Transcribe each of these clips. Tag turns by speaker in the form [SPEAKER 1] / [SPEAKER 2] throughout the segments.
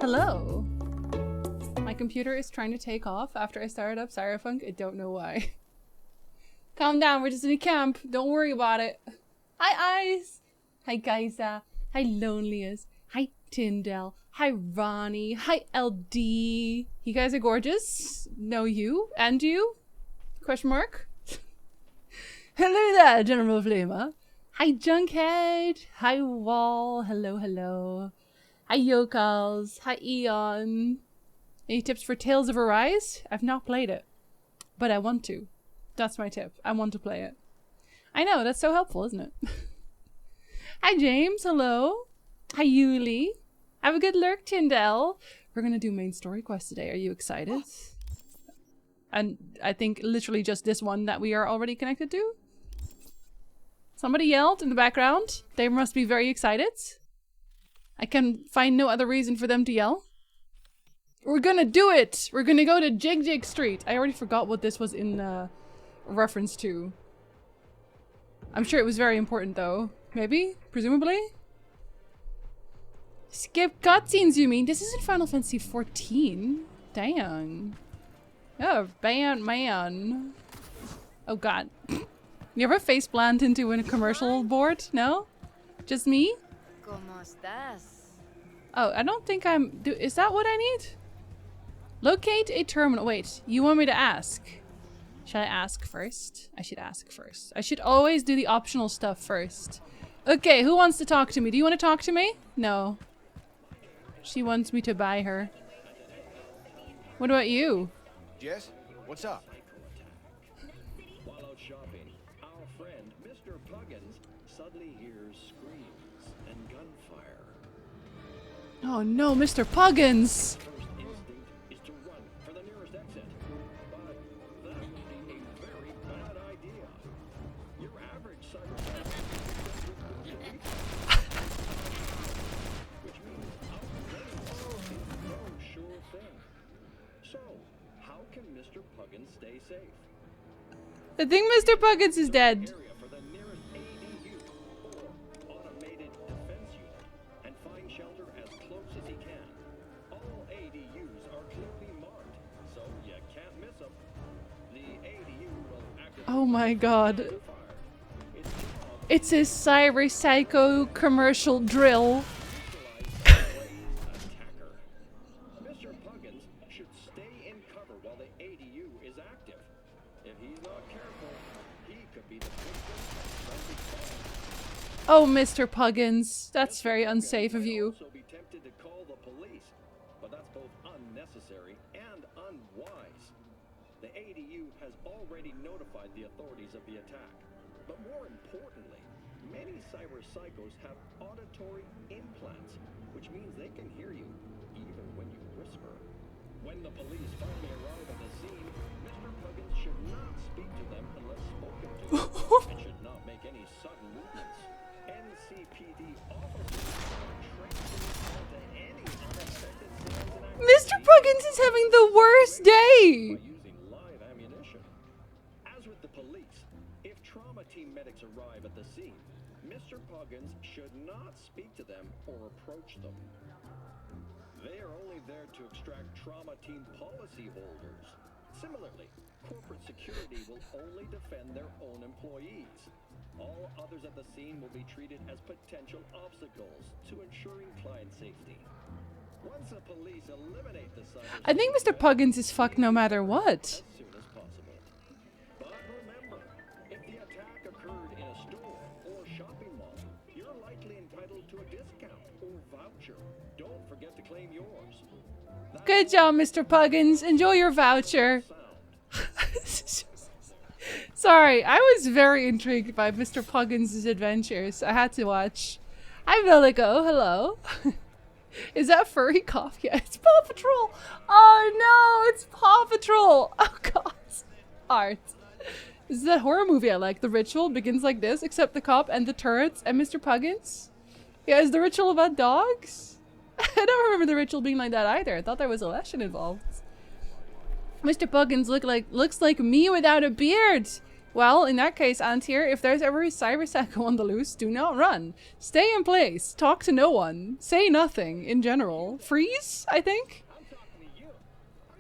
[SPEAKER 1] Hello. My computer is trying to take off after I started up Cyberpunk. I don't know why. Calm down, we're just in a camp. Don't worry about it. Hi, Ice. Hi, Geisa. Hi, Loneliest. Hi, Tyndall. Hi, Ronnie. Hi, LD. You guys are gorgeous. No, you. And you? Question mark? Hello there, General Flema. Hi, Junkhead. Hi, Wall. Hello, hello. Hi, Yokals. Hi, Eon. Any tips for Tales of Arise? I've not played it, but I want to. That's my tip. I want to play it. I know, that's so helpful, isn't it? Hi, James. Hello. Hi, Yuli. Have a good lurk, Tyndall. We're gonna do main story quest today. Are you excited? And I think literally just this one that we are already connected to. Somebody yelled in the background. They must be very excited. I can find no other reason for them to yell. We're gonna do it! We're gonna go to Jig Jig Street. I already forgot what this was in reference to. I'm sure it was very important though. Maybe? Presumably? Skip cutscenes, you mean? This isn't Final Fantasy 14. Dang. Oh, man. Oh god. You ever face plant into a commercial board? No? Just me?
[SPEAKER 2] ¿Cómo estás?
[SPEAKER 1] Oh, I don't think I'm... Is that what I need? Locate a terminal. Wait, you want me to ask? Should I ask first? I should ask first. I should always do the optional stuff first. Okay, who wants to talk to me? Do you want to talk to me? No. She wants me to buy her. What about you?
[SPEAKER 3] Jess, what's up?
[SPEAKER 4] While out shopping, our friend Mr. Puggins suddenly hears screams and gunfire.
[SPEAKER 1] Oh no, Mr. Puggins!
[SPEAKER 4] First instinct is to run for the nearest exit, but that would be a very bad idea. Your average cyberpunk which means outrunning is no sure thing. So, how can Mr. Puggins stay safe?
[SPEAKER 1] I think Mr. Puggins is dead.
[SPEAKER 4] Area for the nearest ADU or automated defense unit and find shelter as close as he can. All ADUs are clearly marked, so you can't miss them. The ADU will activate
[SPEAKER 1] Oh my god.
[SPEAKER 4] fire. Its job
[SPEAKER 1] It's a Cyber Psycho commercial drill.
[SPEAKER 4] attacker. Mr. Puggins should stay in cover while the ADU is active. If he's not careful, he could be the victim of friendly fire.
[SPEAKER 1] Oh, Mr. Puggins. That's very unsafe of you.
[SPEAKER 4] Also be tempted to call the police, but that's both unnecessary and unwise. The ADU has already notified the authorities of the attack. But more importantly, many cyber psychos have auditory implants, which means they can hear you even when you whisper. When the police finally arrive at the scene, Mr. Puggins should not speak to them unless spoken to, and should not make any sudden movements. NCPD officers are trained to respond to any unexpected sounds and activities
[SPEAKER 1] Mr. Puggins is having the worst day!
[SPEAKER 4] by using live ammunition. As with the police, if trauma team medics arrive at the scene, Mr. Puggins should not speak to them or approach them. They are only there to extract trauma team policy holders. Similarly, corporate security will only defend their own employees. All others at the scene will be treated as potential obstacles to ensuring client safety. Once the police eliminate the cyber
[SPEAKER 1] I think Mr. Puggins is fucked no matter what.
[SPEAKER 4] as soon as possible. But remember, if the attack occurred in a store or shopping mall, you're likely entitled to a discount or voucher. Don't forget to claim yours.
[SPEAKER 1] Good job, Mr. Puggins. Enjoy your voucher.
[SPEAKER 4] Sound.
[SPEAKER 1] Sorry, I was very intrigued by Mr. Puggins' adventures. I had to watch. Hi, Villico. Hello. Is that furry cough? Yeah, it's Paw Patrol. Oh no, it's Paw Patrol. Oh god. Art. This is that horror movie I like. The Ritual begins like this, except the cop and the turrets and Mr. Puggins. Yeah, is the ritual about dogs? I don't remember the ritual being like that either. I thought there was a lesson involved. Mr. Puggins looks like me without a beard. Well, in that case, Antier, if there's ever a cyber psycho on the loose, do not run. Stay in place. Talk to no one. Say nothing in general. Freeze, I think?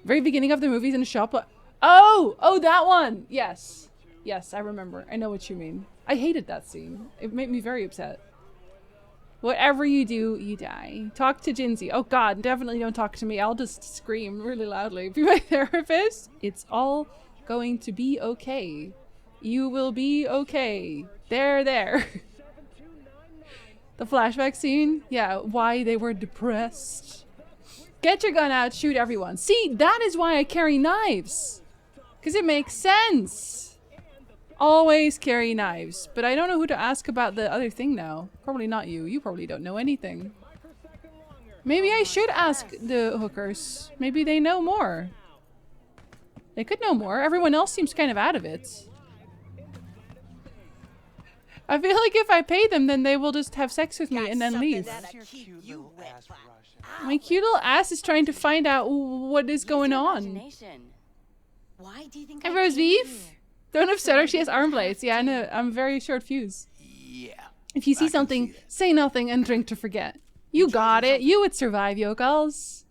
[SPEAKER 1] Very beginning of the movies in the shop. Oh! Oh, that one! Yes. Yes, I remember. I know what you mean. I hated that scene. It made me very upset. Whatever you do, you die. Talk to Jinsey. Oh god, definitely don't talk to me. I'll just scream really loudly. Be my therapist. It's all going to be okay. You will be okay. There. The flashback scene? Yeah, why they were depressed. Get your gun out, shoot everyone. See, that is why I carry knives. Because it makes sense. Always carry knives. But I don't know who to ask about the other thing now. Probably not you. You probably don't know anything. Maybe I should ask the hookers. Maybe they know more. They could know more. Everyone else seems kind of out of it. I feel like if I pay them, then they will just have sex with me and then leave. My cute little ass is trying to find out what is going on.
[SPEAKER 2] Why do you think
[SPEAKER 1] And Rose Beef? Don't upset her, she has arm blades. Yeah, I know. I'm very short fuse.
[SPEAKER 3] Yeah.
[SPEAKER 1] If you see something, say nothing and drink to forget. You got it. You would survive, yokels.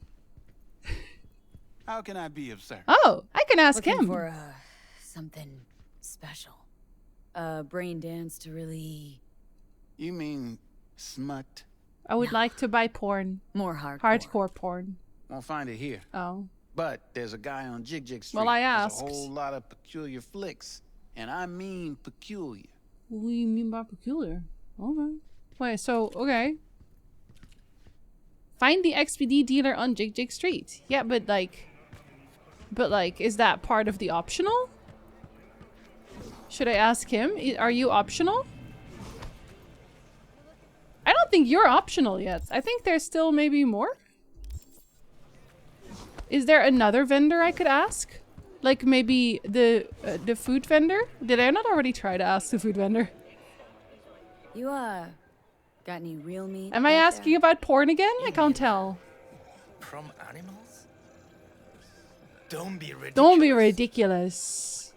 [SPEAKER 3] How can I be of service?
[SPEAKER 1] Oh, I can ask
[SPEAKER 5] Looking
[SPEAKER 1] him.
[SPEAKER 5] for something special. A brain dance to really
[SPEAKER 3] You mean smut?
[SPEAKER 1] I would like to buy porn.
[SPEAKER 5] more hardcore.
[SPEAKER 1] Hardcore porn.
[SPEAKER 3] Won't find it here.
[SPEAKER 1] Oh.
[SPEAKER 3] But there's a guy on Jig Jig Street.
[SPEAKER 1] Well, I
[SPEAKER 3] with
[SPEAKER 1] asked.
[SPEAKER 3] a whole lot of peculiar flicks. And I mean peculiar.
[SPEAKER 1] What do you mean by peculiar? Okay. Wait, so, okay. Find the XPD dealer on Jig Jig Street. Yeah, but like, is that part of the optional? Should I ask him? Are you optional? I don't think you're optional yet. I think there's still maybe more. Is there another vendor I could ask? Like maybe the food vendor? Did I not already try to ask the food vendor?
[SPEAKER 5] You got any real meat?
[SPEAKER 1] Am I
[SPEAKER 5] back
[SPEAKER 1] asking
[SPEAKER 5] there?
[SPEAKER 1] about porn again? I can't tell.
[SPEAKER 6] From animals? Don't be ridiculous.
[SPEAKER 1] Don't be ridiculous.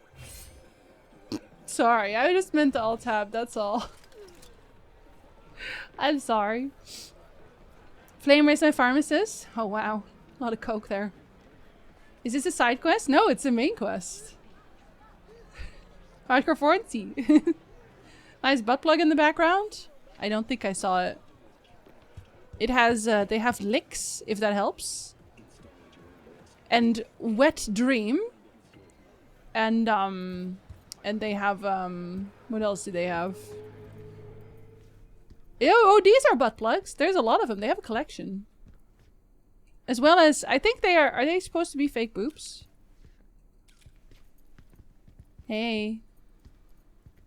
[SPEAKER 1] Sorry, I just meant to alt-tab, that's all. I'm sorry. Flame Race my pharmacist? Oh wow, a lot of coke there. Is this a side quest? No, it's a main quest. Hardcore Forty. Nice butt plug in the background. I don't think I saw it. It has, they have licks, if that helps. And Wet Dream. And they have, what else do they have? Oh, these are butt plugs. There's a lot of them. They have a collection. As well as, I think they are they supposed to be fake boobs? Hey.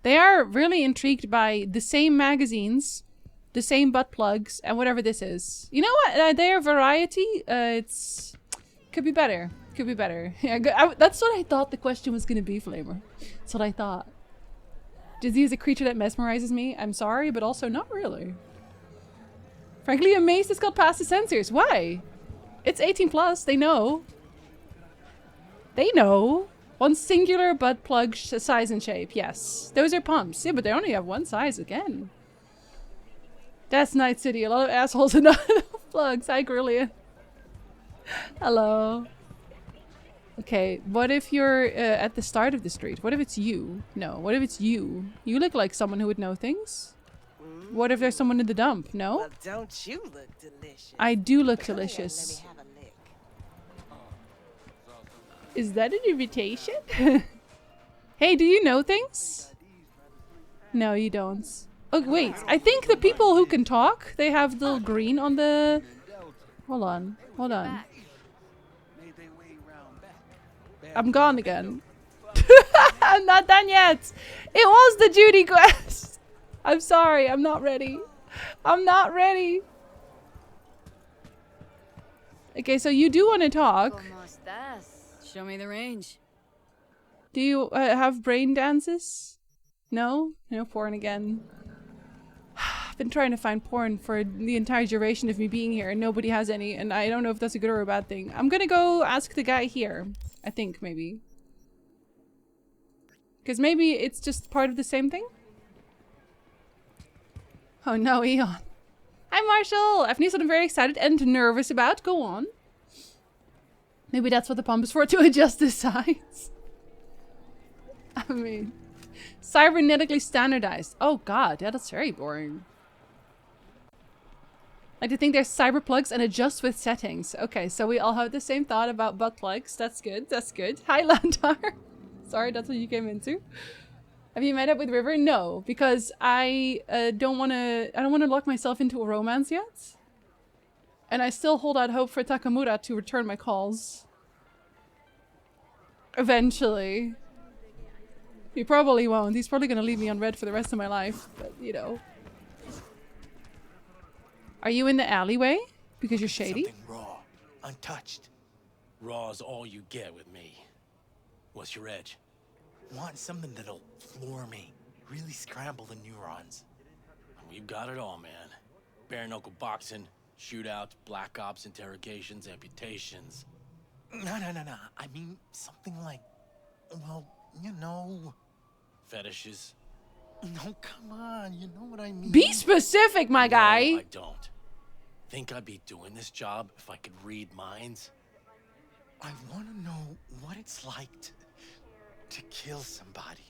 [SPEAKER 1] They are really intrigued by the same magazines, the same butt plugs, and whatever this is. You know what? They are variety. It's... Could be better. Could be better. Yeah, that's what I thought the question was going to be, Flamer. That's what I thought. Dizzy is a creature that mesmerizes me. I'm sorry, but also not really. Frankly, amazed it's got past the censors. Why? It's 18 plus. They know. They know. One singular butt plug size and shape. Yes. Those are pumps. Yeah, but they only have one size again. That's Night City. A lot of assholes and not enough plugs. Hi, Grillian. Hello. Okay, what if you're at the start of the street? What if it's you? No, what if it's you? You look like someone who would know things. What if there's someone in the dump? No?
[SPEAKER 7] Well, don't you look delicious?
[SPEAKER 1] I do look
[SPEAKER 7] Come here,
[SPEAKER 1] delicious.
[SPEAKER 7] let me have a lick.
[SPEAKER 1] Is that an invitation? Hey, do you know things? No, you don't. Oh, wait. I think the people who can talk, they have the little green on the... Hold on. Hold on. I'm gone again. I'm not done yet. It was the duty quest. I'm sorry. I'm not ready. I'm not ready. Okay, so you do want to talk.
[SPEAKER 2] ¿Cómo estás?
[SPEAKER 5] Show me the range.
[SPEAKER 1] Do you have brain dances? No? No porn again. I've been trying to find porn for the entire duration of me being here and nobody has any, and I don't know if that's a good or a bad thing. I'm gonna go ask the guy here. I think, maybe. Because maybe it's just part of the same thing? Oh no, Eon. Hi Marshall! I've news that I'm very excited and nervous about. Go on. Maybe that's what the pump is for, to adjust the size. I mean... Cybernetically standardized. Oh god, yeah, that's very boring. Like to think there's cyber plugs and adjust with settings. Okay, so we all have the same thought about butt plugs. That's good, that's good. Hi Landar! Sorry, that's what you came into. Have you met up with River? No, because I don't want to lock myself into a romance yet. And I still hold out hope for Takamura to return my calls. Eventually. He probably won't. He's probably gonna leave me on red for the rest of my life, but you know. Are you in the alleyway? Because you're shady?
[SPEAKER 6] Something raw, untouched. Raw's all you get with me. What's your edge? Want something that'll floor me, really scramble the neurons. We've got it all, man. Bare knuckle boxing, shootouts, black ops, interrogations, amputations. No. I mean something like, well, you know, fetishes. No, come on, you know what I mean.
[SPEAKER 1] Be specific, my guy.
[SPEAKER 6] No, I don't. Think I'd be doing this job if I could read minds? I want to know what it's like to kill somebody.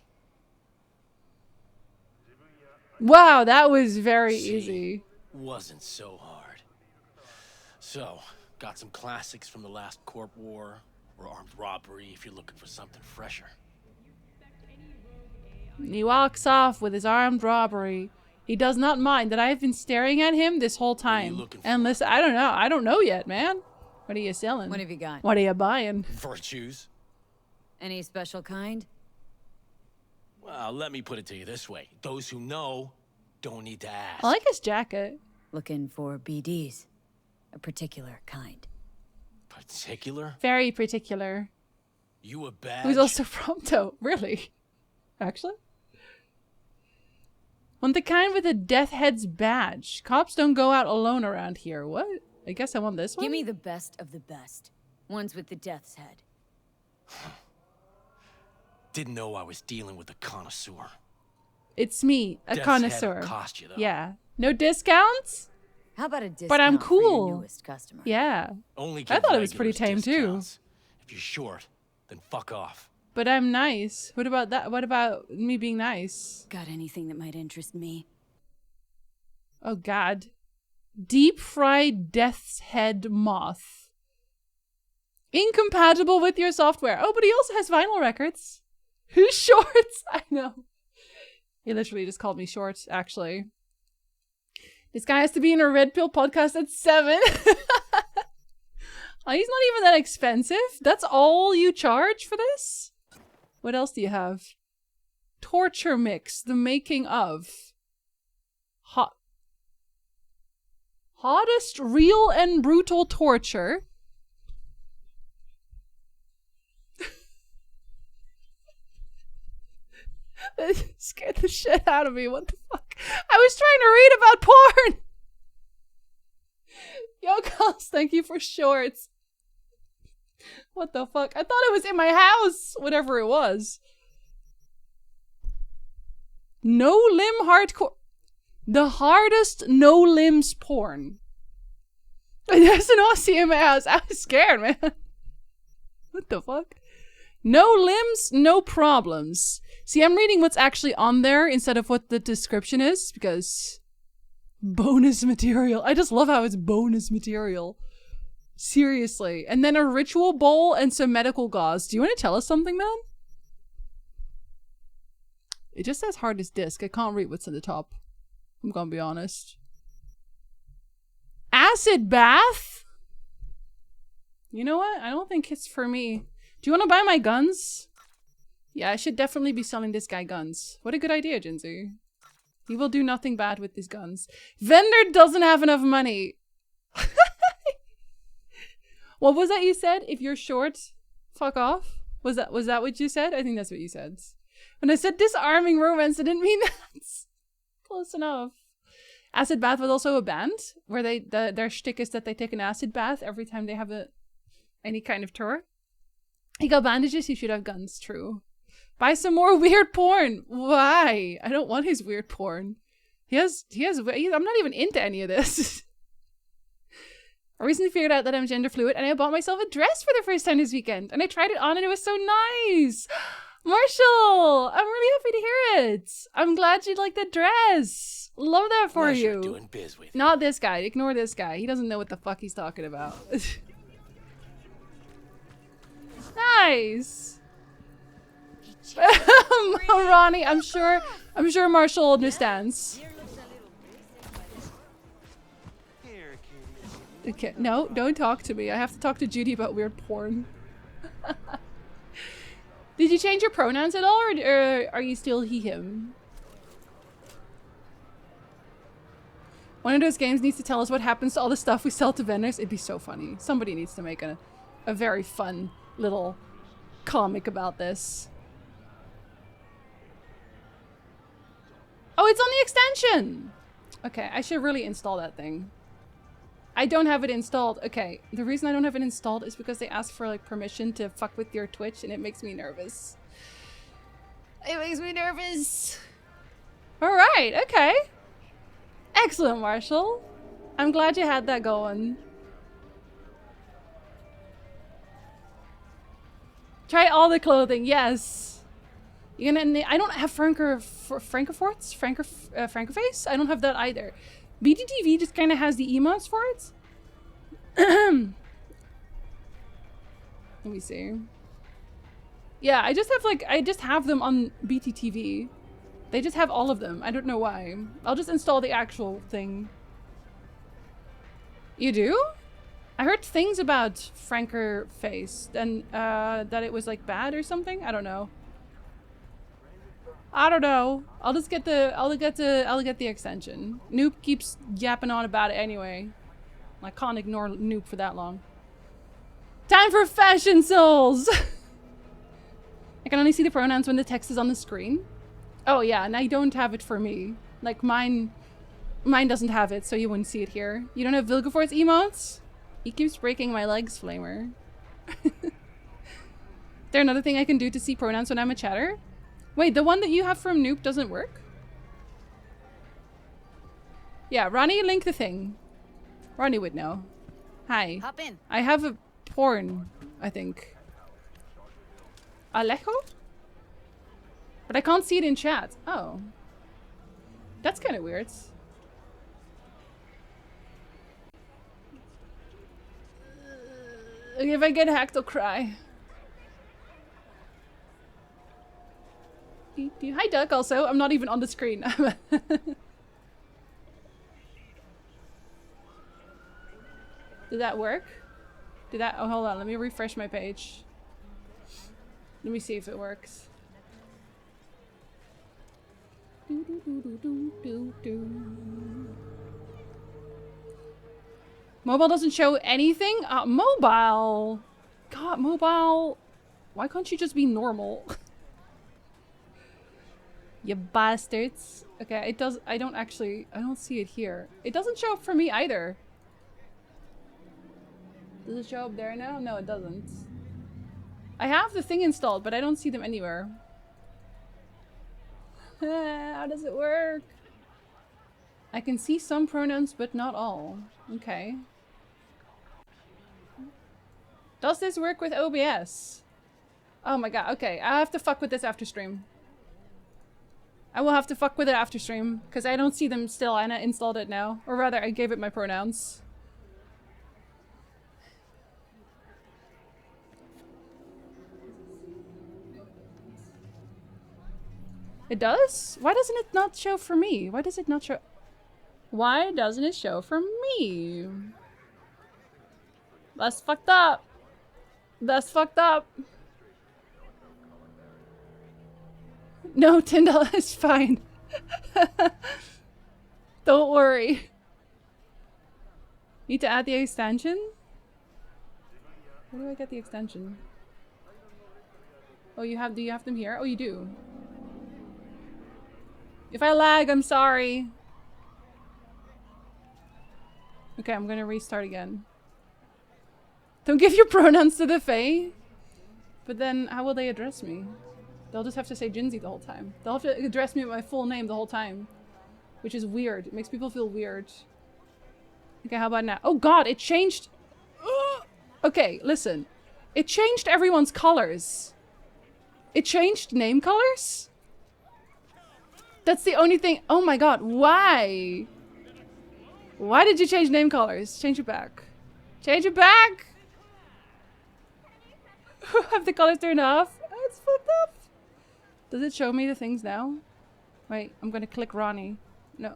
[SPEAKER 1] Wow, that was very easy.
[SPEAKER 6] Wasn't so hard. So, got some classics from the last Corp War, or armed robbery if you're looking for something fresher.
[SPEAKER 1] He walks off with his armed robbery. He does not mind that I have been staring at him this whole time. And listen, I don't know. I don't know yet, man. What are you selling?
[SPEAKER 5] What have you got?
[SPEAKER 1] What are you buying?
[SPEAKER 6] Virtues?
[SPEAKER 5] Any special kind?
[SPEAKER 6] Well, let me put it to you this way. Those who know don't need to ask.
[SPEAKER 1] I like his jacket.
[SPEAKER 5] Looking for BDs. A particular kind.
[SPEAKER 6] Particular?
[SPEAKER 1] Very particular.
[SPEAKER 6] You a badge?
[SPEAKER 1] Who's also Prompto. Really? Actually? Want the kind with a death head's badge. Cops don't go out alone around here. What? I guess I want this one?
[SPEAKER 5] Give me the best of the best. Ones with the death's head.
[SPEAKER 6] Didn't know I was dealing with a connoisseur.
[SPEAKER 1] It's me, a
[SPEAKER 6] Death's
[SPEAKER 1] connoisseur.
[SPEAKER 6] head cost you, though.
[SPEAKER 1] Yeah. No discounts?
[SPEAKER 5] How about a discount
[SPEAKER 1] But I'm
[SPEAKER 5] for
[SPEAKER 1] cool.
[SPEAKER 5] your newest customer?
[SPEAKER 1] Yeah.
[SPEAKER 6] Only
[SPEAKER 1] I
[SPEAKER 6] give
[SPEAKER 1] thought it was pretty
[SPEAKER 6] regulars
[SPEAKER 1] tame
[SPEAKER 6] discounts. If you're short, then fuck off.
[SPEAKER 1] But I'm nice. What about that? What about me being nice?
[SPEAKER 5] Got anything that might interest me?
[SPEAKER 1] Oh god. Deep fried death's head moth. Incompatible with your software. Oh, but he also has vinyl records. Who's shorts? I know. He literally just called me short, actually. This guy has to be in a Red Pill podcast at 7. Oh, he's not even that expensive. That's all you charge for this? What else do you have? Torture mix, the making of. Hottest real and brutal torture. That scared the shit out of me. What the fuck? I was trying to read about porn. Yo, Kels, thank you for shorts. What the fuck? I thought it was in my house. Whatever it was. No limb hardcore. The hardest no limbs porn. There's an Aussie in my house. I was scared, man. What the fuck? No limbs, no problems. See, I'm reading what's actually on there instead of what the description is, because bonus material. I just love how it's bonus material. Seriously. And then a ritual bowl and some medical gauze. Do you want to tell us something, man? It just says hardest disk. I can't read what's in the top. I'm gonna be honest. Acid bath? You know what? I don't think it's for me. Do you want to buy my guns? Yeah, I should definitely be selling this guy guns. What a good idea, Jinzu. He will do nothing bad with these guns. Vendor doesn't have enough money. What was that you said? If you're short, fuck off? Was that what you said? I think that's what you said. When I said disarming romance, I didn't mean that. Close enough. Acid Bath was also a band where their shtick is that they take an acid bath every time they have any kind of tour. He got bandages, he should have guns, true. Buy some more weird porn. Why? I don't want his weird porn. I'm not even into any of this. I recently figured out that I'm gender fluid and I bought myself a dress for the first time this weekend. And I tried it on and it was so nice. Marshall, I'm really happy to hear it. I'm glad you like the dress. Love that for you.
[SPEAKER 6] Doing biz with you.
[SPEAKER 1] Not this guy. Ignore this guy. He doesn't know what the fuck he's talking about. Nice. Ronnie, I'm sure Marshall understands. Okay, no, don't talk to me. I have to talk to Judy about weird porn. Did you change your pronouns at all, or are you still he, him? One of those games needs to tell us what happens to all the stuff we sell to vendors. It'd be so funny. Somebody needs to make a very fun little comic about this. Oh, it's on the extension! Okay, I should really install that thing. I don't have it installed. Okay, the reason I don't have it installed is because they ask for like permission to fuck with your Twitch and it makes me nervous. It makes me nervous. Alright, okay. Excellent, Marshall. I'm glad you had that going. Try all the clothing, yes. You're gonna. I don't have Francoforts? Francoface? I don't have that either. BTTV just kind of has the emotes for it. Let me see. Yeah, I just have them on BTTV. They just have all of them. I don't know why. I'll just install the actual thing. You do? I heard things about Frankerface and that it was like bad or something. I don't know. I don't know. I'll get the extension. Noob keeps yapping on about it anyway. I can't ignore Noob for that long. Time for fashion souls. I can only see the pronouns when the text is on the screen. Oh yeah, and I don't have it for me. Like mine doesn't have it, so you wouldn't see it here. You don't have Vilgefort's emotes? He keeps breaking my legs, Flamer. Is there another thing I can do to see pronouns when I'm a chatter? Wait, the one that you have from Noob doesn't work? Yeah, Ronnie, link the thing. Ronnie would know. Hi.
[SPEAKER 2] Hop in.
[SPEAKER 1] I have a porn, I think. Alejo? But I can't see it in chat. Oh. That's kind of weird. If I get hacked, I'll cry. Hi, Duck, also. I'm not even on the screen. Did that work? Oh, hold on. Let me refresh my page. Let me see if it works. Mobile doesn't show anything? Mobile! God, mobile. Why can't you just be normal? You bastards. Okay, it does. I don't see it here. It doesn't show up for me either. Does it show up there now? No, it doesn't. I have the thing installed, but I don't see them anywhere. How does it work? I can see some pronouns, but not all. Okay. Does this work with OBS? Oh my god, okay. I have to fuck with this after stream. I will have to fuck with it after stream, because I don't see them still, and I installed it now. Or rather, I gave it my pronouns. It does? Why doesn't it not show for me? Why does it not show? Why doesn't it show for me? That's fucked up. That's fucked up. No, $10 is fine. Don't worry. Need to add the extension? Where do I get the extension? Oh, do you have them here? Oh, you do. If I lag, I'm sorry. Okay, I'm gonna restart again. Don't give your pronouns to the Fae. But then, how will they address me? They'll just have to say Jinsey the whole time. They'll have to address me with my full name the whole time. Which is weird. It makes people feel weird. Okay, how about now? Oh god, it changed. Okay, listen. It changed everyone's colors. It changed name colors? That's the only thing. Oh my god, why? Why did you change name colors? Change it back. Change it back! Have the colors turned off? Oh, it's fucked up. Does it show me the things now? Wait, I'm gonna click Ronnie. No.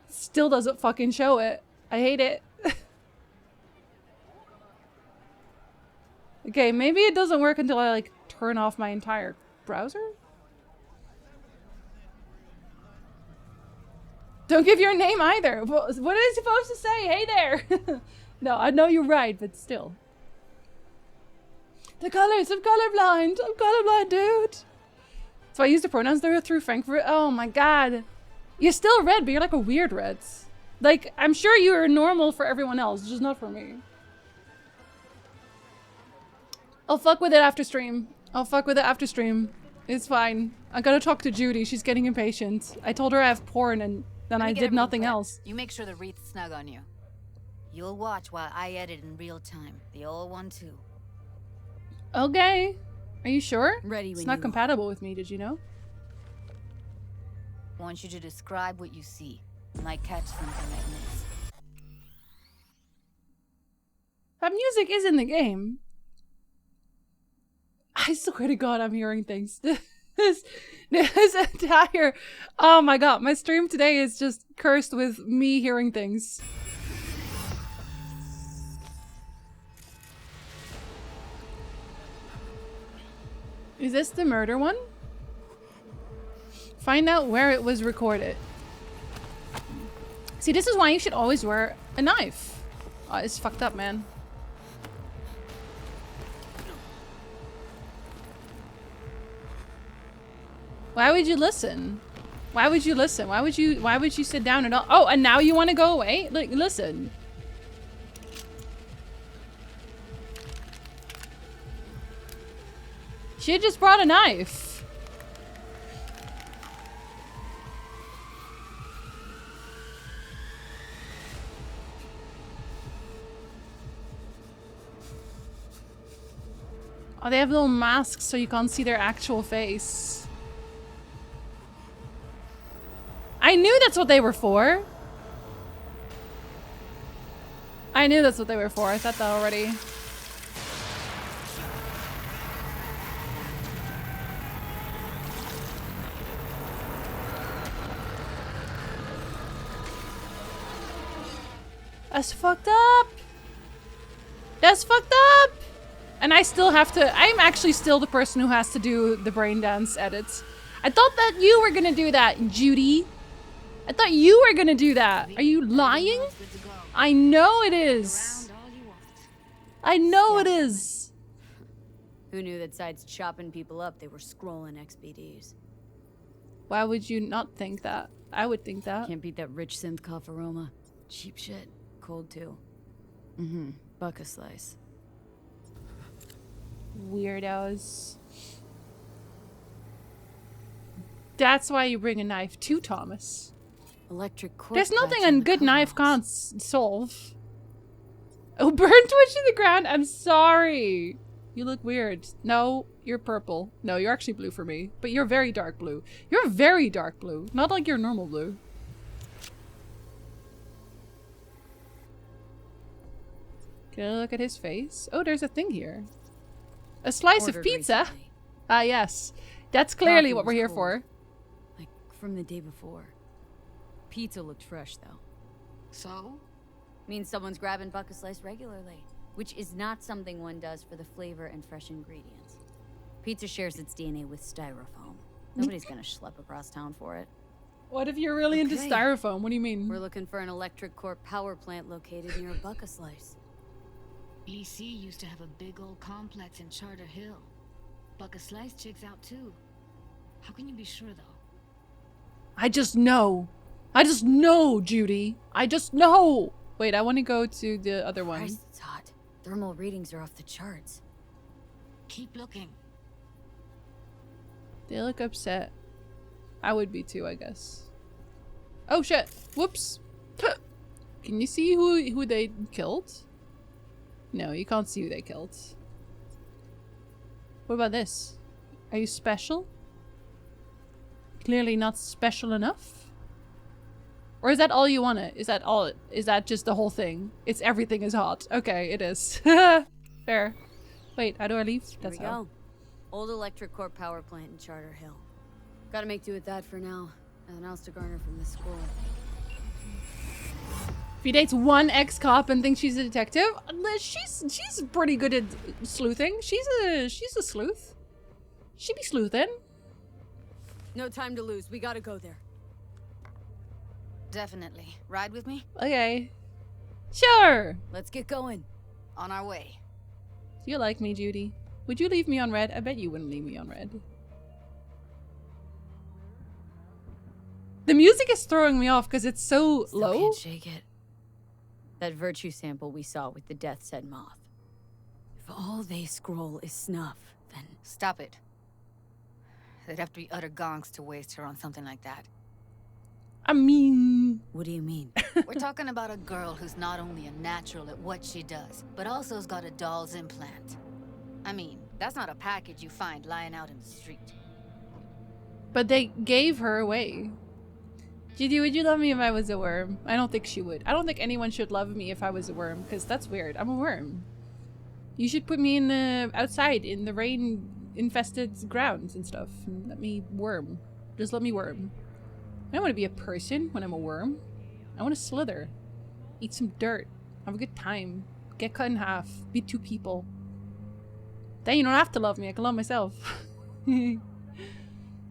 [SPEAKER 1] Still doesn't fucking show it. I hate it. Okay, maybe it doesn't work until I like turn off my entire browser? Don't give your name either. What is it supposed to say? Hey there. No, I know you're right, but still. The colors, I'm colorblind. I'm colorblind, dude. So I use the pronouns there through Frankfurt. Oh my god. You're still red, but you're like a weird red. Like, I'm sure you are normal for everyone else, just not for me. I'll fuck with it after stream. I'll fuck with it after stream. It's fine. I gotta talk to Judy. She's getting impatient. I told her I have porn and then I did nothing else.
[SPEAKER 5] You make sure the wreath's snug on you. You'll watch while I edit in real time. The old one too.
[SPEAKER 1] Okay. Are you sure?
[SPEAKER 5] Ready when
[SPEAKER 1] it's not
[SPEAKER 5] you
[SPEAKER 1] compatible with me, did you know?
[SPEAKER 5] I want you to describe what you see. Might catch something I miss.
[SPEAKER 1] That music is in the game. I swear to God, I'm hearing things. This entire... Oh my god, my stream today is just cursed with me hearing things. Is this the murder one? Find out where it was recorded. See, this is why you should always wear a knife. Oh, it's fucked up, man. Why would you listen? Why would you listen? Why would you sit down and all? Oh, and now you want to go away? Like, listen. She just brought a knife. Oh, they have little masks so you can't see their actual face. I knew that's what they were for. I knew that's what they were for. I thought that already. That's fucked up. That's fucked up. And I still have to, I'm actually still the person who has to do the brain dance edits. I thought that you were gonna do that, Judy. I thought you were gonna do that. Are you lying? I know it is. I know it is.
[SPEAKER 5] Who knew that besides chopping people up, they were scrolling XBDs?
[SPEAKER 1] Why would you not think that? I would think that.
[SPEAKER 5] Can't beat that rich synth cough aroma. Cheap shit. Cold too. Mm-hmm. Buck a slice.
[SPEAKER 1] Weirdos. That's why you bring a knife to Thomas.
[SPEAKER 5] Electric cord.
[SPEAKER 1] There's nothing
[SPEAKER 5] patch
[SPEAKER 1] a
[SPEAKER 5] in the
[SPEAKER 1] good knife
[SPEAKER 5] coveralls.
[SPEAKER 1] can't solve. Oh, burn twitch in the ground. I'm sorry. You look weird. No, you're purple. No, you're actually blue for me. But you're very dark blue. You're very dark blue. Not like your normal blue. Can I look at his face? Oh, there's a thing here. A slice of
[SPEAKER 5] Ordered
[SPEAKER 1] pizza.
[SPEAKER 5] recently.
[SPEAKER 1] Ah, yes. That's clearly
[SPEAKER 5] Coffee
[SPEAKER 1] what we're
[SPEAKER 5] was
[SPEAKER 1] here
[SPEAKER 5] cold.
[SPEAKER 1] for.
[SPEAKER 5] Like from the day before. Pizza looked fresh though.
[SPEAKER 2] So?
[SPEAKER 5] Means someone's grabbing buck a slice regularly, which is not something one does for the flavor and fresh ingredients. Pizza shares its DNA with styrofoam. Nobody's gonna schlep across town for it.
[SPEAKER 1] What if you're really into
[SPEAKER 5] Okay.
[SPEAKER 1] styrofoam? What do you mean?
[SPEAKER 5] We're looking for an electric core power plant located near a buck a slice.
[SPEAKER 8] EC used to have a big old complex in Charter Hill. Buck a slice checks out too. How can you be sure though?
[SPEAKER 1] I just know. I just know, Judy. I just know. Wait, I want to go to the other one.
[SPEAKER 5] Christ, it's hot. Thermal readings are off the charts.
[SPEAKER 8] Keep looking.
[SPEAKER 1] They look upset. I would be too, I guess. Oh shit! Whoops! Can you see who they killed? No, you can't see who they killed. What about this? Are you special? Clearly not special enough? Or is that all you wanted? Is that all? Is that just the whole thing? It's everything is hot. Okay, it is. Fair. Wait, how do I leave?
[SPEAKER 5] There we go. Old electric core power plant in Charter Hill. Gotta make do with that for now. Nothing else to garner from this school.
[SPEAKER 1] If he dates one ex-cop and thinks she's a detective, she's pretty good at sleuthing. She's a sleuth. She be sleuthing.
[SPEAKER 5] No time to lose. We gotta go there.
[SPEAKER 2] Definitely. Ride with me?
[SPEAKER 1] Okay. Sure.
[SPEAKER 5] Let's get going.
[SPEAKER 2] On our way.
[SPEAKER 1] Do you like me, Judy? Would you leave me on red? I bet you wouldn't leave me on red. The music is throwing me off because it's so
[SPEAKER 5] Still
[SPEAKER 1] low.
[SPEAKER 5] Can't shake it. That virtue sample we saw with the death said moth. If all they scroll is snuff, then
[SPEAKER 2] Stop it. They'd have to be utter gonks to waste her on something like that.
[SPEAKER 1] I mean...
[SPEAKER 5] What do you mean?
[SPEAKER 2] We're talking about a girl who's not only a natural at what she does, but also has got a doll's implant. I mean, that's not a package you find lying out in the street.
[SPEAKER 1] But they gave her away. Judy, would you love me if I was a worm? I don't think she would. I don't think anyone should love me if I was a worm, because that's weird. I'm a worm. You should put me in the outside in the rain-infested grounds and stuff, and let me worm. Just let me worm. I don't want to be a person when I'm a worm. I want to slither, eat some dirt, have a good time, get cut in half, be two people. Then you don't have to love me. I can love myself.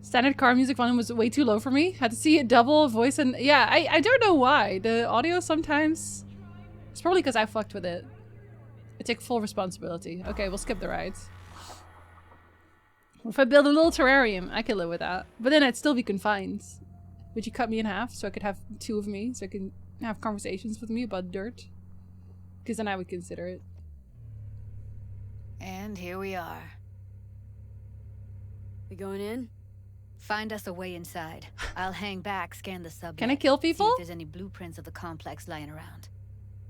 [SPEAKER 1] Standard car music volume was way too low for me. Had to see it double voice and yeah, I don't know why. The audio sometimes... It's probably because I fucked with it. I take full responsibility. Okay, we'll skip the rides. If I build a little terrarium, I could live with that. But then I'd still be confined. Would you cut me in half so I could have two of me? So I can have conversations with me about dirt? Because then I would consider it.
[SPEAKER 2] And here we are.
[SPEAKER 5] We going in?
[SPEAKER 2] Find us a way inside. I'll hang back, scan the subway.
[SPEAKER 1] Can I kill people?
[SPEAKER 2] See if there's any blueprints of the complex lying around.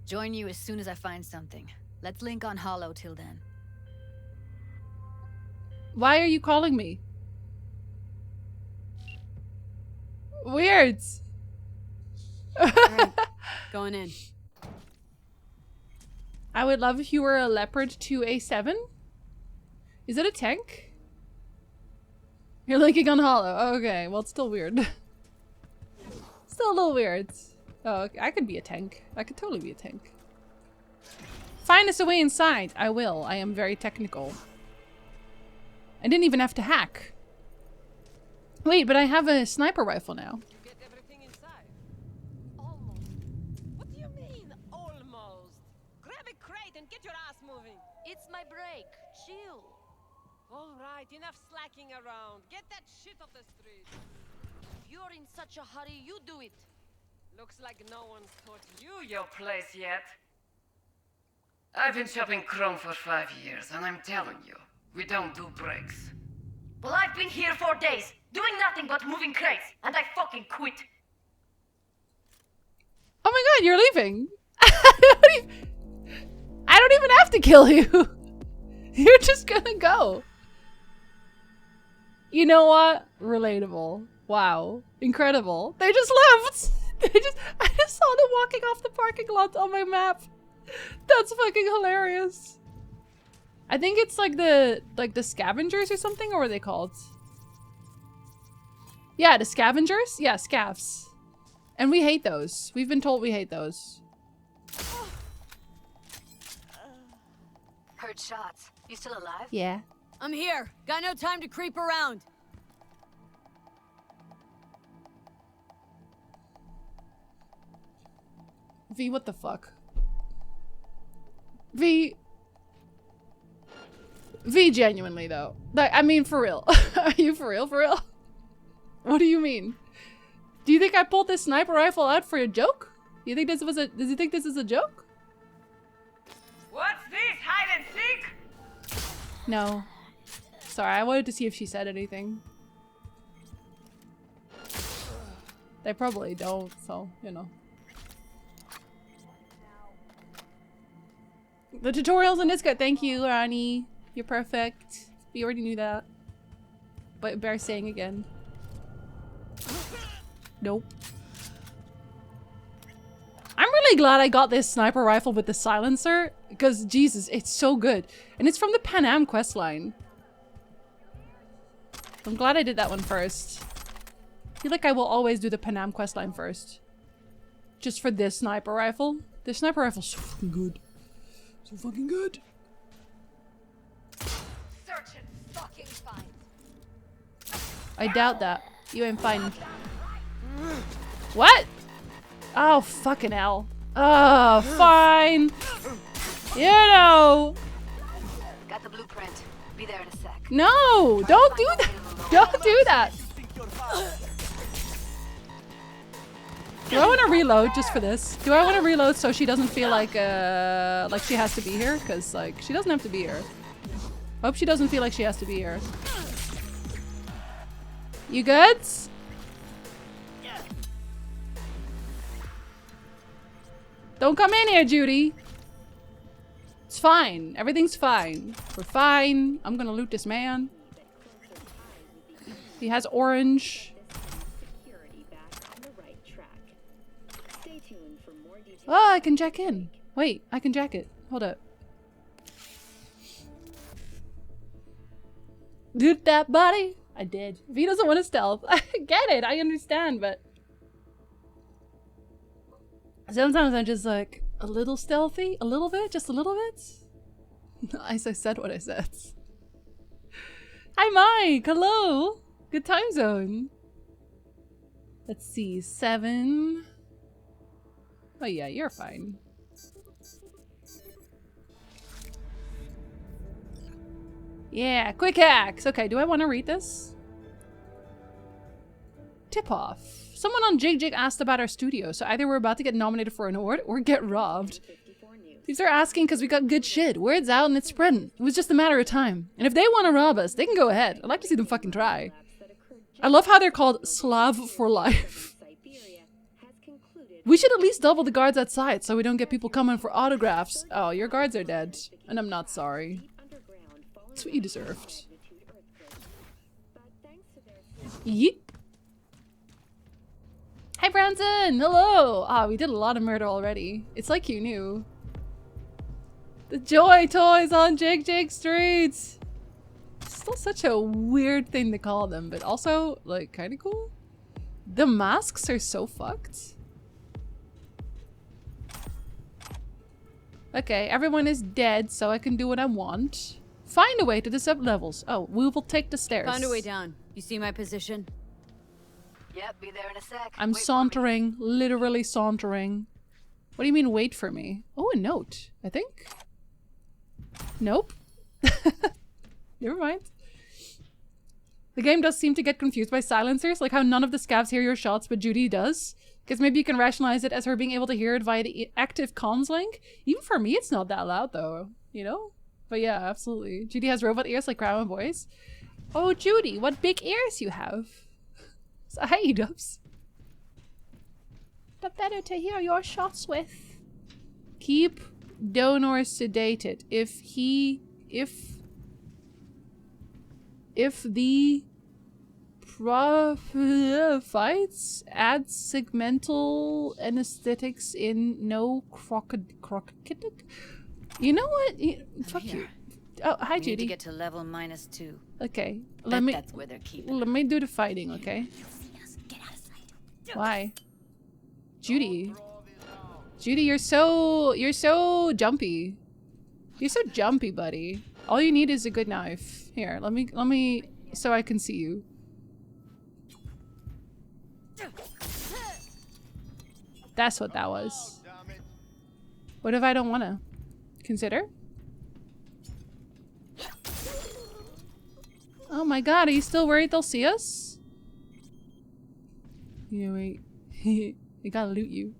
[SPEAKER 2] Join you as soon as I find something. Let's link on Hollow till then.
[SPEAKER 1] Why are you calling me? Weird.
[SPEAKER 5] Alright, going in.
[SPEAKER 1] I would love if you were a Leopard 2A7. Is it a tank? You're linking on Hollow. Okay, well, it's still weird. Still a little weird. Oh, okay. I could be a tank. I could totally be a tank. Find us a way inside. I will. I am very technical. I didn't even have to hack. Wait, but I have a sniper rifle now.
[SPEAKER 7] Get everything inside. Almost. What do you mean, almost? Grab a crate and get your ass moving.
[SPEAKER 2] It's my break. Chill.
[SPEAKER 7] All right, enough slacking around. Get that shit off the street.
[SPEAKER 2] If you're in such a hurry, you do it.
[SPEAKER 7] Looks like no one's taught you your place yet. I've been shopping Chrome for 5 years, and I'm telling you, we don't do breaks.
[SPEAKER 2] Well, I've been here 4 days, doing nothing but moving crates, and I fucking quit.
[SPEAKER 1] Oh my god, you're leaving. I don't even have to kill you. You're just gonna go. You know what? Relatable. Wow. Incredible. They just left. I just saw them walking off the parking lot on my map. That's fucking hilarious. I think it's like the scavengers or something, or what are they called? Yeah, the scavengers? Yeah, scavs. And we hate those. We've been told we hate those.
[SPEAKER 2] Heard shots. You still alive?
[SPEAKER 1] Yeah.
[SPEAKER 5] I'm here. Got no time to creep around.
[SPEAKER 1] V, what the fuck? V, genuinely though. Like, I mean, for real. Are you for real? For real? What do you mean? Do you think I pulled this sniper rifle out for a joke? You think this was a? Does he think this is a joke?
[SPEAKER 7] What's this, hide and seek?
[SPEAKER 1] No. Sorry, I wanted to see if she said anything. They probably don't, so, you know. The tutorials on Discord. Thank you, Rani. You're perfect. We already knew that. But bear saying again. Nope. I'm really glad I got this sniper rifle with the silencer, because Jesus, it's so good. And it's from the Pan Am questline. I'm glad I did that one first. I feel like I will always do the Pan Am questline first. Just for this sniper rifle. This sniper rifle's so fucking good. So fucking good.
[SPEAKER 2] Search and fucking find.
[SPEAKER 1] I doubt that. You ain't finding. What? Oh, fucking hell. Oh, fine. You know.
[SPEAKER 2] Got the blueprint. Be there in a sec.
[SPEAKER 1] No, don't do that. Don't do that. Do I want to reload just for this? Do I want to reload so she doesn't feel like she has to be here? Because like she doesn't have to be here. Hope she doesn't feel like she has to be here. You good? Don't come in here, Judy. It's fine. Everything's fine. We're fine. I'm gonna loot this man. He has orange. Oh, I can jack in. Wait, I can jack it. Hold up. Loot that body. I did. If he doesn't want to stealth, I get it. I understand, but sometimes I'm just like a little stealthy, a little bit, just a little bit. I said what I said. Hi, Mike. Hello. Good time zone. Let's see. 7. Oh yeah, you're fine. Yeah, quick hacks. Okay, do I want to read this? Tip off. Someone on Jig Jig asked about our studio, so either we're about to get nominated for an award or get robbed. These are asking because we got good shit. Word's out and it's spreading. It was just a matter of time. And if they want to rob us, they can go ahead. I'd like to see them fucking try. I love how they're called Slav for life. We should at least double the guards outside so we don't get people coming for autographs. Oh, your guards are dead. And I'm not sorry. That's what you deserved. Yeet. Hi, Branson! Hello! Ah, we did a lot of murder already. It's like you knew. The Joy Toys on Jig Jig Streets! Still such a weird thing to call them, but also, like, kinda cool. The masks are so fucked. Okay, everyone is dead, so I can do what I want. Find a way to the sub-levels. Oh, we will take the stairs.
[SPEAKER 5] Found a way down. You see my position?
[SPEAKER 2] Yep, be there in a sec.
[SPEAKER 1] I'm sauntering, literally sauntering. What do you mean, wait for me? Oh, a note, I think. Nope. Never mind. The game does seem to get confused by silencers, like how none of the scavs hear your shots, but Judy does. Guess maybe you can rationalize it as her being able to hear it via the active comms link. Even for me, it's not that loud though, you know? But yeah, absolutely. Judy has robot ears like Grandma Boys. Oh, Judy, what big ears you have. So, hey, Dubs. The better to hear your shots with. Keep donor sedated. If the fights add segmental anesthetics in no crocokitic. You know what? Fuck you. Oh, hi, Judy.
[SPEAKER 2] Need to get to level -2.
[SPEAKER 1] Okay,
[SPEAKER 2] That's where they're keeping.
[SPEAKER 1] let me do the fighting, okay?
[SPEAKER 2] Get out of sight.
[SPEAKER 1] Why? Judy. Judy, you're so jumpy. You're so jumpy, buddy. All you need is a good knife. Here, let me so I can see you. That's what that was. What if I don't wanna? Consider? Oh my god, are you still worried they'll see us? Yeah, wait. We gotta loot you.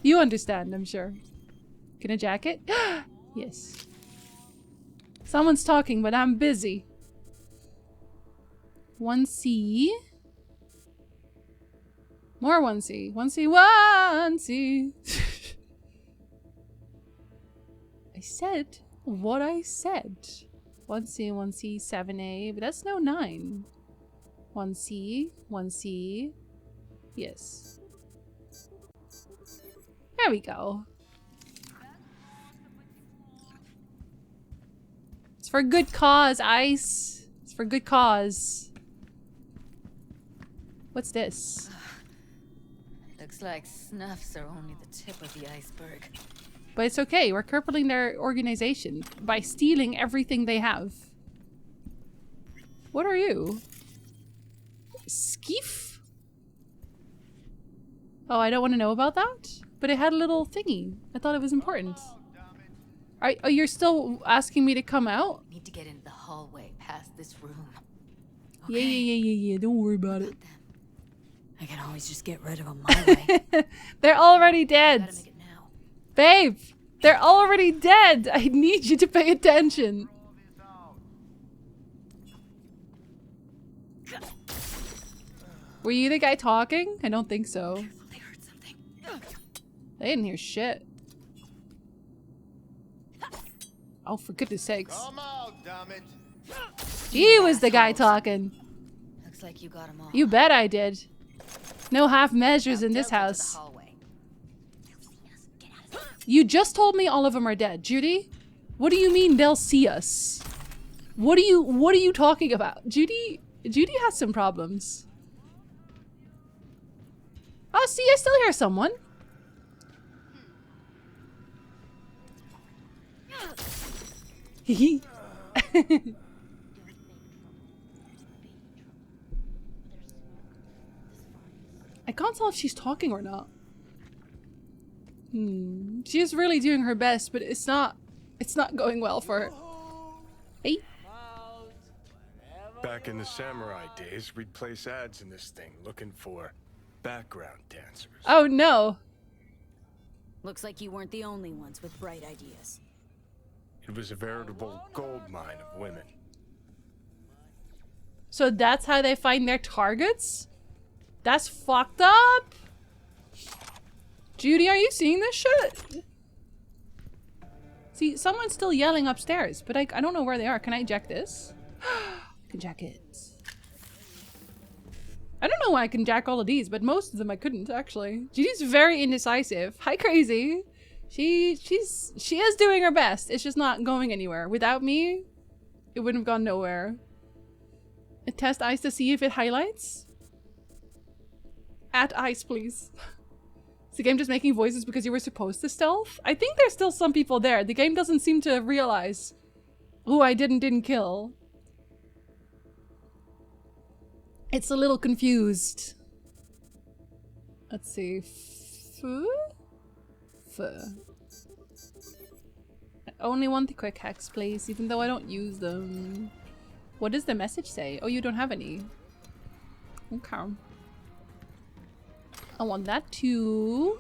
[SPEAKER 1] You understand, I'm sure. Can I jack it? Yes. Someone's talking, but I'm busy. 1C. More 1C. 1C, 1C. I said what I said. 1C, 1C, 7A, but that's no 9. 1C, 1C. Yes. There we go. It's for good cause, Ice. It's for good cause. What's this?
[SPEAKER 2] Looks like snuffs are only the tip of the iceberg.
[SPEAKER 1] But it's okay. We're crippling their organization by stealing everything they have. What are you? Skeef? Oh, I don't want to know about that? But it had a little thingy. I thought it was important. Oh, you're still asking me to come out?
[SPEAKER 2] Need to get into the hallway past this room.
[SPEAKER 1] Yeah. Don't worry about it.
[SPEAKER 5] I can always just get rid of them my way.
[SPEAKER 1] They're already dead.
[SPEAKER 2] Gotta make it now.
[SPEAKER 1] Babe, they're already dead. I need you to pay attention. Were you the guy talking? I don't think so.
[SPEAKER 2] They heard something.
[SPEAKER 1] They didn't hear shit. Oh, for goodness sakes.
[SPEAKER 9] Come out, damn it.
[SPEAKER 1] He was the guy talking.
[SPEAKER 2] Looks like you got them all.
[SPEAKER 1] You bet I did. No half measures in this
[SPEAKER 2] Delta to the
[SPEAKER 1] house.
[SPEAKER 2] hallway.
[SPEAKER 1] You just told me all of them are dead. Judy, what do you mean they'll see us? What are you talking about? Judy has some problems. Oh, see, I still hear someone. Hee I can't tell if she's talking or not. She is really doing her best, but it's not going well for her. Hey.
[SPEAKER 9] Back in the samurai days, we'd place ads in this thing looking for background dancers.
[SPEAKER 1] Oh no.
[SPEAKER 5] Looks like you weren't the only ones with bright ideas.
[SPEAKER 9] It was a veritable gold mine of women.
[SPEAKER 1] So that's how they find their targets? That's fucked up. Judy, are you seeing this shit? See, someone's still yelling upstairs, but I don't know where they are. Can I jack this? I can jack it. I don't know why I can jack all of these, but most of them I couldn't, actually. Judy's very indecisive. Hi, Crazy. She is doing her best. It's just not going anywhere. Without me, it wouldn't have gone nowhere. Test Ice to see if it highlights. At Ice, please. Is the game just making voices because you were supposed to stealth? I think there's still some people there. The game doesn't seem to realize who I didn't kill. It's a little confused. Let's see. I only want the quick hacks, please, even though I don't use them. What does the message say? Oh, you don't have any. Okay. I want that too.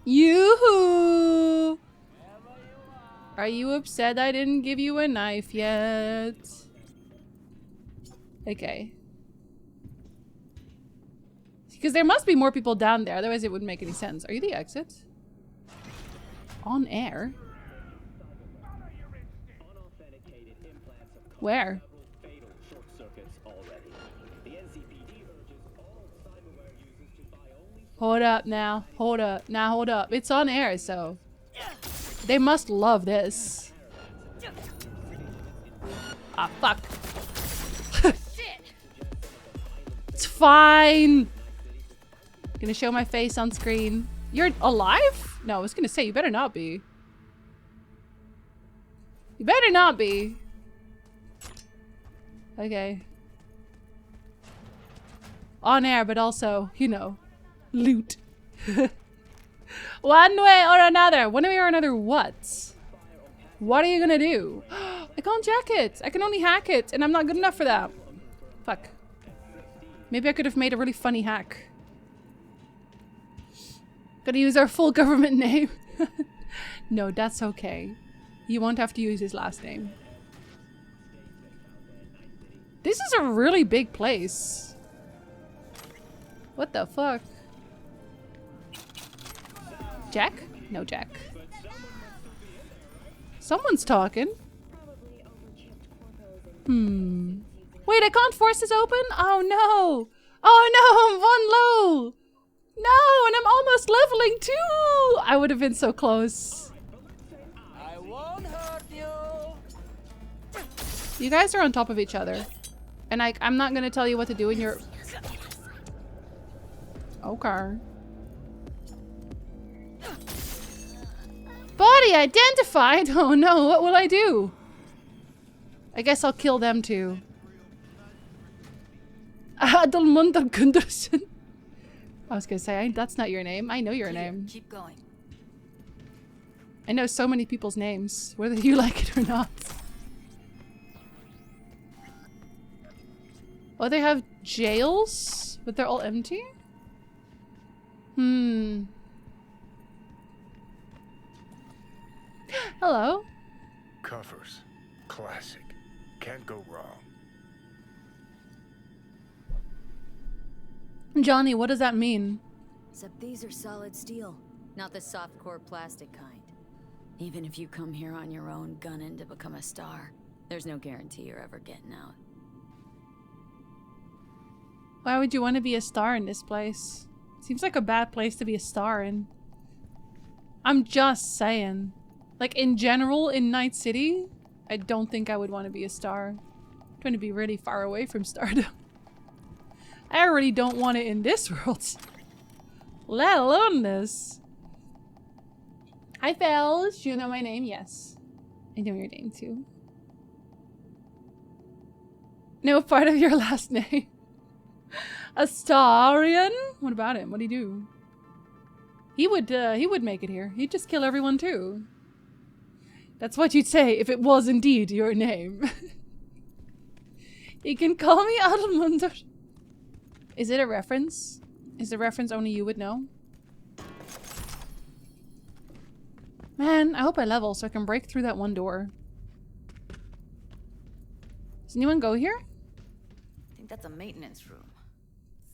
[SPEAKER 1] Yoo-hoo! Are you upset I didn't give you a knife yet? Okay. Because there must be more people down there, otherwise it wouldn't make any sense. Are you the exit? On air? Where? Hold up now. Hold up. Now hold up. It's on air, so they must love this. Ah, fuck. It's fine. Gonna show my face on screen. You're alive? No, I was gonna say, you better not be. You better not be. Okay. On air, but also, you know, loot. One way or another. One way or another what? What are you gonna do? I can't jack it. I can only hack it, and I'm not good enough for that. Fuck. Maybe I could have made a really funny hack. Gotta use our full government name. No, that's okay. You won't have to use his last name. This is a really big place. What the fuck? Jack? No Jack. Someone's talking. Wait, I can't force this open? Oh no! Oh no, I'm one low! No, and I'm almost leveling too! I would have been so close.
[SPEAKER 6] I won't hurt you.
[SPEAKER 1] You guys are on top of each other. And I'm not gonna tell you what to do in your... Okay. Body identified? Oh no, what will I do? I guess I'll kill them too. Adelmunter Gunderson. I was gonna say, that's not your name. I know your name.
[SPEAKER 2] Keep going.
[SPEAKER 1] I know so many people's names, whether you like it or not. Oh, they have jails? But they're all empty? Hello.
[SPEAKER 9] Covers. Classic. Can't go wrong.
[SPEAKER 1] Johnny, what does that mean?
[SPEAKER 5] Except these are solid steel, not the soft core plastic kind. Even if you come here on your own gunning to become a star, there's no guarantee you're ever getting out.
[SPEAKER 1] Why would you want to be a star in this place? Seems like a bad place to be a star in. I'm just saying. Like, in general, in Night City, I don't think I would want to be a star. I'm trying to be really far away from stardom. I already don't want it in this world. Let alone this. Hi, Fels. Do you know my name? Yes. I know your name, too. No part of your last name. Astarian? What about him? What'd he do? He would make it here. He'd just kill everyone too. That's what you'd say if it was indeed your name. You can call me Adelmunder. Is it a reference? Is the reference only you would know? Man, I hope I level so I can break through that one door. Does anyone go here?
[SPEAKER 2] I think that's a maintenance room.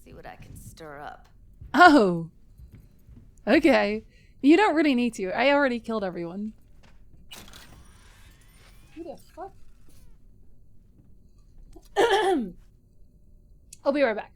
[SPEAKER 2] See what I can stir up.
[SPEAKER 1] Oh. Okay. You don't really need to. I already killed everyone. Who the fuck? I'll be right back.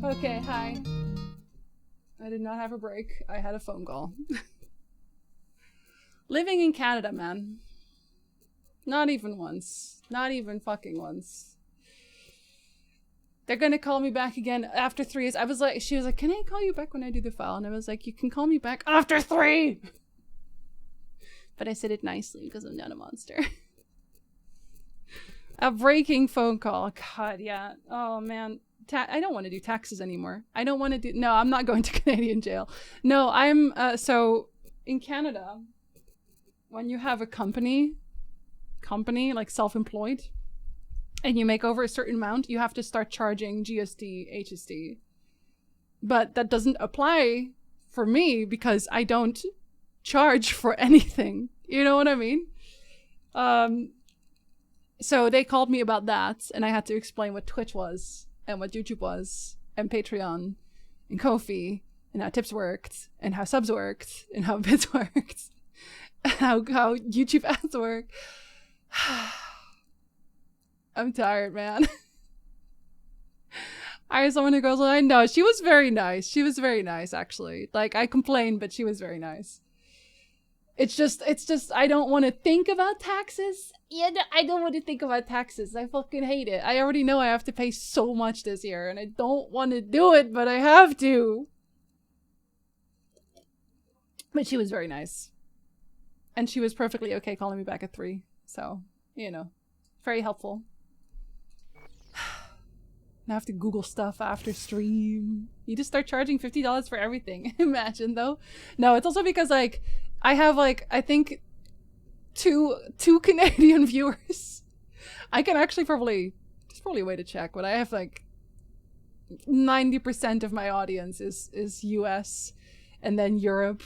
[SPEAKER 1] Okay, hi. I did not have a break. I had a phone call. Living in Canada, man. Not even once. Not even fucking once. They're gonna call me back again after 3 years. She was like, can I call you back when I do the file? And I was like, you can call me back after 3! But I said it nicely because I'm not a monster. A breaking phone call. God, yeah. Oh, man. I don't want to do taxes anymore. I don't want to do... No, I'm not going to Canadian jail. No, I'm... So, in Canada, when you have a company, like self-employed, and you make over a certain amount, you have to start charging GST, HST. But that doesn't apply for me because I don't charge for anything. You know what I mean? So they called me about that, and I had to explain what Twitch was, and what YouTube was, and Patreon, and Ko-fi, and how tips worked, and how subs worked, and how bits worked, and how YouTube ads work. I'm tired, man. I had someone who goes, well, I know. She was very nice. She was very nice, actually. Like, I complained, but she was very nice. It's just, I don't want to think about taxes. Yeah, I don't want to think about taxes. I fucking hate it. I already know I have to pay so much this year, and I don't want to do it, but I have to. But she was very nice. And she was perfectly okay calling me back at 3. So, you know, very helpful. Now I have to Google stuff after stream. You just start charging $50 for everything. Imagine, though. No, it's also because, like, I have, like, I think two Canadian viewers. I can actually there's probably a way to check, but I have, like, 90% of my audience is US and then Europe.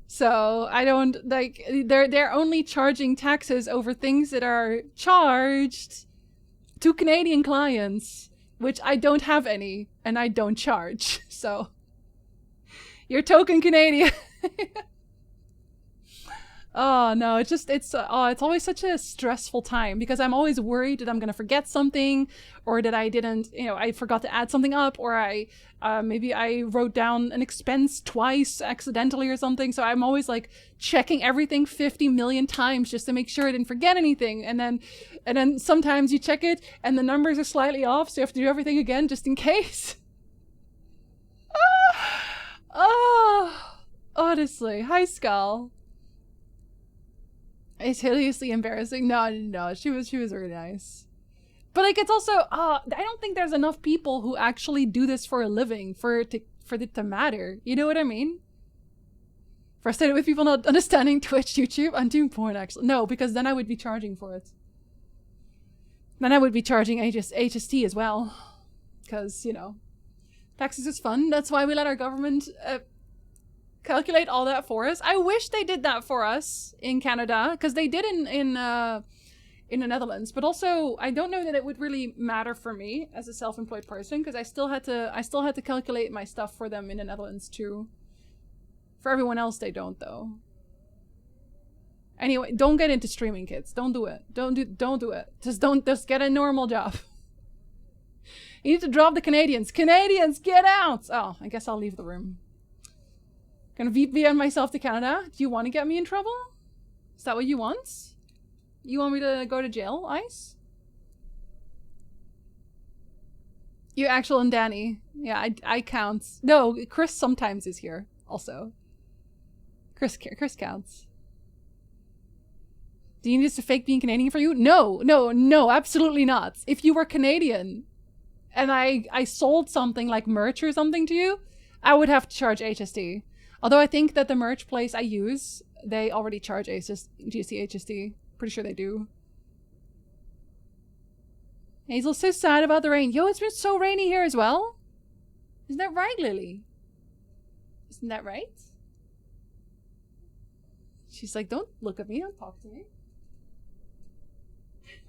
[SPEAKER 1] So I don't, like, they're only charging taxes over things that are charged to Canadian clients, which I don't have any, and I don't charge. So you're token Canadian. Oh no, it's always such a stressful time because I'm always worried that I'm gonna forget something, or that I didn't, I forgot to add something up, or maybe I wrote down an expense twice accidentally or something. So I'm always like checking everything 50 million times just to make sure I didn't forget anything. And then sometimes you check it and the numbers are slightly off, so you have to do everything again just in case. Honestly. Hi, Skull. It's hideously embarrassing. No, she was really nice. But like, it's also, I don't think there's enough people who actually do this for a living for it to matter. You know what I mean? Frustrated with people not understanding Twitch, YouTube. I'm doing porn, actually. No, because then I would be charging for it. Then I would be charging HST as well. Because, taxes is fun. That's why we let our government calculate all that for us. I wish they did that for us in Canada, because they did in the Netherlands. But also, I don't know that it would really matter for me as a self-employed person, because I still had to calculate my stuff for them in the Netherlands too. For everyone else, they don't though. Anyway, don't get into streaming, kids. Don't do it. Don't do it. Just get a normal job. You need to drop the Canadians. Canadians, get out! Oh, I guess I'll leave the room. Gonna VPN myself to Canada. Do you want to get me in trouble? Is that what you want? You want me to go to jail, Ice? You actual and Danny. Yeah, I count. No, Chris sometimes is here also. Chris counts. Do you need us to fake being Canadian for you? No, absolutely not. If you were Canadian and I sold something like merch or something to you, I would have to charge HST. Although I think that the merch place I use, they already charge GST, HST. Pretty sure they do. Hazel's so sad about the rain. Yo, it's been so rainy here as well. Isn't that right, Lily? Isn't that right? She's like, don't look at me, don't talk to me.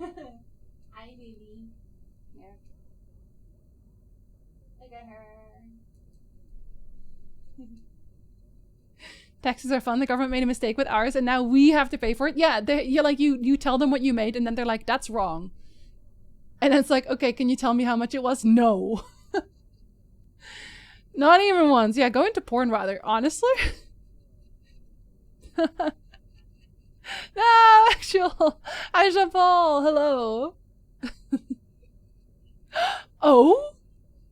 [SPEAKER 1] Hi, baby. Yeah. Look at her. Taxes are fun. The government made a mistake with ours, and now we have to pay for it. Yeah, you tell them what you made, and then they're like, "That's wrong." And it's like, okay, can you tell me how much it was? No. Not even once. Yeah, go into porn rather. Honestly? No, actual. Paul, hello. Oh?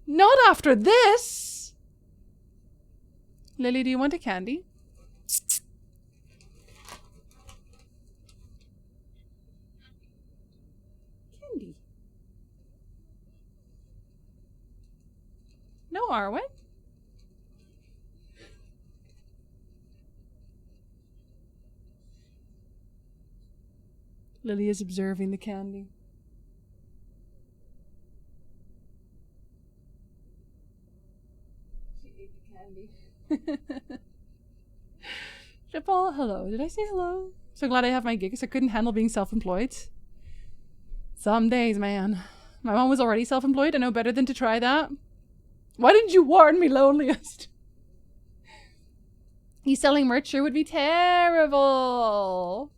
[SPEAKER 1] Not after this! Lily, do you want a candy? Candy. No, Arwen? Lily is observing the candy. She ate the candy. Japal, hello. Did I say hello? So glad I have my gigs. I couldn't handle being self-employed. Some days, man. My mom was already self-employed. I know better than to try that. Why didn't you warn me, loneliest? He's selling merch sure would be terrible.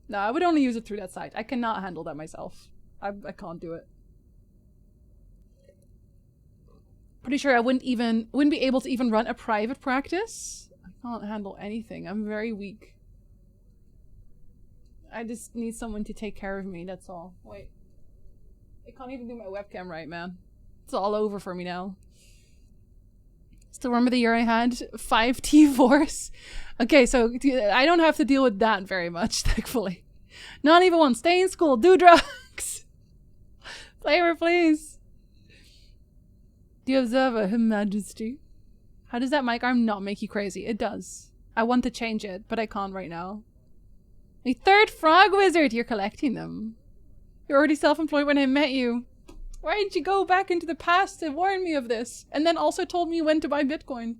[SPEAKER 1] No, I would only use it through that site. I cannot handle that myself. I can't do it. Pretty sure I wouldn't be able to even run a private practice. I can't handle anything. I'm very weak. I just need someone to take care of me, that's all. Wait. I can't even do my webcam right, man. It's all over for me now. Still remember the year I had 5 T4s? Okay, so I don't have to deal with that very much, thankfully. Not even one. Stay in school. Do drugs. Flavor, please. Do you observe Her Majesty? How does that mic arm not make you crazy? It does. I want to change it, but I can't right now. A 3rd frog wizard! You're collecting them. You're already self-employed when I met you. Why didn't you go back into the past to warn me of this? And then also told me when to buy Bitcoin.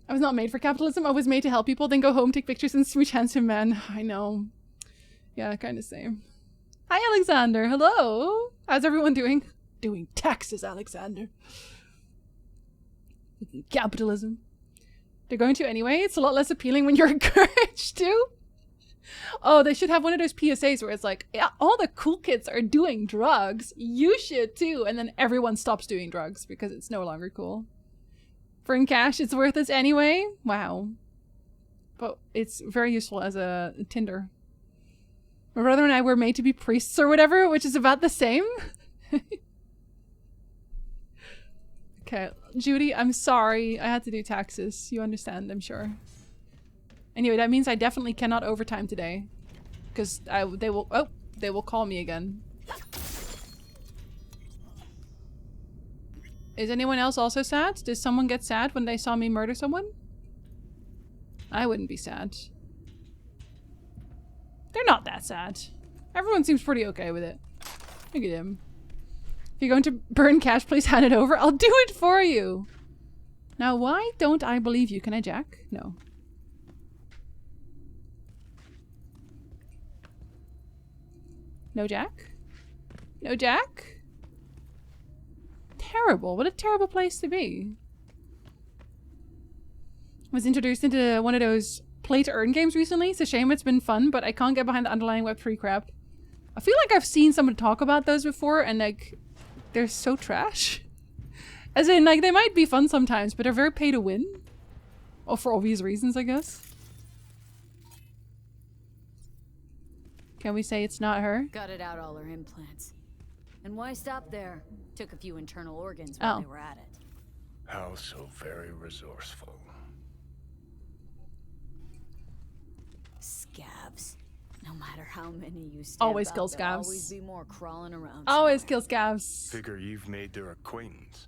[SPEAKER 1] I was not made for capitalism. I was made to help people, then go home, take pictures, and smooch handsome men. I know. Yeah, kind of same. Hi, Alexander. Hello. How's everyone doing? Doing taxes, Alexander. Capitalism. They're going to anyway. It's a lot less appealing when you're encouraged to. Oh, they should have one of those PSAs where it's like, yeah, all the cool kids are doing drugs. You should too. And then everyone stops doing drugs because it's no longer cool. For in cash, it's worth it anyway. Wow. But it's very useful as a Tinder. My brother and I were made to be priests or whatever, which is about the same. Okay, Judy, I'm sorry. I had to do taxes. You understand, I'm sure. Anyway, that means I definitely cannot overtime today. Because they will call me again. Is anyone else also sad? Did someone get sad when they saw me murder someone? I wouldn't be sad. They're not that sad. Everyone seems pretty okay with it. Look at him. If you're going to burn cash, please hand it over. I'll do it for you. Now, why don't I believe you? Can I jack? No. No jack? No jack? Terrible. What a terrible place to be. I was introduced into one of those play to earn games recently. It's a shame. It's been fun, but I can't get behind the underlying Web3 crap. I feel like I've seen someone talk about those before and like they're so trash. As in like they might be fun sometimes, but they're very pay to win. Well, for obvious reasons, I guess. Can we say it's not her?
[SPEAKER 5] Gutted out all her implants. And why stop there? Took a few internal organs while they were at it.
[SPEAKER 9] How so very resourceful.
[SPEAKER 5] Scabs. No matter how many you stamp
[SPEAKER 1] Always
[SPEAKER 5] out,
[SPEAKER 1] kill
[SPEAKER 5] there'll
[SPEAKER 1] scabs.
[SPEAKER 5] always be more crawling around.
[SPEAKER 1] Always
[SPEAKER 5] somewhere.
[SPEAKER 1] kill scabs.
[SPEAKER 9] Figure you've made their acquaintance.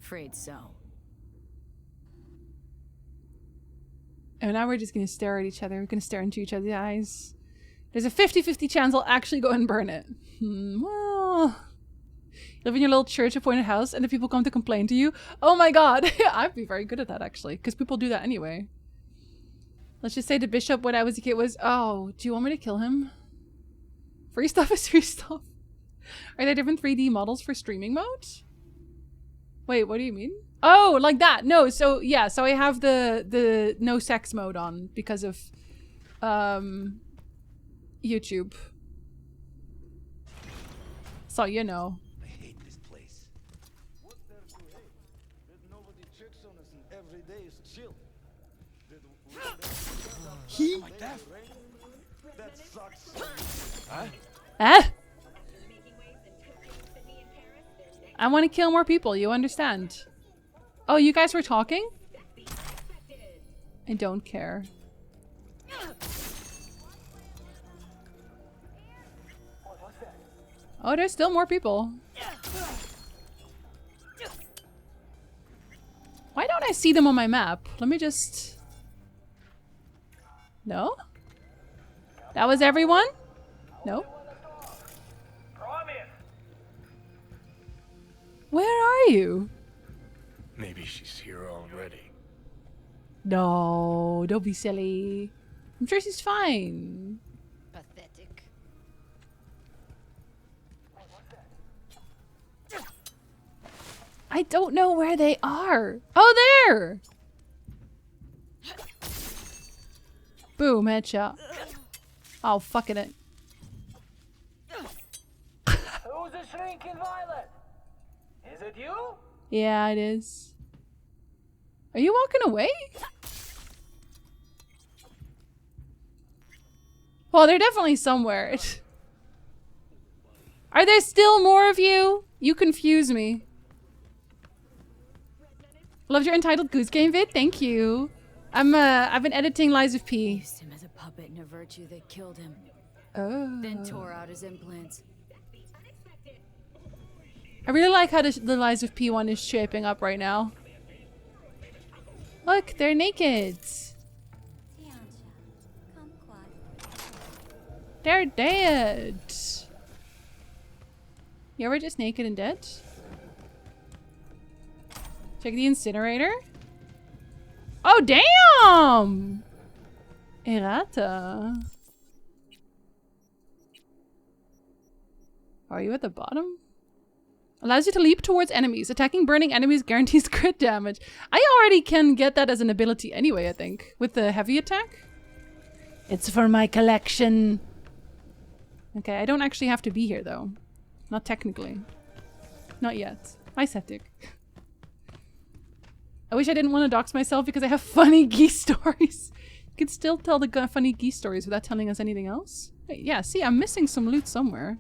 [SPEAKER 5] Afraid so.
[SPEAKER 1] And now we're just gonna stare at each other. We're gonna stare into each other's eyes. There's a 50-50 chance I'll actually go and burn it. Well... Live in your little church-appointed house and the people come to complain to you. Oh my god! I'd be very good at that, actually. Because people do that anyway. Let's just say the bishop when I was a kid was... Oh, do you want me to kill him? Free stuff is free stuff. Are there different 3D models for streaming mode? Wait, what do you mean? Oh, like that! No, so yeah, so I have the no sex mode on because of... YouTube. So you know.
[SPEAKER 10] I hate this place. What's there to hate? There's nobody checks on
[SPEAKER 6] He? Huh?
[SPEAKER 1] Ah! I want to kill more people, you understand? Oh, you guys were talking? I don't care. Oh, there's still more people. Why don't I see them on my map? Let me just... No? That was everyone? No? Where are you?
[SPEAKER 9] Maybe she's here already.
[SPEAKER 1] No, don't be silly. I'm sure she's fine.
[SPEAKER 2] Pathetic.
[SPEAKER 1] I don't know where they are. Oh, there! Boom, headshot. Oh, fucking it.
[SPEAKER 10] Who's a shrinking violet? Is it you?
[SPEAKER 1] Yeah, it is. Are you walking away? Well, they're definitely somewhere. Are there still more of you? You confuse me. Loved your Entitled Goose Game vid. Thank you. I've been editing Lies of P.
[SPEAKER 5] Used him as a puppet and a virtue that killed him.
[SPEAKER 1] Oh.
[SPEAKER 5] Then tore out his implants.
[SPEAKER 1] I really like how the Lies of P one is shaping up right now. Look, they're naked. They're dead. You ever just naked and dead? Check the incinerator. Oh, damn! Errata. Are you at the bottom? Allows you to leap towards enemies. Attacking burning enemies guarantees crit damage. I already can get that as an ability anyway, I think. With the heavy attack. It's for my collection. Okay, I don't actually have to be here though. Not technically. Not yet. My septic. I wish I didn't want to dox myself because I have funny geese stories. You can still tell the funny geese stories without telling us anything else. Wait, yeah, see, I'm missing some loot somewhere.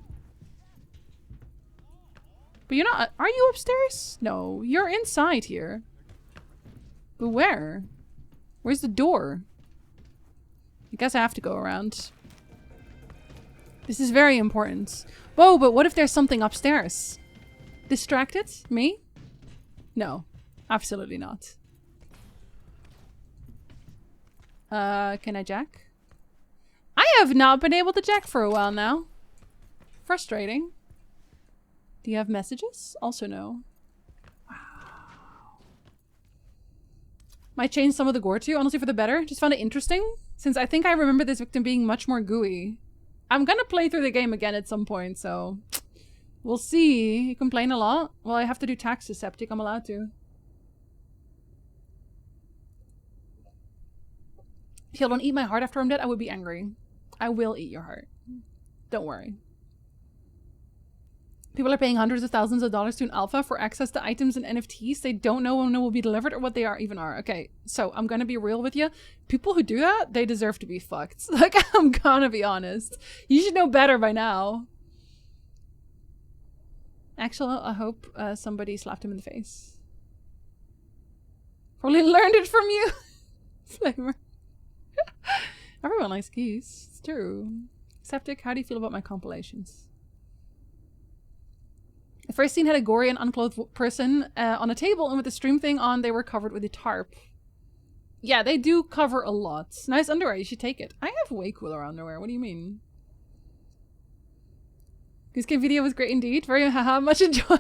[SPEAKER 1] But you're not- are you upstairs? No, you're inside here. But where? Where's the door? I guess I have to go around. This is very important. Whoa, but what if there's something upstairs? Distracted? Me? No. Absolutely not. Can I jack? I have not been able to jack for a while now. Frustrating. Do you have messages? Also no. Wow. Might change some of the gore too, honestly for the better. Just found it interesting, since I think I remember this victim being much more gooey. I'm gonna play through the game again at some point, so... We'll see. You complain a lot? Well, I have to do taxes, Septic. I'm allowed to. If you don't eat my heart after I'm dead, I would be angry. I will eat your heart. Don't worry. People are paying hundreds of thousands of dollars to an alpha for access to items and NFTs they don't know when it will be delivered or what they even are. Okay, so I'm gonna be real with you. People who do that, they deserve to be fucked. Like, I'm gonna be honest. You should know better by now. Actually, I hope somebody slapped him in the face. Probably learned it from you. Flavor. Everyone likes geese. It's true. Septic, how do you feel about my compilations? The first scene had a gory and unclothed person on a table, and with the stream thing on, they were covered with a tarp. Yeah, they do cover a lot. Nice underwear, you should take it. I have way cooler underwear, what do you mean? Goose Game video was great indeed. Very haha, much enjoy.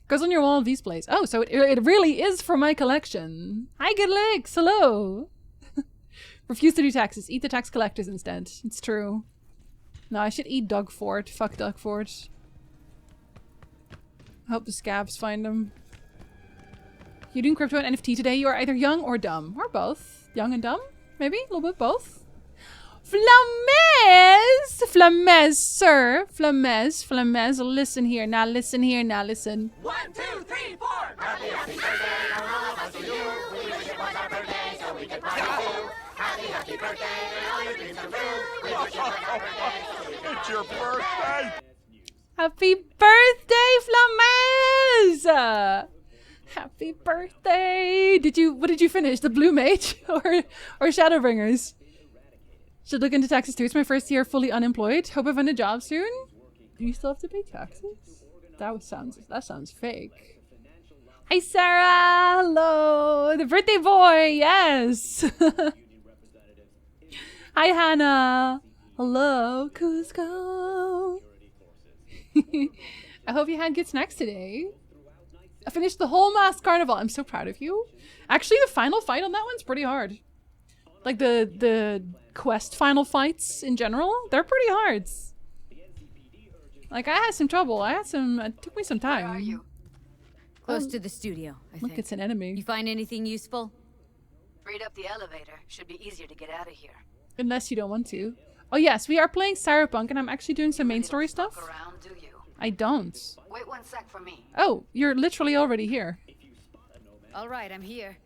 [SPEAKER 1] Goes on your wall of these plays. Oh, so it really is for my collection. Hi, good legs, hello. Refuse to do taxes. Eat the tax collectors instead. It's true. No, I should eat Doug Ford. Fuck Doug Ford. I hope the scabs find him. You doing crypto and NFT today? You are either young or dumb. Or both. Young and dumb? Maybe? A little bit both? Flamez! Flamez, sir. Flamez. Flamez. Listen here. Now listen here. Now listen.
[SPEAKER 10] 1, 2, 3, 4. Happy birthday, all of us to you. We wish it was our birthday so we could party too.
[SPEAKER 9] your birthday!
[SPEAKER 1] Happy birthday, Flames! Happy birthday! What did you finish? The Blue Mage or Shadowbringers? Should look into taxes too. It's my first year fully unemployed. Hope I find a job soon. Do you still have to pay taxes? That sounds fake. Hi Sarah! Hello! The birthday boy! Yes! Hi Hannah! Hello, Cusco! I hope you had good snacks today. I finished the whole Masked Carnival. I'm so proud of you. Actually, the final fight on that one's pretty hard. Like the quest final fights in general, they're pretty hard. Like I had some trouble. It took me some time.
[SPEAKER 5] Where are you? Close to the studio, I think.
[SPEAKER 1] Look, it's an enemy.
[SPEAKER 5] You find anything useful?
[SPEAKER 2] Read up the elevator. Should be easier to get out of here.
[SPEAKER 1] Unless you don't want to. Oh yes, we are playing Cyberpunk and I'm actually doing some main story stuff.
[SPEAKER 2] Around, do you?
[SPEAKER 1] I don't.
[SPEAKER 2] Wait 1 sec for me.
[SPEAKER 1] Oh, you're literally already here.
[SPEAKER 2] All right, I'm here.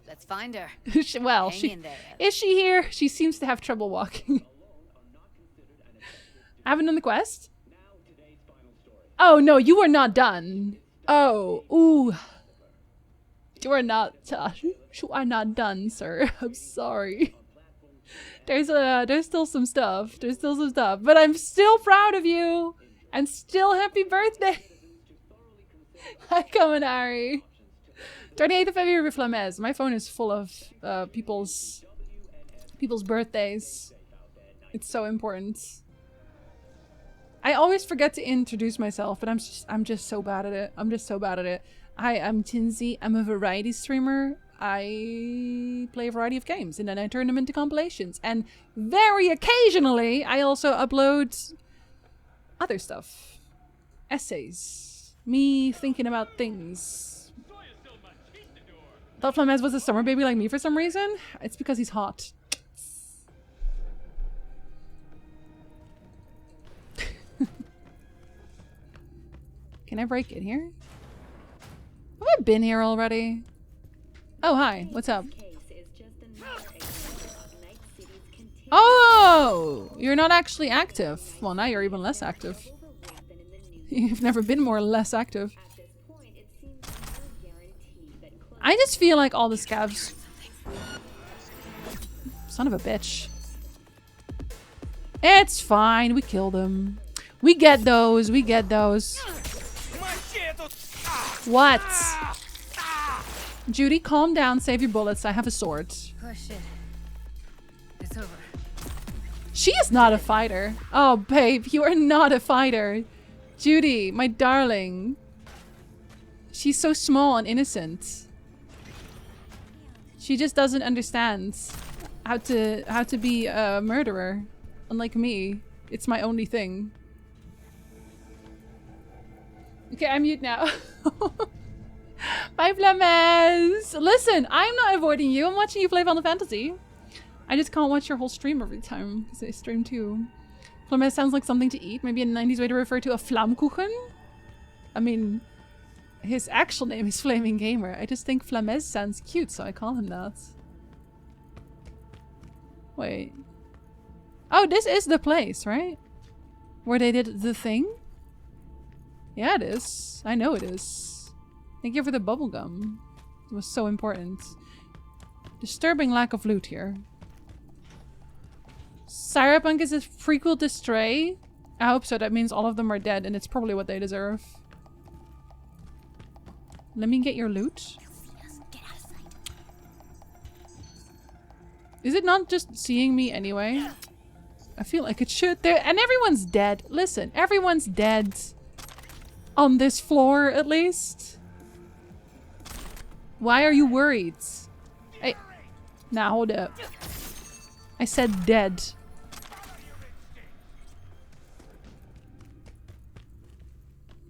[SPEAKER 2] Let's find her.
[SPEAKER 1] Well, is she here? She seems to have trouble walking. Haven't done the quest? Oh no, you are not done. Oh, ooh. You are not done, sir. I'm sorry. There's still some stuff. But I'm still proud of you. And still happy birthday. Hi, Kaminari. 28th of February with Flames. My phone is full of people's birthdays. It's so important. I always forget to introduce myself, but I'm just so bad at it. Hi, I'm Tinsy. I'm a variety streamer. I play a variety of games and then I turn them into compilations. And very occasionally, I also upload other stuff. Essays. Me thinking about things. Thought Flames was a summer baby like me for some reason. It's because he's hot. Can I break in here? Have I been here already? Oh, hi. What's up? Oh! You're not actually active. Well, now you're even less active. You've never been more or less active. I just feel like all the scavs... Son of a bitch. It's fine. We killed them. We get those. What? Judy, calm down. Save your bullets. I have a sword.
[SPEAKER 2] Oh shit. It's over.
[SPEAKER 1] She is not a fighter. Oh, babe, you are not a fighter. Judy, my darling. She's so small and innocent. She just doesn't understand how to be a murderer. Unlike me, it's my only thing. Okay, I'm mute now. Bye, Flames! Listen, I'm not avoiding you. I'm watching you play Final Fantasy. I just can't watch your whole stream every time, because I stream too. Flames sounds like something to eat. Maybe a 90s way to refer to a Flammkuchen? I mean, his actual name is Flaming Gamer. I just think Flames sounds cute, so I call him that. Wait. Oh, this is the place, right? Where they did the thing? Yeah, it is. I know it is. Thank you for the bubblegum. It was so important. Disturbing lack of loot here. Cyberpunk is a prequel to Stray. I hope so. That means all of them are dead, and it's probably what they deserve. Let me get your loot. Is it not just seeing me anyway? I feel like it should. And everyone's dead. Listen, everyone's dead. On this floor, at least. Why are you worried? Hey. Nah, hold up. I said dead.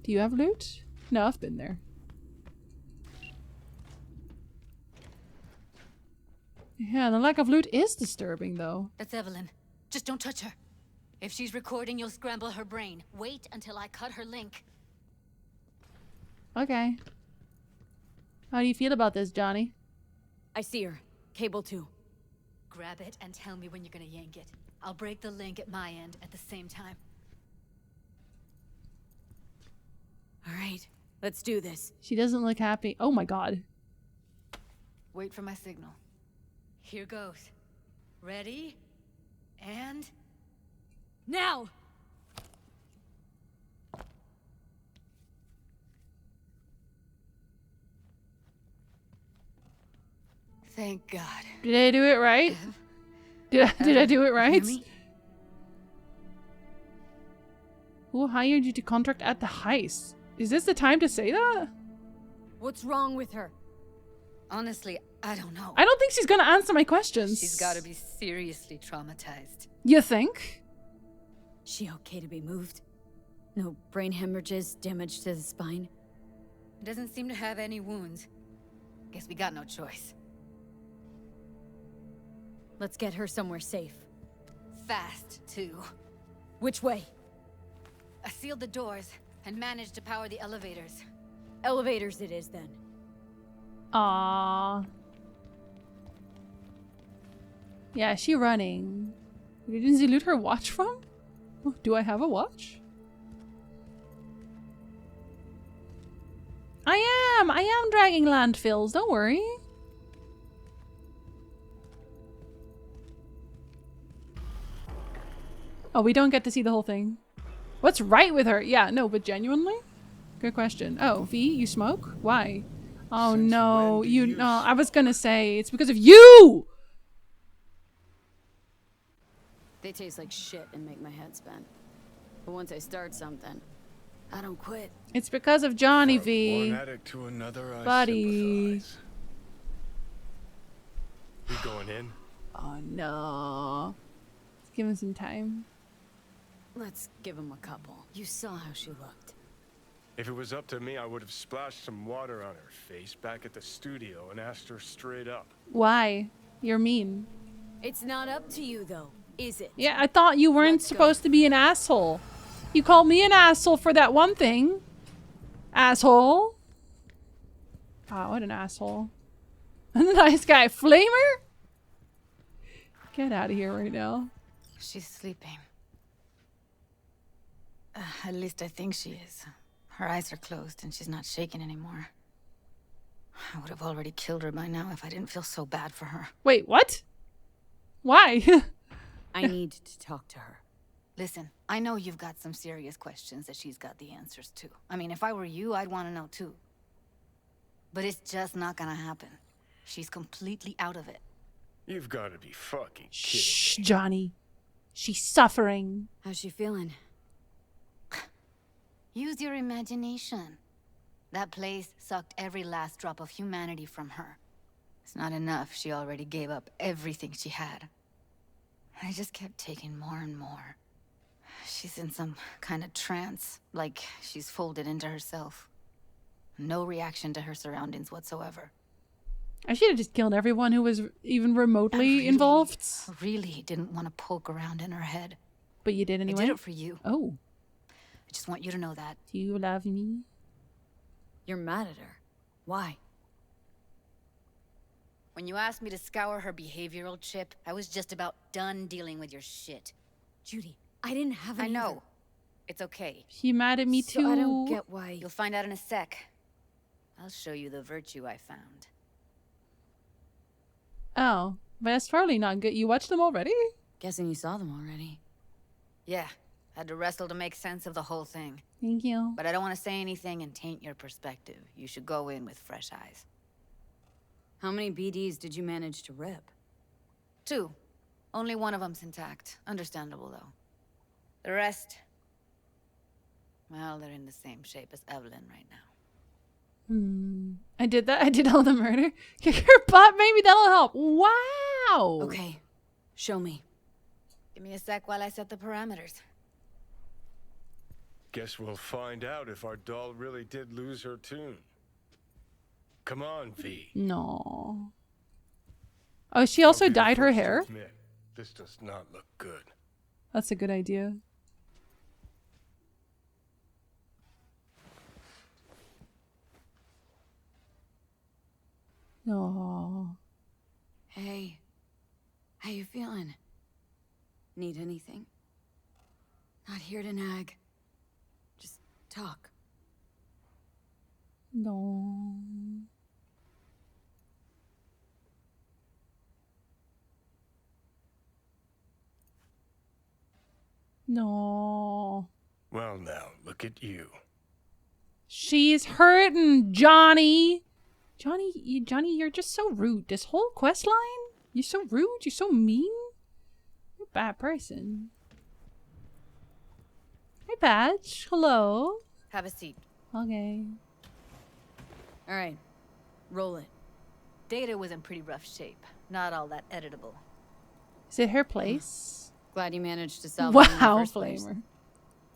[SPEAKER 1] Do you have loot? No, I've been there. Yeah, the lack of loot is disturbing, though.
[SPEAKER 2] That's Evelyn. Just don't touch her. If she's recording, you'll scramble her brain. Wait until I cut her link.
[SPEAKER 1] Okay. How do you feel about this, Johnny?
[SPEAKER 5] I see her. Cable 2.
[SPEAKER 2] Grab it and tell me when you're gonna yank it. I'll break the link at my end at the same time.
[SPEAKER 5] Let's do this.
[SPEAKER 1] She doesn't look happy. Oh my god.
[SPEAKER 2] Wait for my signal. Here goes. Ready? And...
[SPEAKER 5] Now!
[SPEAKER 2] Thank God.
[SPEAKER 1] Did I do it right? Did I do it right? Who hired you to contract at the heist? Is this the time to say that?
[SPEAKER 5] What's wrong with her?
[SPEAKER 2] Honestly, I don't know.
[SPEAKER 1] I don't think she's gonna answer my questions.
[SPEAKER 2] She's gotta be seriously traumatized.
[SPEAKER 1] You think?
[SPEAKER 5] She okay to be moved? No brain hemorrhages, damage to the spine?
[SPEAKER 2] Doesn't seem to have any wounds. Guess we got no choice.
[SPEAKER 5] Let's get her somewhere safe.
[SPEAKER 2] Fast, too.
[SPEAKER 5] Which way?
[SPEAKER 2] I sealed the doors and managed to power the elevators.
[SPEAKER 5] Elevators it is, then.
[SPEAKER 1] Aww. Yeah, she running. Didn't she loot her watch from? Oh, do I have a watch? I am dragging landfills, don't worry. Oh, we don't get to see the whole thing. What's right with her? Yeah, no, but genuinely? Good question. Oh, V, you smoke? Why? Oh no, no, I was gonna say, it's because of you!
[SPEAKER 5] They taste like shit and make my head spin. But once I start something, I don't quit.
[SPEAKER 1] It's because of Johnny V.
[SPEAKER 9] One addict to another, I
[SPEAKER 1] buddy.
[SPEAKER 9] sympathize. We going in?
[SPEAKER 1] Oh no. Let's give him some time.
[SPEAKER 5] Let's give him a couple. You saw how she looked.
[SPEAKER 9] If it was up to me, I would have splashed some water on her face back at the studio and asked her straight up.
[SPEAKER 1] Why? You're mean.
[SPEAKER 5] It's not up to you, though, is it?
[SPEAKER 1] Yeah, I thought you weren't supposed to be an asshole. You called me an asshole for that one thing. Asshole. Wow, what an asshole. Nice guy. Flamer? Get out of here right now.
[SPEAKER 2] She's sleeping. At least I think she is. Her eyes are closed and she's not shaking anymore. I would have already killed her by now if I didn't feel so bad for her.
[SPEAKER 1] Wait, what? Why?
[SPEAKER 5] I need to talk to her.
[SPEAKER 2] Listen, I know you've got some serious questions that she's got the answers to. I mean, if I were you, I'd want to know too. But it's just not gonna happen. She's completely out of it.
[SPEAKER 9] You've got to be fucking kidding.
[SPEAKER 1] Shh, Johnny. She's suffering.
[SPEAKER 5] How's she feeling?
[SPEAKER 2] Use your imagination. That place sucked every last drop of humanity from her. It's not enough. She already gave up everything she had. I just kept taking more and more. She's in some kind of trance, like she's folded into herself. No reaction to her surroundings whatsoever.
[SPEAKER 1] I should have just killed everyone who was even remotely involved.
[SPEAKER 2] I really didn't want to poke around in her head.
[SPEAKER 1] But you did anyway?
[SPEAKER 2] I did it for you.
[SPEAKER 1] Oh.
[SPEAKER 2] I just want you to know that.
[SPEAKER 1] Do you love me?
[SPEAKER 5] You're mad at her. Why?
[SPEAKER 2] When you asked me to scour her behavioral chip, I was just about done dealing with your shit.
[SPEAKER 5] Judy, I didn't have it.
[SPEAKER 2] I know. It's okay.
[SPEAKER 1] She mad at me too.
[SPEAKER 5] I don't get why.
[SPEAKER 2] You'll find out in a sec. I'll show you the virtue I found.
[SPEAKER 1] Oh, but that's probably not good. You watched them already?
[SPEAKER 5] Guessing you saw them already.
[SPEAKER 2] Yeah, had to wrestle to make sense of the whole thing.
[SPEAKER 1] Thank you.
[SPEAKER 2] But I don't want to say anything and taint your perspective. You should go in with fresh eyes.
[SPEAKER 5] How many BDs did you manage to rip?
[SPEAKER 2] 2. Only one of them's intact. Understandable, though. The rest... well, they're in the same shape as Evelyn right now.
[SPEAKER 1] I did that. I did all the murder. Kick her butt. Maybe that'll help. Wow.
[SPEAKER 5] Okay. Show me.
[SPEAKER 2] Give me a sec while I set the parameters.
[SPEAKER 9] Guess we'll find out if our doll really did lose her tune. Come on, V.
[SPEAKER 1] No. Oh, she also dyed her hair?
[SPEAKER 9] Admit, this does not look good.
[SPEAKER 1] That's a good idea. Oh.
[SPEAKER 5] Hey. How you feeling? Need anything? Not here to nag. Just talk.
[SPEAKER 1] No. No.
[SPEAKER 9] Well, now, look at you.
[SPEAKER 1] She's hurting, Johnny. Johnny, you're just so rude. This whole quest line, you're so rude. You're so mean. You're a bad person. Hi, Patch. Hello.
[SPEAKER 2] Have a seat.
[SPEAKER 1] Okay.
[SPEAKER 5] All right, roll it.
[SPEAKER 2] Data was in pretty rough shape. Not all that editable.
[SPEAKER 1] Is it her place?
[SPEAKER 5] Glad you managed to salvage it in the
[SPEAKER 1] Wow,
[SPEAKER 5] first place.
[SPEAKER 1] Flamer.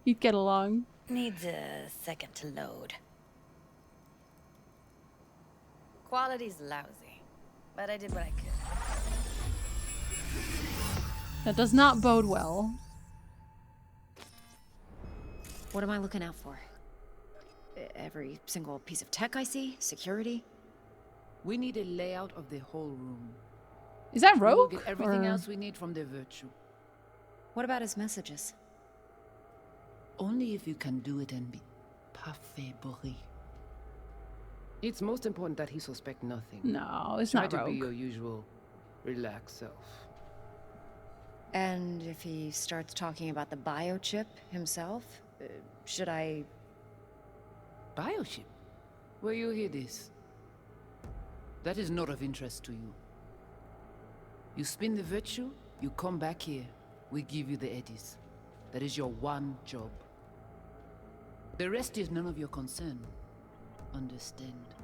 [SPEAKER 1] You'd get along.
[SPEAKER 2] Needs a second to load. Quality's lousy, but I did what I could.
[SPEAKER 1] That does not bode well.
[SPEAKER 11] What am I looking out for? Every single piece of tech I see? Security?
[SPEAKER 12] We need a layout of the whole room.
[SPEAKER 1] Is that
[SPEAKER 12] We will
[SPEAKER 1] Rogue?
[SPEAKER 12] get everything
[SPEAKER 1] or-
[SPEAKER 12] else we need from the virtue.
[SPEAKER 11] What about his messages?
[SPEAKER 12] Only if you can do it and be parfait bourré. It's most important that he suspect nothing.
[SPEAKER 1] No, it's
[SPEAKER 12] Try
[SPEAKER 1] not
[SPEAKER 12] to
[SPEAKER 1] Rogue.
[SPEAKER 12] be your usual relaxed self.
[SPEAKER 11] And if he starts talking about the biochip himself, should I...
[SPEAKER 12] Biochip? Where you hear this? That is not of interest to you. You spin the virtue, you come back here, we give you the eddies. That is your one job. The rest is none of your concern. Understand?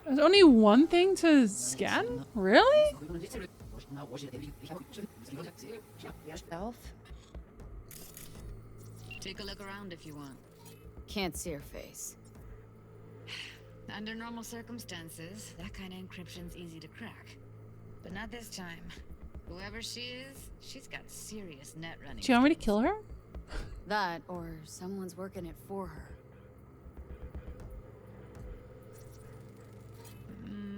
[SPEAKER 1] There's only one thing to scan? Really?
[SPEAKER 11] Self?
[SPEAKER 8] Take a look around if you want.
[SPEAKER 5] Can't see her face.
[SPEAKER 8] Under normal circumstances, that kind of encryption's easy to crack. But not this time. Whoever she is, she's got serious net running.
[SPEAKER 1] Do you want me to kill her?
[SPEAKER 5] That, or someone's working it for her.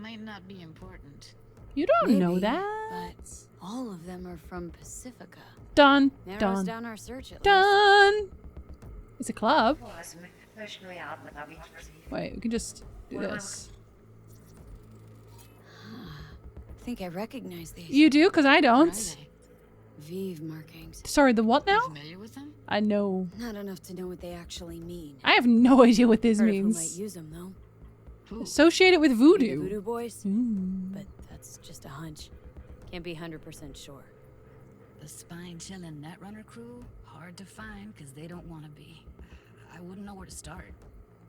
[SPEAKER 8] Might not be important.
[SPEAKER 1] You don't know
[SPEAKER 5] Maybe,
[SPEAKER 1] that.
[SPEAKER 5] But all of them are from Pacifica.
[SPEAKER 1] Done.
[SPEAKER 5] Narrows
[SPEAKER 1] Done.
[SPEAKER 5] down our search at least.
[SPEAKER 1] Done. It's a club. Wait, we can just do this.
[SPEAKER 5] I think I recognize these.
[SPEAKER 1] You do? Because I
[SPEAKER 8] What are
[SPEAKER 1] don't.
[SPEAKER 8] they?
[SPEAKER 5] Vive markings.
[SPEAKER 1] Sorry, the what
[SPEAKER 8] You
[SPEAKER 1] now?
[SPEAKER 8] familiar with them?
[SPEAKER 1] I know.
[SPEAKER 5] Not enough to know what they actually mean.
[SPEAKER 1] I have no idea what this
[SPEAKER 5] Heard of who might
[SPEAKER 1] means.
[SPEAKER 5] use them though.
[SPEAKER 8] Who?
[SPEAKER 1] Associate it with
[SPEAKER 5] The
[SPEAKER 1] voodoo.
[SPEAKER 5] Voodoo Boys.
[SPEAKER 1] Mm.
[SPEAKER 5] But that's just a hunch. Can't be 100% sure.
[SPEAKER 8] The spine-chilling Netrunner crew? Hard to find, because they don't want to be. I wouldn't know where to start.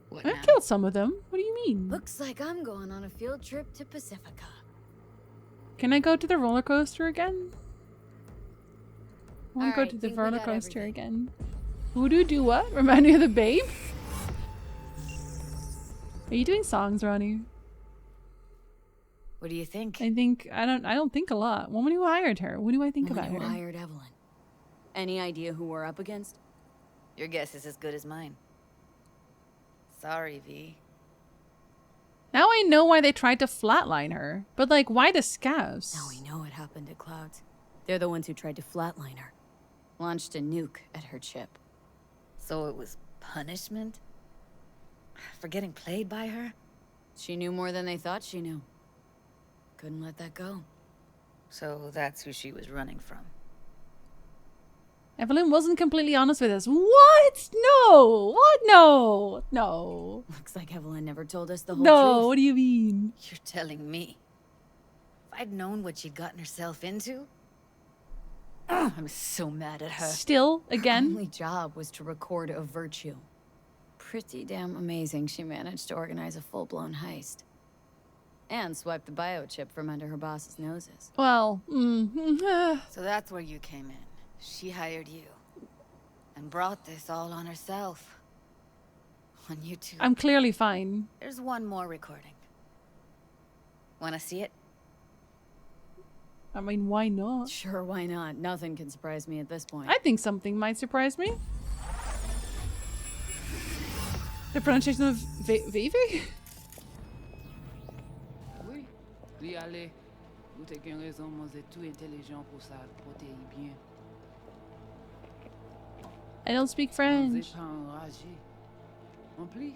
[SPEAKER 8] What
[SPEAKER 1] I've
[SPEAKER 8] now?
[SPEAKER 1] killed some of them. What do you mean?
[SPEAKER 5] Looks like I'm going on a field trip to Pacifica.
[SPEAKER 1] Can I go to the roller coaster again? I want to
[SPEAKER 5] Alright,
[SPEAKER 1] go to the
[SPEAKER 5] think we
[SPEAKER 1] roller
[SPEAKER 5] got
[SPEAKER 1] coaster
[SPEAKER 5] everything.
[SPEAKER 1] again. Voodoo do what? Remind me of the babe? Are you doing songs, Ronnie?
[SPEAKER 2] What do you think?
[SPEAKER 1] I don't think a lot. Woman who hired her. What do I think
[SPEAKER 5] Woman
[SPEAKER 1] about
[SPEAKER 5] who
[SPEAKER 1] her?
[SPEAKER 5] hired Evelyn. Any idea who we're up against?
[SPEAKER 2] Your guess is as good as mine. Sorry, V.
[SPEAKER 1] Now I know why they tried to flatline her. But like, why the scavs?
[SPEAKER 5] Now we know it happened at Clouds. They're the ones who tried to flatline her. Launched a nuke at her chip.
[SPEAKER 2] So it was punishment? For getting played by her?
[SPEAKER 5] She knew more than they thought she knew. Couldn't let that go.
[SPEAKER 2] So that's who she was running from.
[SPEAKER 1] Evelyn wasn't completely honest with us. What? No. What? No. No.
[SPEAKER 5] Looks like Evelyn never told us the whole
[SPEAKER 1] No.
[SPEAKER 5] truth.
[SPEAKER 1] What do you mean?
[SPEAKER 2] You're telling me. If I'd known what she'd gotten herself into... I'm so mad at her.
[SPEAKER 1] Still,
[SPEAKER 5] Her
[SPEAKER 1] again.
[SPEAKER 5] only job was to record a virtue. Pretty damn amazing she managed to organize a full-blown heist. And swipe the biochip from under her boss's noses.
[SPEAKER 1] Well,
[SPEAKER 2] So that's where you came in. She hired you. And brought this all on herself. On YouTube.
[SPEAKER 1] I'm clearly fine.
[SPEAKER 2] There's one more recording. Wanna see it?
[SPEAKER 1] I mean, why not?
[SPEAKER 5] Sure, why not? Nothing can surprise me at this point.
[SPEAKER 1] I think something might surprise me. The pronunciation of Vivi?
[SPEAKER 12] Oui. Li ale. Ou te gen raison, moi c'est tout intelligent pour ça, pour te y bien.
[SPEAKER 1] I don't speak
[SPEAKER 12] Moi,
[SPEAKER 1] French.
[SPEAKER 12] c'est pas enragé. En plus,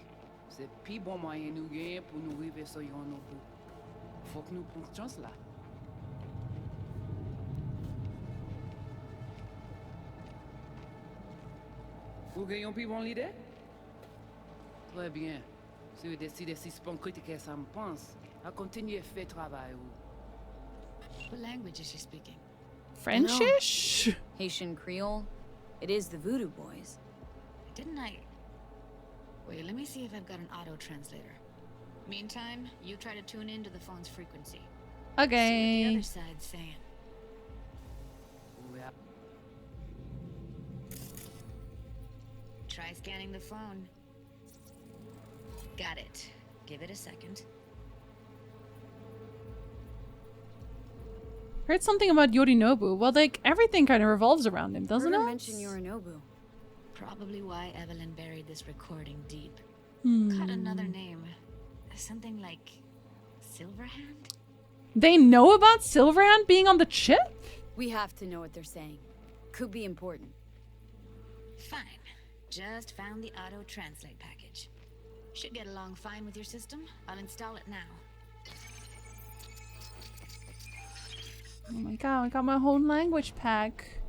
[SPEAKER 12] c'est plus bon moyen nous gagne pour nous arriver sur Yonobu. Faut que nous prenions chance là. Vous gagnez plus bon l'idée? Très bien. Si vous décidez si c'est bon critiquer ça me pense, à continuer à faire travail.
[SPEAKER 8] What language is she speaking?
[SPEAKER 1] Frenchish?
[SPEAKER 5] Haitian Creole. It is the Voodoo Boys.
[SPEAKER 8] Didn't I? Wait, let me see if I've got an auto translator. Meantime, you try to tune into the phone's frequency. See what the
[SPEAKER 1] Okay.
[SPEAKER 8] other side's saying.
[SPEAKER 12] Yeah.
[SPEAKER 8] Try scanning the phone. Got it. Give it a second.
[SPEAKER 1] Heard something about Yorinobu. Well, like, everything kind of revolves around him, doesn't
[SPEAKER 5] Heard
[SPEAKER 1] it?
[SPEAKER 5] her mention Yorinobu.
[SPEAKER 8] Probably why Evelyn buried this recording deep.
[SPEAKER 1] Hmm.
[SPEAKER 8] Caught another name. Something like Silverhand?
[SPEAKER 1] They know about Silverhand being on the chip?
[SPEAKER 5] We have to know what they're saying. Could be important.
[SPEAKER 8] Fine. Just found the auto translate package. Should get along fine with your system. I'll install it now.
[SPEAKER 1] Oh my god, I got my whole language pack.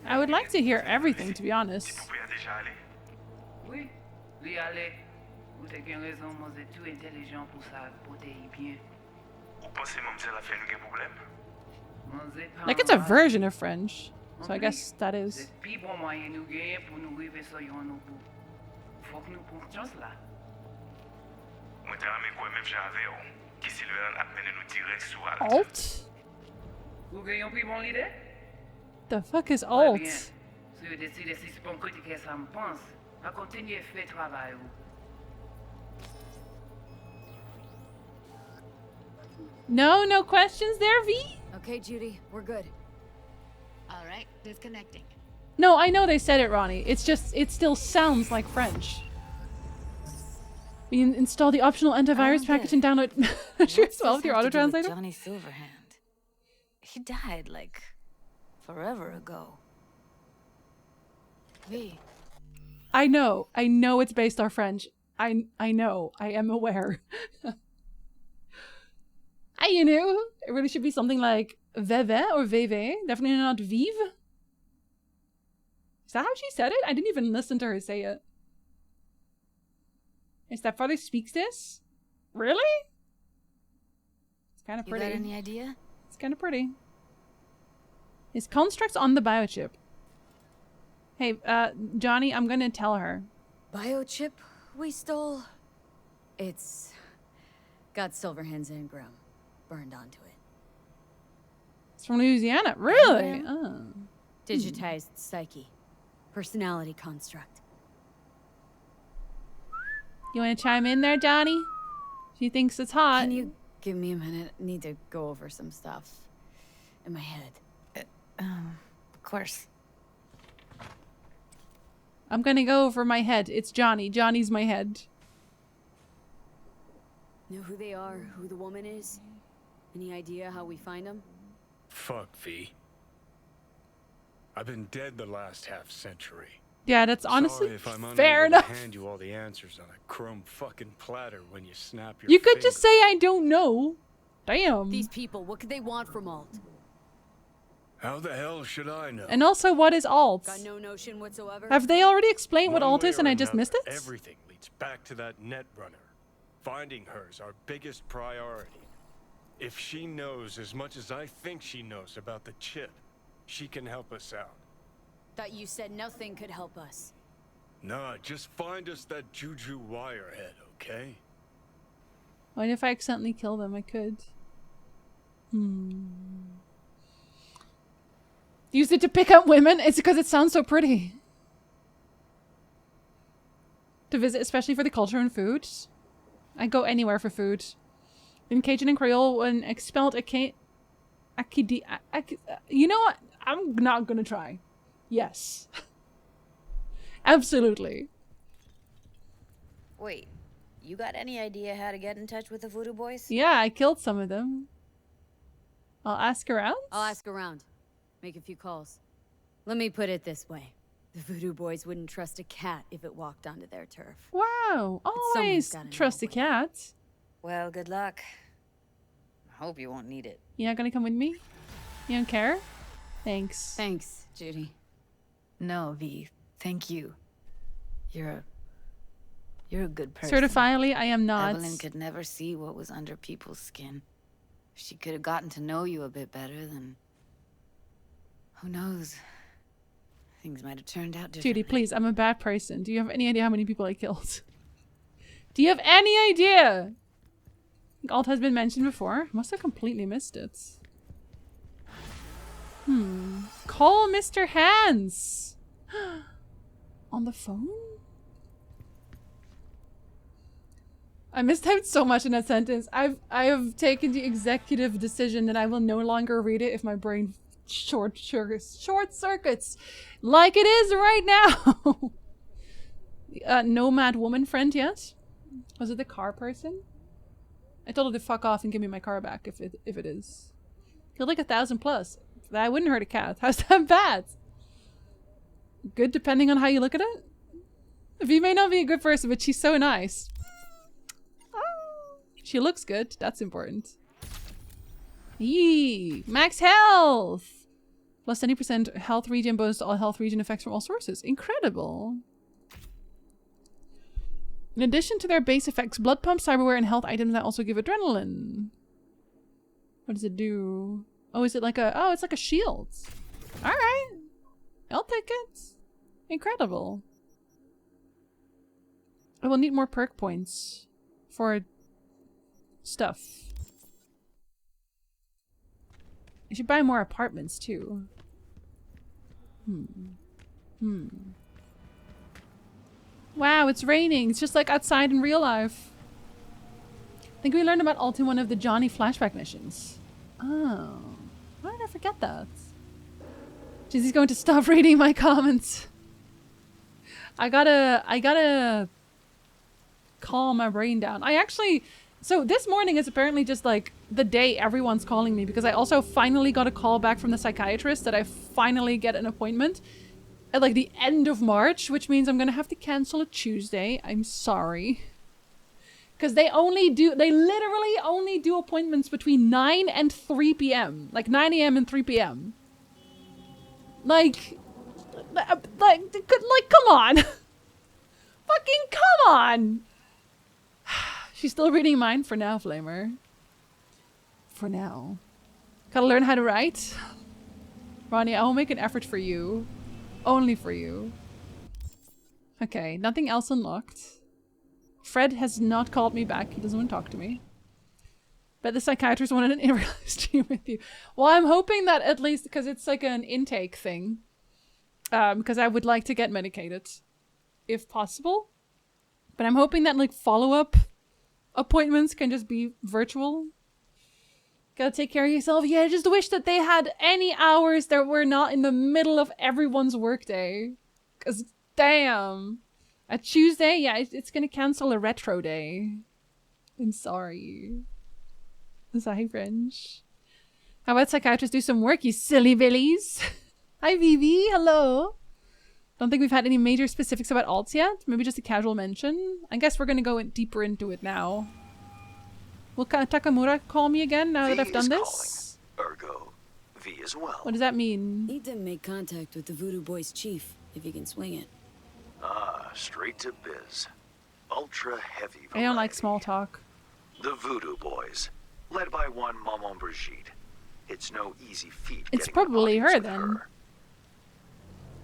[SPEAKER 1] I would like to hear everything, to be honest.
[SPEAKER 12] Oui, lui aller. Vous avez raison, moi c'est tout intelligent pour ça, pour te bien.
[SPEAKER 13] Vous pensez même que ça fait un problème?
[SPEAKER 1] Like, it's a version of French. So I guess that is.
[SPEAKER 12] C'est plus bon moyen nous gagner pour nous arriver sur Yonobu. Faut que nous prenions chance là.
[SPEAKER 13] Moi, je ramène quoi même j'avais, qui Silverhand a mené nous direct sur
[SPEAKER 1] Alt?
[SPEAKER 12] Vous gagnez plus bon l'idée?
[SPEAKER 1] The fuck is
[SPEAKER 12] Très
[SPEAKER 1] alt?
[SPEAKER 12] bien. Si vous décidez si c'est bon critiquer ça me pense, à continuer à faire travail.
[SPEAKER 1] No questions there, V?
[SPEAKER 5] Okay, Judy, we're good.
[SPEAKER 8] All right, disconnecting.
[SPEAKER 1] No, I know they said it, Ronnie. It's just, it still sounds like French. We install the optional antivirus package and download Measures 12 with your auto translator.
[SPEAKER 2] Johnny Silverhand. He died like forever ago.
[SPEAKER 8] V.
[SPEAKER 1] I know it's based on French. I know. I am aware. You know, it really should be something like Veve or Veve. Definitely not Vive. Is that how she said it? I didn't even listen to her say it. His stepfather speaks this? Really? It's kind of pretty.
[SPEAKER 2] You got any idea?
[SPEAKER 1] It's kind of pretty. His construct's on the biochip. Hey, Johnny, I'm gonna tell her.
[SPEAKER 5] Biochip we stole? It's got Silverhand's engram burned onto it.
[SPEAKER 1] It's from Louisiana. Really?
[SPEAKER 5] Engram?
[SPEAKER 1] Oh.
[SPEAKER 5] Digitized psyche. Personality construct.
[SPEAKER 1] You want to chime in there, Johnny? She thinks it's hot.
[SPEAKER 5] Can you give me a minute? I need to go over some stuff in my head.
[SPEAKER 2] Of course.
[SPEAKER 1] I'm gonna go over my head. It's Johnny. Johnny's my head.
[SPEAKER 5] Know who they are? Who the woman is? Any idea how we find them?
[SPEAKER 9] Fuck, V. I've been dead the last half-century.
[SPEAKER 1] Yeah, that's honestly
[SPEAKER 9] Sorry if I'm
[SPEAKER 1] fair
[SPEAKER 9] unable
[SPEAKER 1] enough.
[SPEAKER 9] to hand you all the answers on a chrome fucking platter when you snap your
[SPEAKER 1] You could
[SPEAKER 9] fingers.
[SPEAKER 1] just say I don't know. Damn.
[SPEAKER 5] These people, what could they want from Alt?
[SPEAKER 9] How the hell should I know?
[SPEAKER 1] And also, what is alt?
[SPEAKER 5] Got no notion whatsoever?
[SPEAKER 1] Have they already explained what
[SPEAKER 9] One
[SPEAKER 1] alt
[SPEAKER 9] way
[SPEAKER 1] is
[SPEAKER 9] or
[SPEAKER 1] and I just missed
[SPEAKER 9] another,
[SPEAKER 1] it?
[SPEAKER 9] Everything leads back to that Netrunner. Finding her's our biggest priority. If she knows as much as I think she knows about the chip, she can help us out.
[SPEAKER 5] Thought you said nothing could help us.
[SPEAKER 9] Nah, just find us that Juju wirehead, okay?
[SPEAKER 1] What if I accidentally kill them? I could. Use it to pick up women? It's because it sounds so pretty. To visit, especially for the culture and food. I go anywhere for food. In Cajun and Creole, when expelled you know what? I'm not gonna try. Yes. Absolutely.
[SPEAKER 2] Wait, you got any idea how to get in touch with the Voodoo Boys?
[SPEAKER 1] Yeah, I killed some of them. I'll ask around.
[SPEAKER 5] I'll ask around. Make a few calls. Let me put it this way. The voodoo boys wouldn't trust a cat if it walked onto their turf.
[SPEAKER 1] Wow, always
[SPEAKER 5] gotta know
[SPEAKER 1] trust a cat.
[SPEAKER 2] Well, good luck. I hope you won't need it.
[SPEAKER 1] You're not gonna come with me? You don't care? Thanks.
[SPEAKER 5] Thanks, Judy.
[SPEAKER 2] No, V. Thank you. You're a good person.
[SPEAKER 1] Certifiably, I am not.
[SPEAKER 2] Evelyn could never see what was under people's skin. If she could have gotten to know you a bit better, then who knows? Things might have turned out differently.
[SPEAKER 1] Judy, please, I'm a bad person. Do you have any idea how many people I killed? Do you have any idea? Alt has been mentioned before. Must have completely missed it. Call Mr. Hands. On the phone? I mistyped so much in that sentence. I have taken the executive decision that I will no longer read it if my brain short circuits like it is right now. Nomad woman friend yet? Was it the car person? I told her to fuck off and give me my car back if it is. Killed like 1,000 plus. That wouldn't hurt a cat. How's that bad? Good depending on how you look at it. V may not be a good person, but she's so nice. She looks good. That's important. Yee! Max health! Plus 20% health regen bonus to all health regen effects from all sources. Incredible. In addition to their base effects, blood pump, cyberware, and health items that also give adrenaline. What does it do? Oh, is it like a... Oh, it's like a shield. Alright. I'll take it. Incredible. I will need more perk points for stuff. I should buy more apartments too. Wow, it's raining. It's just like outside in real life. I think we learned about alt in one of the Johnny flashback missions. Oh. Why did I forget that? Jeez, he's going to stop reading my comments. I gotta calm my brain down. So this morning is apparently just like the day everyone's calling me, because I also finally got a call back from the psychiatrist that I finally get an appointment at like the end of March, which means I'm gonna have to cancel a Tuesday. I'm sorry. Because they literally only do appointments between 9 and 3 p.m. Like 9 a.m. and 3 p.m. Like, come on. Fucking come on. She's still reading mine for now, Flamer. For now. Gotta learn how to write. Ronnie, I will make an effort for you. Only for you. Okay, nothing else unlocked. Fred has not called me back. He doesn't want to talk to me. But the psychiatrist wanted an in-real stream with you. Well, I'm hoping that at least, because it's like an intake thing. Because I would like to get medicated. If possible. But I'm hoping that like follow-up appointments can just be virtual. Gotta take care of yourself. Yeah, I just wish that they had any hours that were not in the middle of everyone's workday. Because, damn. A Tuesday? Yeah, it's gonna cancel a retro day. I'm sorry. Hi, French. How about psychiatrists do some work, you silly billies? Hi, Vivi. Hello. Don't think we've had any major specifics about alts yet. Maybe just a casual mention. I guess we're gonna go deeper into it now. Will Takamura call me again now that I've done this?
[SPEAKER 14] Calling. Ergo, V as well.
[SPEAKER 1] What does that mean?
[SPEAKER 5] Need to make contact with the Voodoo Boys chief, if he can swing it.
[SPEAKER 14] Ah, straight to biz. Ultra heavy variety.
[SPEAKER 1] I don't like small talk.
[SPEAKER 14] The Voodoo Boys, led by one Maman Brigitte. It's no easy feat.
[SPEAKER 1] It's probably her then.
[SPEAKER 14] Her.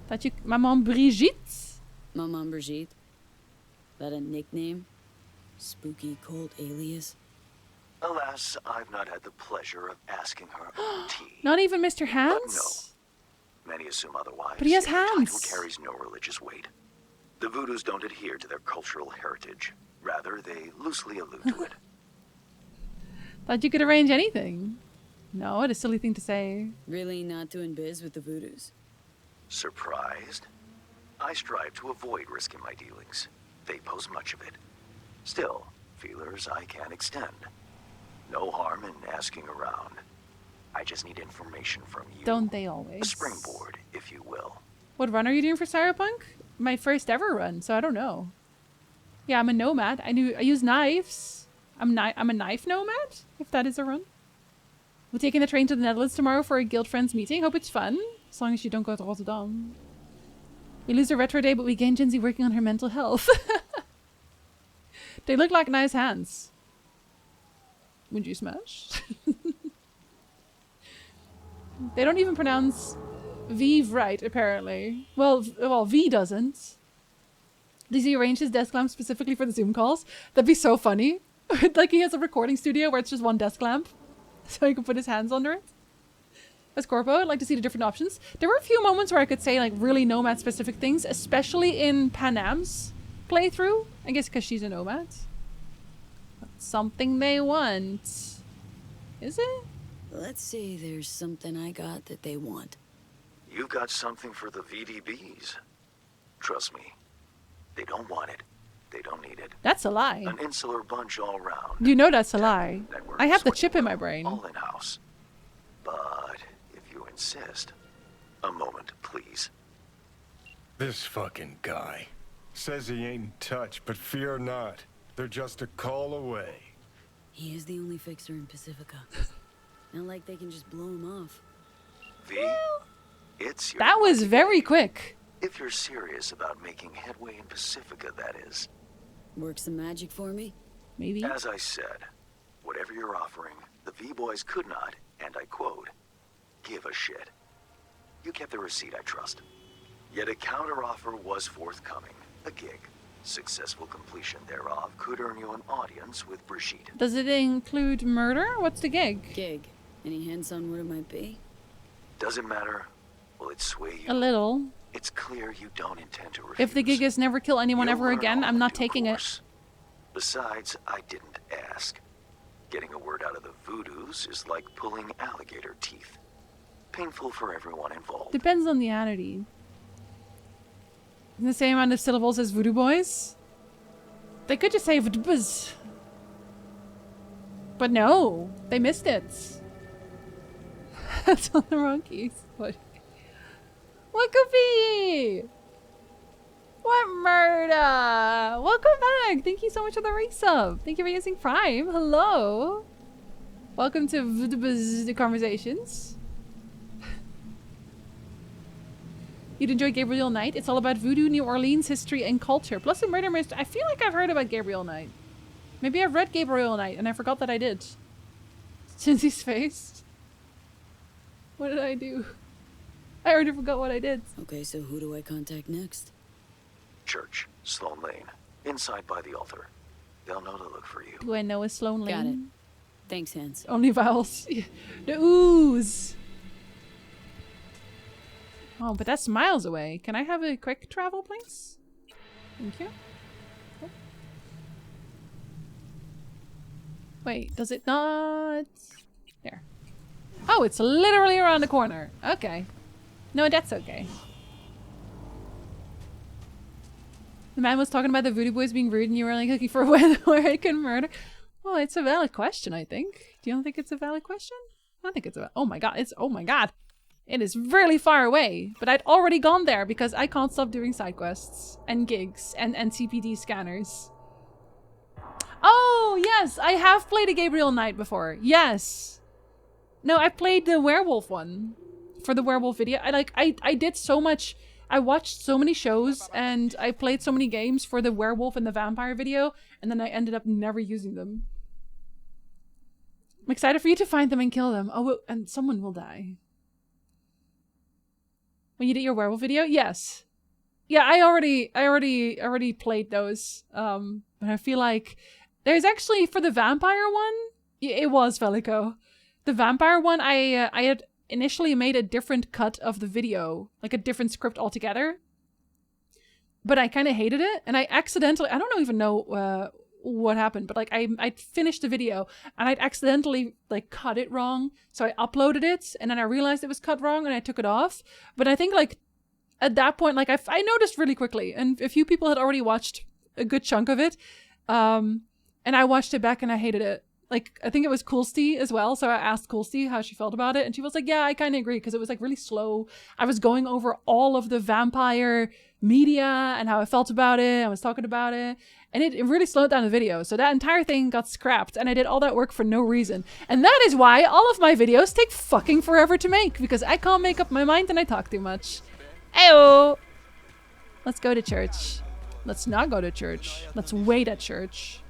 [SPEAKER 1] That you, Maman Brigitte?
[SPEAKER 5] Maman Brigitte? That a nickname? Spooky cold alias?
[SPEAKER 14] Alas, I've not had the pleasure of asking her OT.
[SPEAKER 1] Not even Mr. Hands?
[SPEAKER 14] But no. Many assume otherwise.
[SPEAKER 1] But he has
[SPEAKER 14] The
[SPEAKER 1] hands.
[SPEAKER 14] title carries no religious weight. The Voodoos don't adhere to their cultural heritage. Rather, they loosely allude to it.
[SPEAKER 1] Thought you could arrange anything. No, what a silly thing to say.
[SPEAKER 5] Really not doing biz with the Voodoos?
[SPEAKER 14] Surprised? I strive to avoid risking my dealings. They pose much of it. Still, feelers I can extend. No harm in asking around. I just need information from you.
[SPEAKER 1] Don't they always?
[SPEAKER 14] A springboard, if you will.
[SPEAKER 1] What run are you doing for Cyberpunk? My first ever run, so I don't know. Yeah, I'm a nomad. I use knives. I'm a knife nomad, if that is a run. We're taking the train to the Netherlands tomorrow for a guild friends meeting. Hope it's fun, as long as you don't go to Rotterdam. We lose a retro day, but we gain Jinzy working on her mental health. They look like nice hands. Would you smash? They don't even pronounce Vive right, apparently. Well, V doesn't. Does he arrange his desk lamp specifically for the Zoom calls? That'd be so funny. Like he has a recording studio where it's just one desk lamp. So he can put his hands under it. As Corpo, I'd like to see the different options. There were a few moments where I could say like really nomad specific things, especially in Panam's playthrough. I guess because she's a nomad. That's something they want. Is it?
[SPEAKER 5] Let's say there's something I got that they want.
[SPEAKER 14] You've got something for the VDBs. Trust me, they don't want it. They don't need it.
[SPEAKER 1] That's a lie.
[SPEAKER 14] An insular bunch all round.
[SPEAKER 1] You know that's a lie. I have the chip in my brain.
[SPEAKER 14] All in-house. But if you insist, a moment, please.
[SPEAKER 9] This fucking guy says he ain't in touch, but fear not. They're just a call away.
[SPEAKER 5] He is the only fixer in Pacifica. Not like they can just blow him off.
[SPEAKER 14] V, it's your
[SPEAKER 1] That was very quick.
[SPEAKER 14] If you're serious about making headway in Pacifica, that is.
[SPEAKER 5] Work some magic for me?
[SPEAKER 1] Maybe.
[SPEAKER 14] As I said, whatever you're offering, the V-Boys could not, and I quote, give a shit. You kept the receipt, I trust. Yet a counteroffer was forthcoming. A gig. Successful completion thereof could earn you an audience with Brigitte.
[SPEAKER 1] Does it include murder? What's the gig?
[SPEAKER 5] Gig. Any hints on what it might be?
[SPEAKER 14] Doesn't matter. Will it sway you?
[SPEAKER 1] A little.
[SPEAKER 14] It's clear you don't intend to refuse.
[SPEAKER 1] If the gig is never kill anyone ever again, I'm not taking it.
[SPEAKER 14] Besides, I didn't ask. Getting a word out of the Voodoos is like pulling alligator teeth. Painful for everyone involved.
[SPEAKER 1] Depends on the entity. The same amount of syllables as Voodoo Boys? They could just say Voodoo. But no, they missed it. That's on the wrong keys. What could be? What murder? Welcome back. Thank you so much for the resub. Thank you for using Prime. Hello. Welcome to the Conversations. You'd enjoy Gabriel Knight. It's all about voodoo, New Orleans history, and culture. Plus a murder mystery. I feel like I've heard about Gabriel Knight. Maybe I've read Gabriel Knight and I forgot that I did. Chinzy's face. What did I do? I already forgot what I did.
[SPEAKER 5] Okay, so who do I contact next?
[SPEAKER 14] Church, Sloan Lane. Inside by the altar. They'll know to look for you.
[SPEAKER 1] Do I know a Sloan Lane?
[SPEAKER 5] Got it. Thanks, Hans.
[SPEAKER 1] Only vowels. The ooze. Oh, but that's miles away. Can I have a quick travel, please? Thank you. Oh. Wait, does it not? There. Oh, it's literally around the corner. Okay. No, that's okay. The man was talking about the Voodoo Boys being rude and you were like looking for a way where I can murder. Well, it's a valid question, I think. Do you don't think it's a valid question? I think it's a... Oh my god, it's... Oh my god. It is really far away, but I'd already gone there because I can't stop doing side quests and gigs and CPD scanners. Oh, yes, I have played a Gabriel Knight before. Yes. No, I played the werewolf one for the werewolf video. I did so much. I watched so many shows and I played so many games for the werewolf and the vampire video, and then I ended up never using them. I'm excited for you to find them and kill them. Oh, and someone will die. When you did your werewolf video? Yes. Yeah, I already played those. But I feel like there's actually, for the vampire one, it was Velico. The vampire one, I had initially made a different cut of the video, like a different script altogether. But I kind of hated it, and I accidentally, I don't even know what happened, but like I'd finished the video and I'd accidentally like cut it wrong, so I uploaded it and then I realized it was cut wrong and I took it off. But I think like at that point, like I noticed really quickly, and a few people had already watched a good chunk of it, and I watched it back and I hated it. Like, I think it was Coolsty as well. So I asked Coolsty how she felt about it. And she was like, yeah, I kind of agree. Because it was like really slow. I was going over all of the vampire media and how I felt about it. I was talking about it. And it really slowed down the video. So that entire thing got scrapped. And I did all that work for no reason. And that is why all of my videos take fucking forever to make. Because I can't make up my mind and I talk too much. Ayo! Let's go to church. Let's not go to church. Let's wait at church.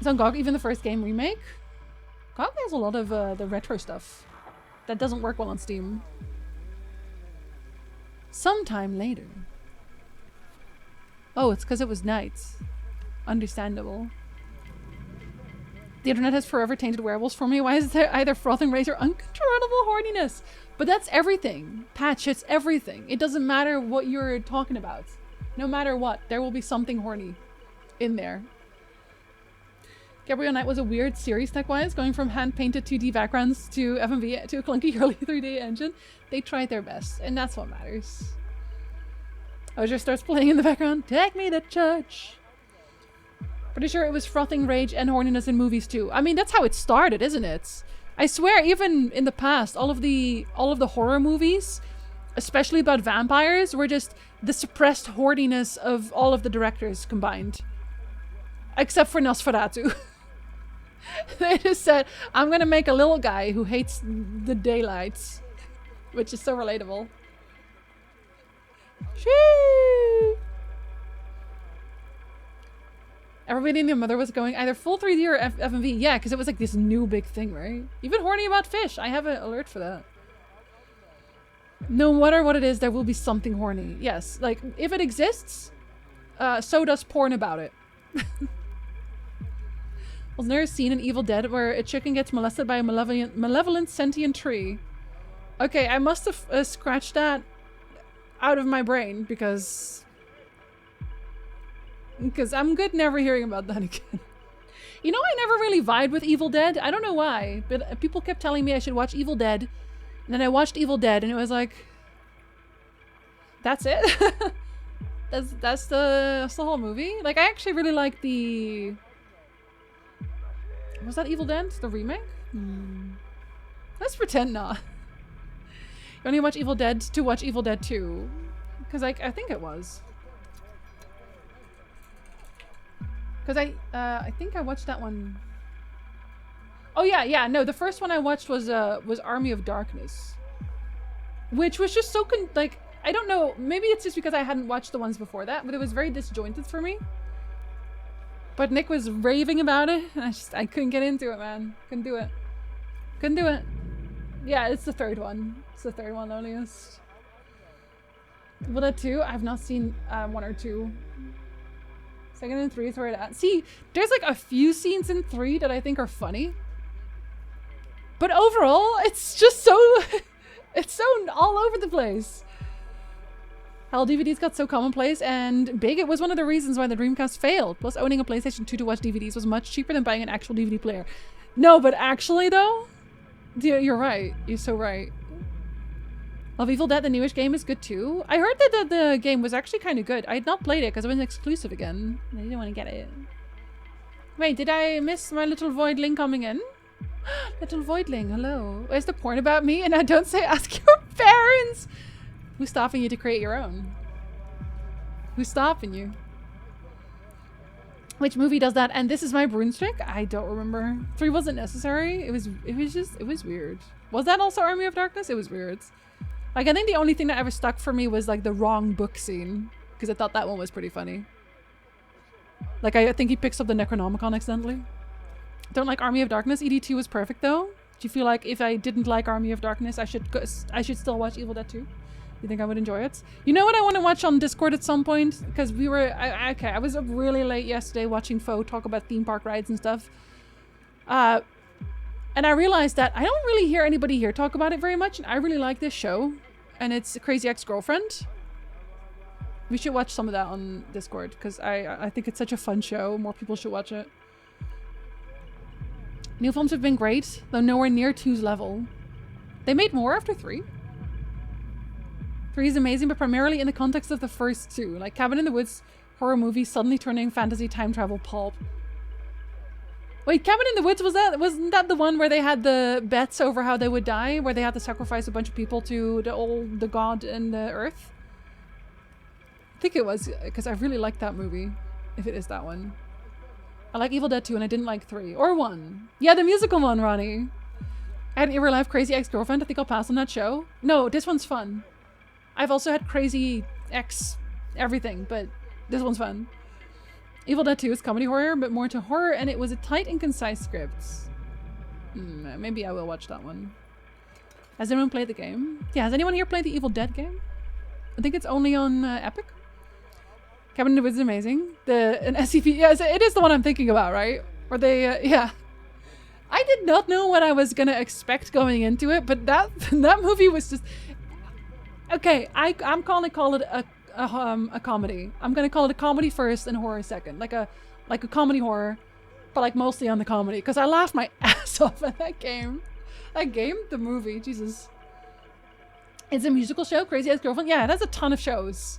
[SPEAKER 1] Is on GOG even the first game remake? GOG has a lot of the retro stuff that doesn't work well on Steam. Sometime later. Oh, it's because it was night. Understandable. The internet has forever tainted wearables for me. Why is there either frothing rage or uncontrollable horniness? But that's everything. Patch, it's everything. It doesn't matter what you're talking about. No matter what, there will be something horny in there. Gabriel Knight was a weird series tech-wise, going from hand-painted 2D backgrounds to FMV to a clunky early 3D engine. They tried their best, and that's what matters. Ozier starts playing in the background. Take me to church. Pretty sure it was frothing rage and horniness in movies too. I mean, that's how it started, isn't it? I swear, even in the past, all of the horror movies, especially about vampires, were just the suppressed horniness of all of the directors combined. Except for Nosferatu. They just said, I'm gonna make a little guy who hates the daylights. Which is so relatable. Shee! Everybody and their mother was going either full 3D or FMV. Yeah, because it was like this new big thing, right? Even horny about fish. I have an alert for that. No matter what it is, there will be something horny. Yes, like, if it exists, so does porn about it. Was there a scene in Evil Dead where a chicken gets molested by a malevolent sentient tree? Okay, I must have scratched that out of my brain because I'm good never hearing about that again. You know, I never really vibed with Evil Dead. I don't know why, but people kept telling me I should watch Evil Dead. And then I watched Evil Dead and it was like, that's it? that's the whole movie? Like, I actually really like the... Was that Evil Dead? The remake? Let's pretend not. You only watch Evil Dead to watch Evil Dead 2. Because I think it was. Because I think I watched that one. Oh yeah, no, the first one I watched was Army of Darkness. Which was just so like, I don't know, maybe it's just because I hadn't watched the ones before that, but it was very disjointed for me. But Nick was raving about it, and I couldn't get into it, man. Couldn't do it. Couldn't do it. Yeah, it's the third one. It's the third one, loneliest. Evil Dead 2, I have not seen 1 or 2. 2nd and 3 is where it at. See, there's like a few scenes in 3 that I think are funny. But overall, it's just so... it's so all over the place. Hell, DVDs got so commonplace and big. It was one of the reasons why the Dreamcast failed. Plus, owning a PlayStation 2 to watch DVDs was much cheaper than buying an actual DVD player. No, but actually though, you're right. You're so right. Love Evil Dead, the newish game, is good too. I heard that the game was actually kind of good. I had not played it because it was exclusive again. I didn't want to get it. Wait, did I miss my little voidling coming in? Little voidling, hello. Where's the porn about me? And I don't say ask your parents. Who's stopping you to create your own? Who's stopping you? Which movie does that? And this is my broomstick? I don't remember. 3 wasn't necessary. It was weird. Was that also Army of Darkness? It was weird. Like, I think the only thing that ever stuck for me was like the wrong book scene. Because I thought that one was pretty funny. Like, I think he picks up the Necronomicon accidentally. Don't like Army of Darkness. ED2 was perfect though. Do you feel like if I didn't like Army of Darkness, I should still watch Evil Dead 2? You think I would enjoy it? You know what I want to watch on Discord at some point? Because we were... okay, I was up really late yesterday watching Foe talk about theme park rides and stuff. And I realized that I don't really hear anybody here talk about it very much. And I really like this show. And it's Crazy Ex-Girlfriend. We should watch some of that on Discord. Because I think it's such a fun show. More people should watch it. New films have been great. Though nowhere near 2's level. They made more after 3. 3 is amazing, but primarily in the context of the first 2. Like Cabin in the Woods horror movie suddenly turning fantasy time travel pulp. Wait, Cabin in the Woods, wasn't that the one where they had the bets over how they would die? Where they had to sacrifice a bunch of people to the god and the earth? I think it was, because I really liked that movie, if it is that one. I like Evil Dead 2 and I didn't like 3. Or 1. Yeah, the musical one, Ronnie. I had an real life Crazy Ex-Girlfriend. I think I'll pass on that show. No, this one's fun. I've also had Crazy Ex everything, but this one's fun. Evil Dead 2 is comedy horror, but more to horror, and it was a tight and concise script. Maybe I will watch that one. Has anyone played the game? Yeah, has anyone here played the Evil Dead game? I think it's only on Epic. Cabin in the Woods is amazing. An SCP, yeah, it is the one I'm thinking about, right? Or they, yeah. I did not know what I was gonna expect going into it, but that movie was just... Okay, I'm gonna call it a comedy. I'm gonna call it a comedy first and horror second. Like a comedy horror, but like mostly on the comedy. Because I laughed my ass off at that game. The movie, Jesus. It's a musical show, Crazy Ex-Girlfriend. Yeah, it has a ton of shows.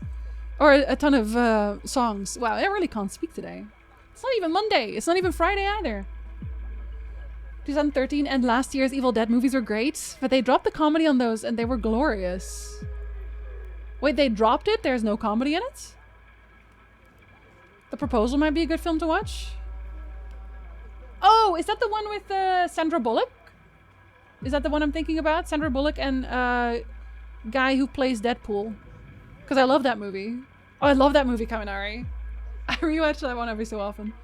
[SPEAKER 1] Or a ton of songs. Wow, I really can't speak today. It's not even Monday. It's not even Friday either. 2013 and last year's Evil Dead movies were great, but they dropped the comedy on those and they were glorious. Wait, they dropped it? There's no comedy in it? The Proposal might be a good film to watch. Oh, is that the one with Sandra Bullock? Is that the one I'm thinking about? Sandra Bullock and guy who plays Deadpool. Because I love that movie. Oh, I love that movie, Kaminari. I rewatch that one every so often.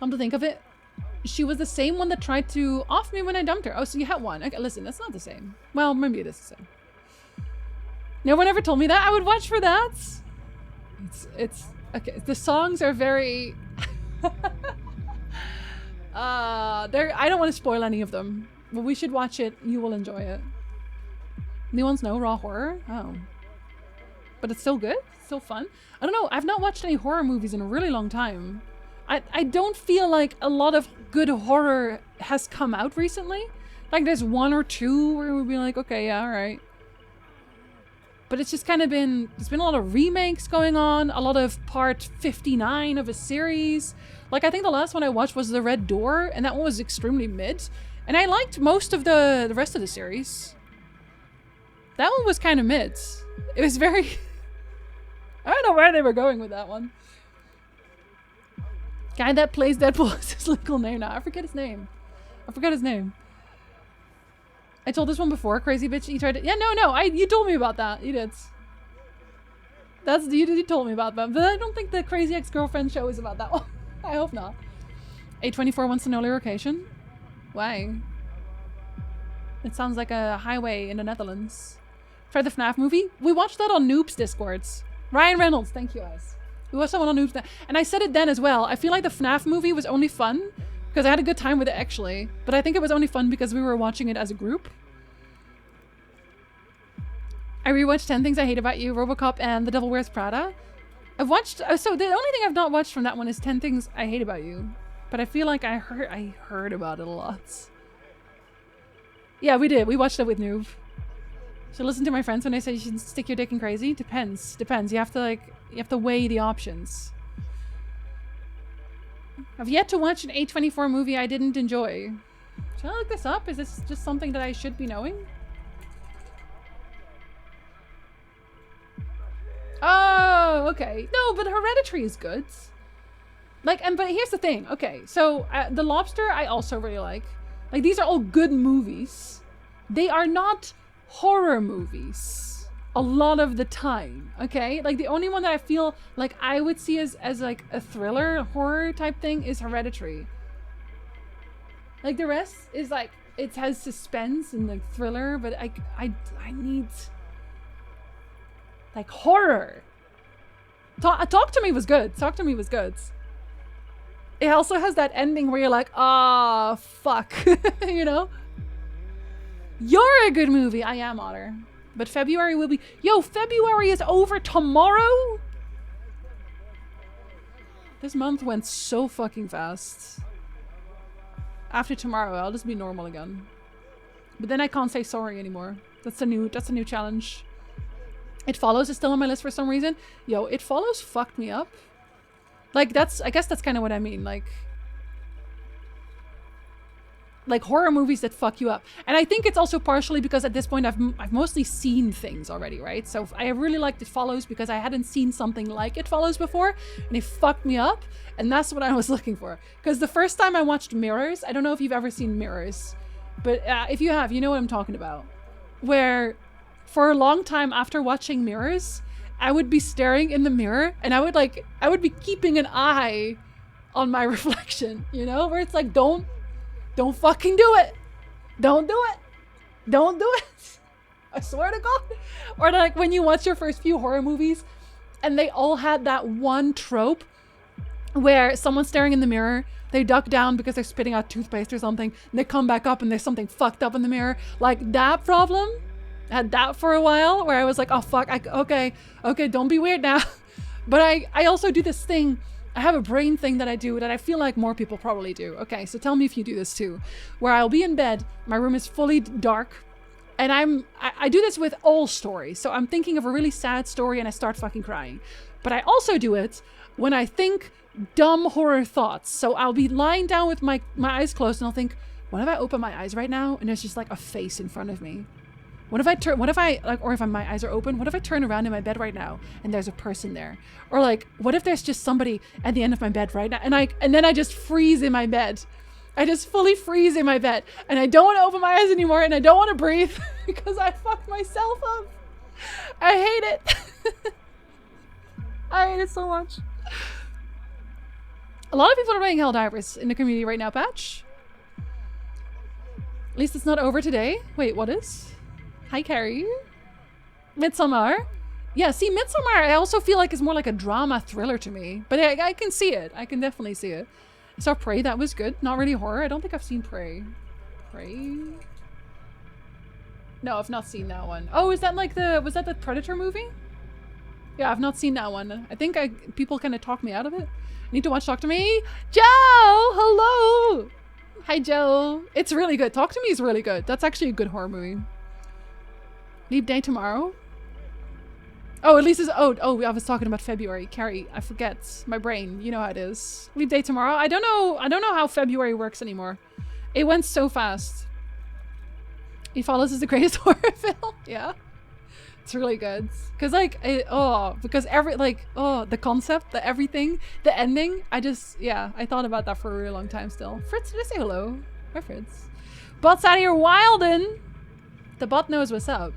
[SPEAKER 1] Come to think of it, she was the same one that tried to off me when I dumped her. Oh, so you had one. Okay, listen, that's not the same. Well, maybe it is the same. No one ever told me that. I would watch for that. It's okay. The songs are very... I don't want to spoil any of them. But we should watch it. You will enjoy it. New ones, no raw horror. Oh. But it's still good? Still fun? I don't know. I've not watched any horror movies in a really long time. I don't feel like a lot of good horror has come out recently. Like there's one or two where we'd be like, okay, yeah, alright. But it's just kind of been, there's been a lot of remakes going on, a lot of part 59 of a series. Like I think the last one I watched was The Red Door, and that one was extremely mid. And I liked most of the rest of the series. That one was kind of mid. It was very... I don't know where they were going with that one. Guy that plays Deadpool is his legal name now. I forget his name. I told this one before, crazy bitch. You tried to... Yeah, no. You told me about that. You did. You told me about that. But I don't think the Crazy Ex-Girlfriend show is about that one. I hope not. A24 wants to know location. Why? It sounds like a highway in the Netherlands. Try the FNAF movie? We watched that on Noob's Discords. Ryan Reynolds, thank you guys. We watched that one on Noob's. And I said it then as well. I feel like the FNAF movie was only fun because I had a good time with it actually. But I think it was only fun because we were watching it as a group. I rewatched 10 Things I Hate About You, RoboCop, and The Devil Wears Prada. I've watched... So the only thing I've not watched from that one is 10 Things I Hate About You. But I feel like I heard about it a lot. Yeah, we did. We watched it with Noob. So listen to my friends when they say you should stick your dick in crazy. Depends. You have to weigh the options. I've yet to watch an A24 movie I didn't enjoy. Should I look this up? Is this just something that I should be knowing? Oh, okay. No, but Hereditary is good. Like, but here's the thing. Okay, so The Lobster I also really like. Like, these are all good movies. They are not horror movies a lot of the time, okay? Like, the only one that I feel like I would see as like a thriller, horror type thing is Hereditary. Like, the rest is like, it has suspense and like thriller, but I need like horror. Talk to Me was good. Talk to Me was good. It also has that ending where you're like, ah, oh, fuck, you know? You're a good movie. I am, Otter. But February will be... Yo, February is over tomorrow? This month went so fucking fast. After tomorrow, I'll just be normal again. But then I can't say sorry anymore. That's a new challenge. It Follows is still on my list for some reason. Yo, It Follows fucked me up. Like, I guess that's kind of what I mean. Like horror movies that fuck you up. And I think it's also partially because at this point I've mostly seen things already, right? So I really liked It Follows because I hadn't seen something like It Follows before, and it fucked me up, and that's what I was looking for. Because the first time I watched Mirrors, I don't know if you've ever seen Mirrors, but if you have, you know what I'm talking about. Where for a long time after watching Mirrors, I would be staring in the mirror, and I would be keeping an eye on my reflection, you know? Where it's like, don't fucking do it. Don't do it. Don't do it. I swear to God. Or like when you watch your first few horror movies and they all had that one trope where someone's staring in the mirror, they duck down because they're spitting out toothpaste or something, and they come back up and there's something fucked up in the mirror. Like that problem, I had that for a while where I was like, oh fuck, okay, don't be weird now. But I also do this thing. I have a brain thing that I do that I feel like more people probably do. Okay, so tell me if you do this too. Where I'll be in bed, my room is fully dark, and I do this with all stories. So I'm thinking of a really sad story and I start fucking crying. But I also do it when I think dumb horror thoughts. So I'll be lying down with my eyes closed and I'll think, what if I open my eyes right now and there's just like a face in front of me? Or if my eyes are open, what if I turn around in my bed right now and there's a person there? Or like, what if there's just somebody at the end of my bed right now? And then I just freeze in my bed. I just fully freeze in my bed. And I don't want to open my eyes anymore, and I don't want to breathe because I fucked myself up. I hate it. I hate it so much. A lot of people are playing Helldivers in the community right now, Patch. At least it's not over today. Wait, what is? Hi, Carrie. Midsommar. Yeah, see, Midsommar, I also feel like it's more like a drama thriller to me. But I can see it. I can definitely see it. I saw Prey. That was good. Not really horror. I don't think I've seen Prey. Prey? No, I've not seen that one. Oh, is that like was that the Predator movie? Yeah, I've not seen that one. I think people kind of talk me out of it. I need to watch Talk to Me. Joe! Hello! Hi, Joe. It's really good. Talk to Me is really good. That's actually a good horror movie. Leave day tomorrow? Oh, at least it's... Oh, I was talking about February. Carrie, I forget. My brain. You know how it is. Leave day tomorrow? I don't know how February works anymore. It went so fast. It Follows is the greatest horror film. Yeah. It's really good. Because the concept, the everything, the ending, I thought about that for a really long time still. Fritz, did I say hello? Hi, Fritz. Bot's out of here wildin'. The bot knows what's up.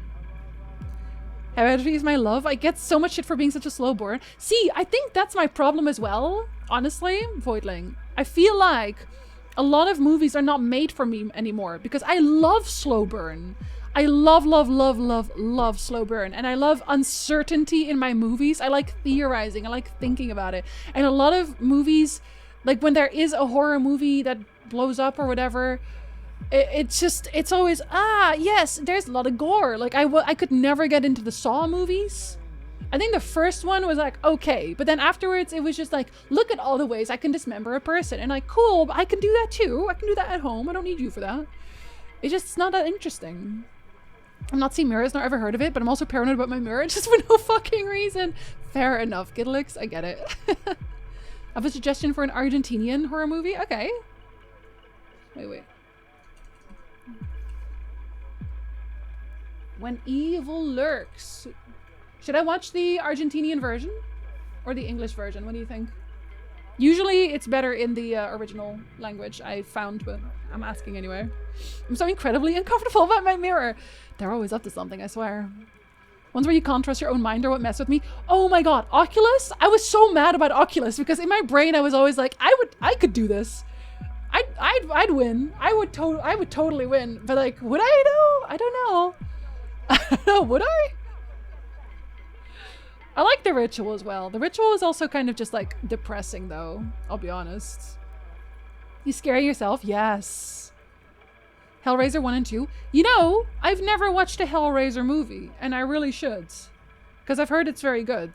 [SPEAKER 1] Hereditary is my love. I get so much shit for being such a slow burn. See, I think that's my problem as well. Honestly, Voidling. I feel like a lot of movies are not made for me anymore because I love slow burn. I love slow burn, and I love uncertainty in my movies. I like theorizing. I like thinking about it. And a lot of movies, like when there is a horror movie that blows up or whatever, it's always, yes, there's a lot of gore. Like I could never get into the Saw movies. I think the first one was like, okay, but then afterwards it was just like, look at all the ways I can dismember a person, and like, cool, but I can do that too. I can do that at home. I don't need you for that. It's not that interesting. I've not seen Mirrors, nor ever heard of it, but I'm also paranoid about my mirror just for no fucking reason. Fair enough, Gidlix, I get it. I have a suggestion for an Argentinian horror movie. Okay. Wait. When Evil Lurks. Should I watch the Argentinian version? Or the English version? What do you think? Usually it's better in the original language, I found, but I'm asking anyway. I'm so incredibly uncomfortable about my mirror. They're always up to something, I swear. Ones where you can't trust your own mind or what mess with me. Oh my god, Oculus? I was so mad about Oculus because in my brain I was always like, I could do this. I'd win. I would totally win. But like, would I though? I don't know. I don't know, would I? I like The Ritual as well. The Ritual is also kind of just like depressing though, I'll be honest. You scaring yourself? Yes. Hellraiser 1 and 2. You know, I've never watched a Hellraiser movie, and I really should. Because I've heard it's very good.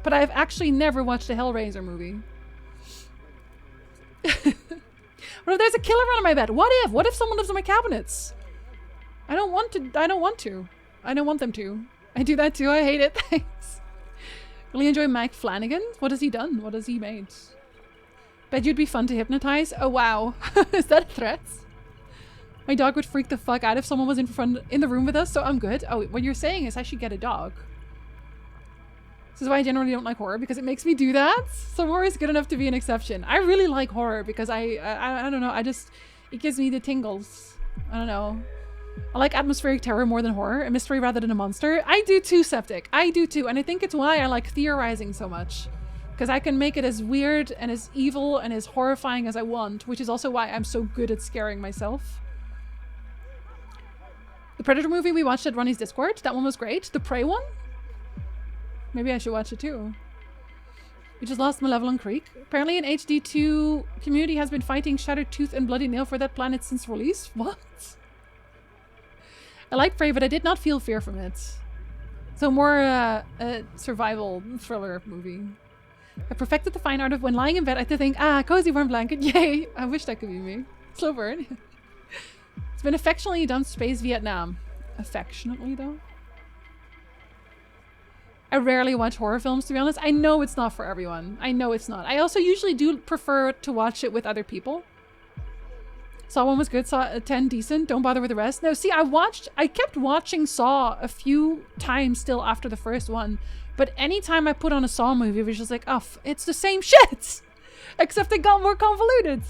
[SPEAKER 1] But I've actually never watched a Hellraiser movie. What if there's a killer under my bed? What if someone lives in my cabinets? I don't want them to. I do that too. I hate it. Thanks. Really enjoy Mike Flanagan. What has he done? What has he made? Bet you'd be fun to hypnotize. Oh wow. Is that a threat? My dog would freak the fuck out if someone was in the room with us, so I'm good. Oh, what you're saying is I should get a dog. This is why I generally don't like horror, because it makes me do that. So horror is good enough to be an exception. I really like horror because I don't know, it gives me the tingles. I don't know. I like atmospheric terror more than horror, a mystery rather than a monster. I do too, Septic. I do too, and I think it's why I like theorizing so much. Because I can make it as weird and as evil and as horrifying as I want, which is also why I'm so good at scaring myself. The Predator movie we watched at Ronnie's Discord, that one was great. The Prey one? Maybe I should watch it too. We just lost Malevolent Creek. Apparently an HD2 community has been fighting Shattered Tooth and Bloody Nail for that planet since release. What? I like Prey, but I did not feel fear from it. So more a survival thriller movie. I perfected the fine art of when lying in bed I had to think, cozy warm blanket, yay! I wish that could be me. Slow burn. It's been affectionately done Space Vietnam. Affectionately though? I rarely watch horror films, to be honest. I know it's not for everyone. I know it's not. I also usually do prefer to watch it with other people. Saw 1 was good, Saw 10 decent, don't bother with the rest. No, see, I kept watching Saw a few times still after the first one, but anytime I put on a Saw movie, it was just like, oh, it's the same shit! Except it got more convoluted.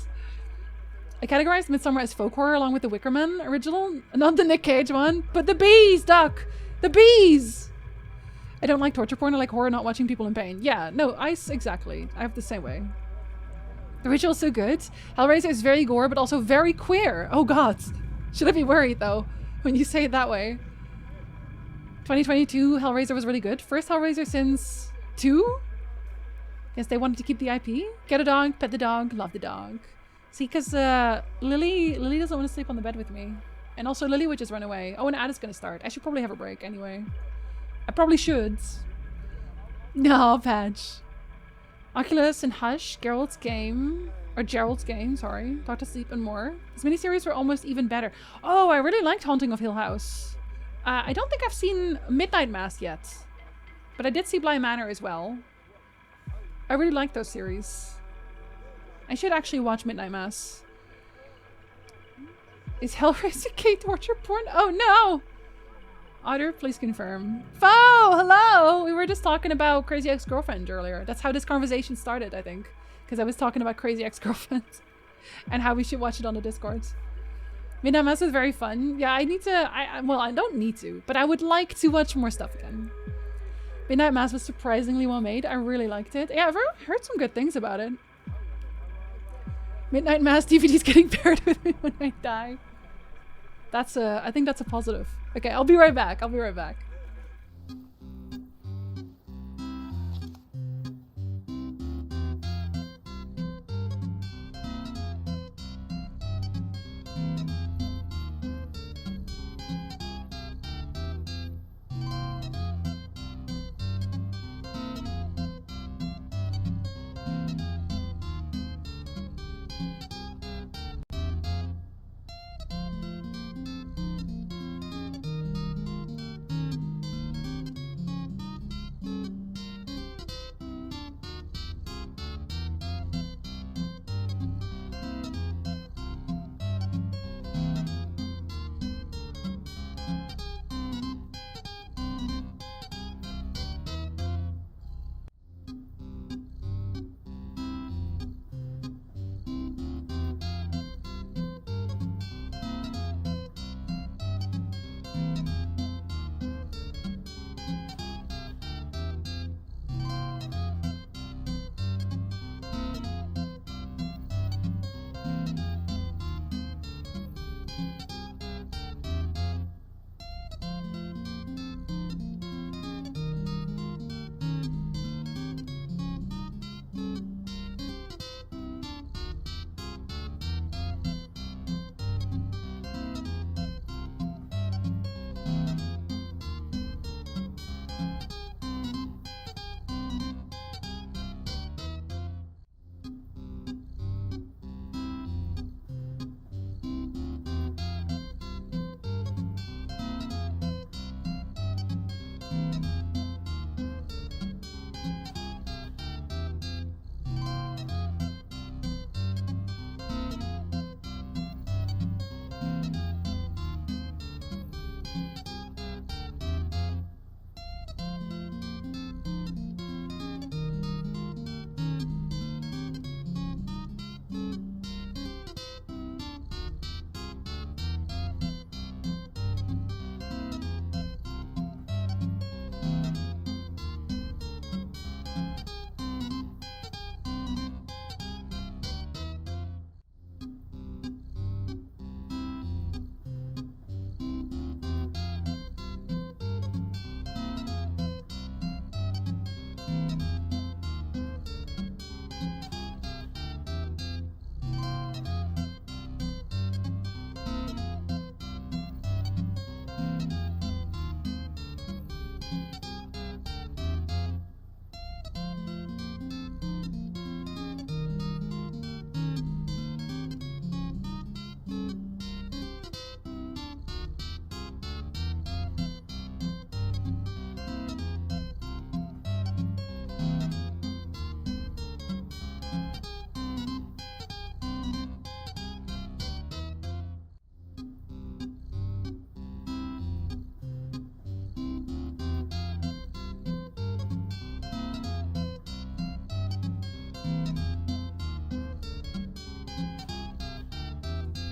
[SPEAKER 1] I categorized Midsommar as folk horror along with the Wicker Man original. Not the Nick Cage one, but the bees, Duck! The bees! I don't like torture porn, I like horror, not watching people in pain. Yeah, no, exactly. I have the same way. The Ritual's so good. Hellraiser is very gore, but also very queer. Oh god. Should I be worried, though, when you say it that way? 2022, Hellraiser was really good. First Hellraiser since 2? Guess they wanted to keep the IP. Get a dog, pet the dog, love the dog. See, because Lily doesn't want to sleep on the bed with me. And also Lily would just run away. Oh, and Ad is going to start. I should probably have a break anyway. I probably should. No, Patch. Oculus and Hush, Gerald's Game, sorry. Doctor Sleep and more. These miniseries were almost even better. Oh, I really liked Haunting of Hill House. I don't think I've seen Midnight Mass yet. But I did see Bly Manor as well. I really like those series. I should actually watch Midnight Mass. Is Hellraiser gay torture porn? Oh no! Otter, please confirm. Foe, hello! We were just talking about Crazy Ex-Girlfriend earlier. That's how this conversation started, I think. Because I was talking about Crazy Ex-Girlfriend. And how we should watch it on the Discord. Midnight Mass is very fun. Yeah, I need to... well, I don't need to. But I would like to watch more stuff again. Midnight Mass was surprisingly well made. I really liked it. Yeah, I've heard some good things about it. Midnight Mass DVD's getting paired with me when I die. That's I think that's a positive. Okay, I'll be right back. I'll be right back.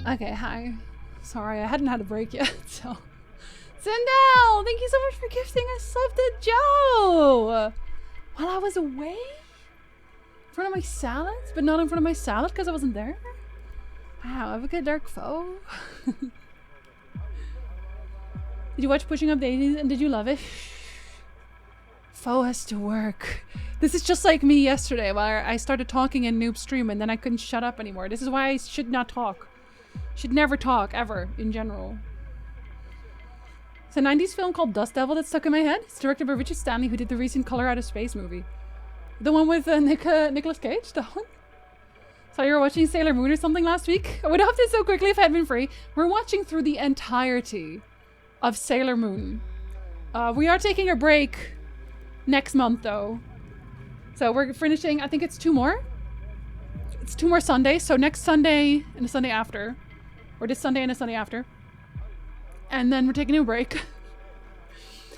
[SPEAKER 1] Okay, hi. Sorry, I hadn't had a break yet, so. Sindel, thank you so much for gifting a sub to Joe! While I was away? In front of my salads? But not in front of my salad because I wasn't there? Wow, I have a good dark foe. Did you watch Pushing Up Daisies and did you love it? Foe has to work. This is just like me yesterday where I started talking in Noob Stream and then I couldn't shut up anymore. This is why I should not talk. Should never talk, ever, in general. It's a 90s film called Dust Devil that stuck in my head. It's directed by Richard Stanley, who did the recent Color Out of Space movie. The one with Nicolas Cage, that one. So you were watching Sailor Moon or something last week? I would have this so quickly if I had been free. We're watching through the entirety of Sailor Moon. We are taking a break next month, though. So we're finishing, I think it's 2 more. It's 2 more Sundays, so next Sunday and the Sunday after. Or this Sunday and the Sunday after. And then we're taking a break.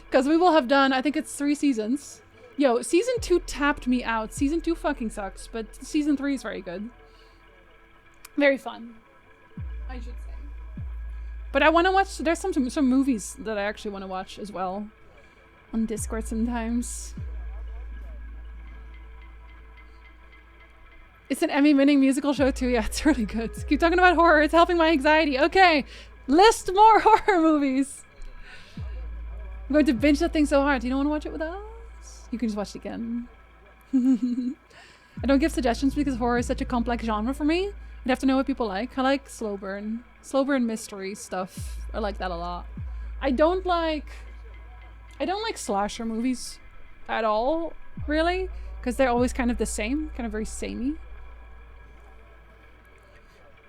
[SPEAKER 1] Because we will have done, I think it's 3 seasons. Yo, season 2 tapped me out. Season 2 fucking sucks, but season 3 is very good. Very fun, I should say. But I want to watch, there's some movies that I actually want to watch as well. On Discord sometimes. It's an Emmy-winning musical show too. Yeah, it's really good. Keep talking about horror. It's helping my anxiety. Okay, list more horror movies. I'm going to binge that thing so hard. Do you don't want to watch it with us? You can just watch it again. I don't give suggestions because horror is such a complex genre for me. You'd have to know what people like. I like slow burn mystery stuff. I like that a lot. I don't like slasher movies at all, really, because they're always kind of the same, kind of very samey.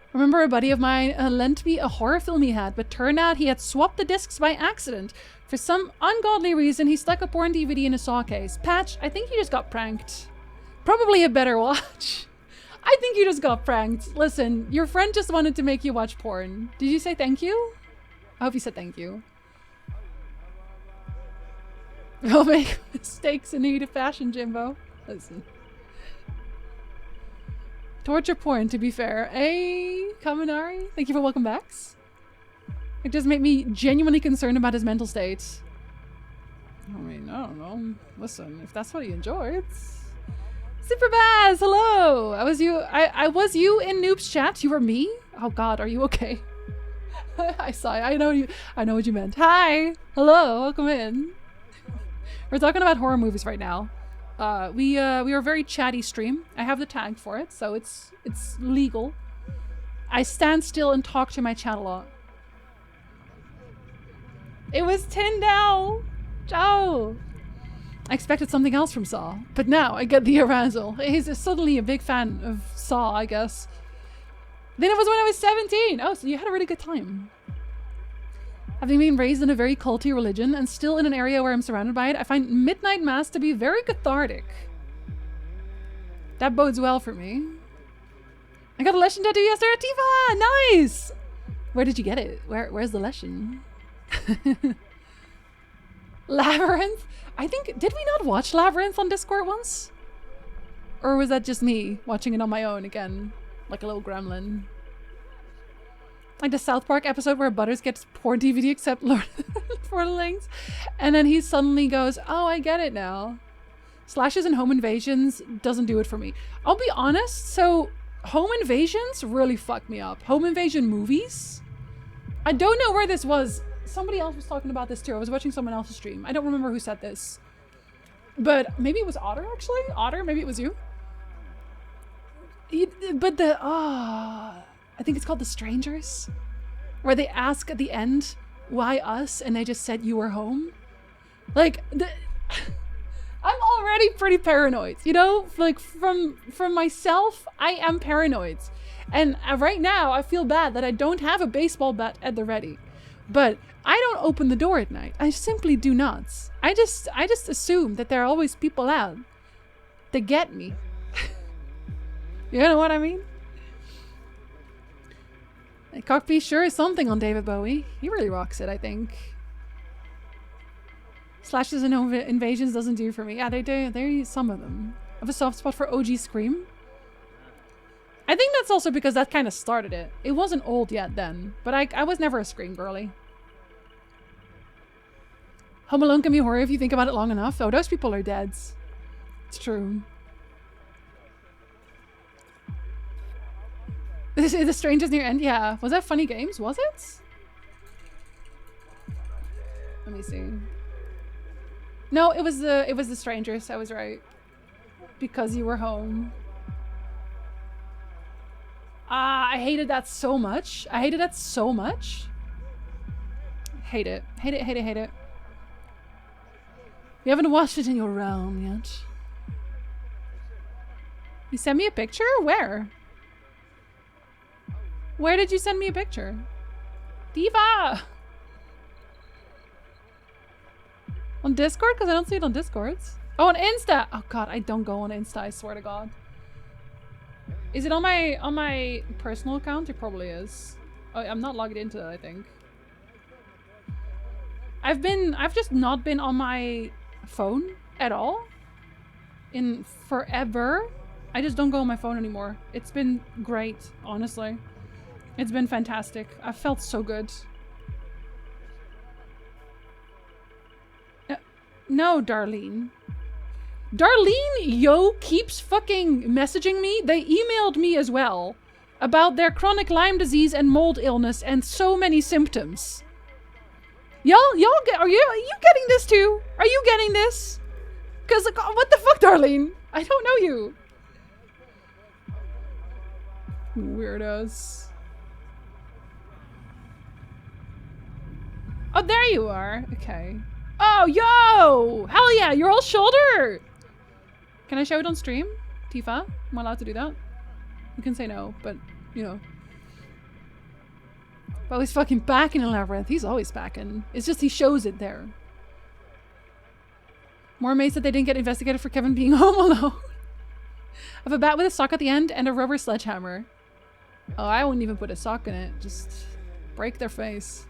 [SPEAKER 1] I remember a buddy of mine lent me a horror film he had, but turned out he had swapped the discs by accident. For some ungodly reason, he stuck a porn DVD in a saw case. Patch, I think you just got pranked. Probably a better watch. I think you just got pranked. Listen, your friend just wanted to make you watch porn. Did you say thank you? I hope you said thank you. Don't make mistakes in need of fashion, Jimbo. Listen. Torture porn, to be fair. Hey, Kaminari, thank you for welcome backs. It does make me genuinely concerned about his mental state. I mean, I don't know. Listen, if that's what he enjoys. Super Baz, hello! I was you in Noob's chat? You were me? Oh god, are you okay? I saw you. I know what you meant. Hi! Hello, welcome in. We're talking about horror movies right now. We are a very chatty stream. I have the tag for it, so it's legal. I stand still and talk to my chat a lot. It was Tyndall! Ciao! I expected something else from Saw, but now I get the arousal. He's suddenly a big fan of Saw, I guess. Then it was when I was 17! Oh, so you had a really good time. Having been raised in a very culty religion and still in an area where I'm surrounded by it, I find midnight mass to be very cathartic. That bodes well for me. I got a Leshen tattoo yesterday at Tifa! Nice! Where did you get it? Where's the Leshen? Labyrinth? I think, did we not watch Labyrinth on Discord once? Or was that just me watching it on my own again? Like a little gremlin. Like the South Park episode where Butters gets poor DVD except Lord for the Rings. And then he suddenly goes, oh, I get it now. Slashes and home invasions doesn't do it for me. I'll be honest, so home invasions really fucked me up. Home invasion movies? I don't know where this was. Somebody else was talking about this too. I was watching someone else's stream. I don't remember who said this. But maybe it was Otter actually? Otter, maybe it was you? But the, I think it's called The Strangers, where they ask at the end, why us? And they just said you were home. Like, I'm already pretty paranoid, you know? Like, from myself, I am paranoid. And right now, I feel bad that I don't have a baseball bat at the ready. But I don't open the door at night. I simply do not. I just assume that there are always people out to get me. You know what I mean? Cockpit sure is something on David Bowie. He really rocks it, I think. Slashes and invasions doesn't do for me. Yeah, they do. There's some of them. I have a soft spot for OG Scream. I think that's also because that kind of started it. It wasn't old yet then, but I was never a Scream girly. Home Alone can be horror if you think about it long enough. Oh, those people are dead. It's true. The Strangers Near End, yeah. Was that Funny Games? Was it? Let me see. No, it was the Strangers. I was right. Because you were home. Ah, I hated that so much. I hated that so much. Hate it. Hate it, hate it, hate it. You haven't watched it in your realm yet. You sent me a picture? Where? Where did you send me a picture? Diva! On Discord? Because I don't see it on Discord. Oh, on Insta! Oh god, I don't go on Insta, I swear to god. Is it on my personal account? It probably is. Oh, I'm not logged into that, I think. I've just not been on my phone at all in forever. I just don't go on my phone anymore. It's been great, honestly. It's been fantastic. I've felt so good. No, Darlene. Darlene, yo, keeps fucking messaging me. They emailed me as well about their chronic Lyme disease and mold illness and so many symptoms. Y'all are you getting this too? Are you getting this? Cause like, what the fuck, Darlene? I don't know you. Weirdos. Oh, there you are. Okay. Oh, yo! Hell yeah, your whole shoulder! Can I show it on stream? Tifa? Am I allowed to do that? You can say no, but, you know. But he's fucking back in a labyrinth. He's always backing. It's just he shows it there. More amazed that they didn't get investigated for Kevin being home alone. I have a bat with a sock at the end and a rubber sledgehammer. Oh, I wouldn't even put a sock in it. Just break their face.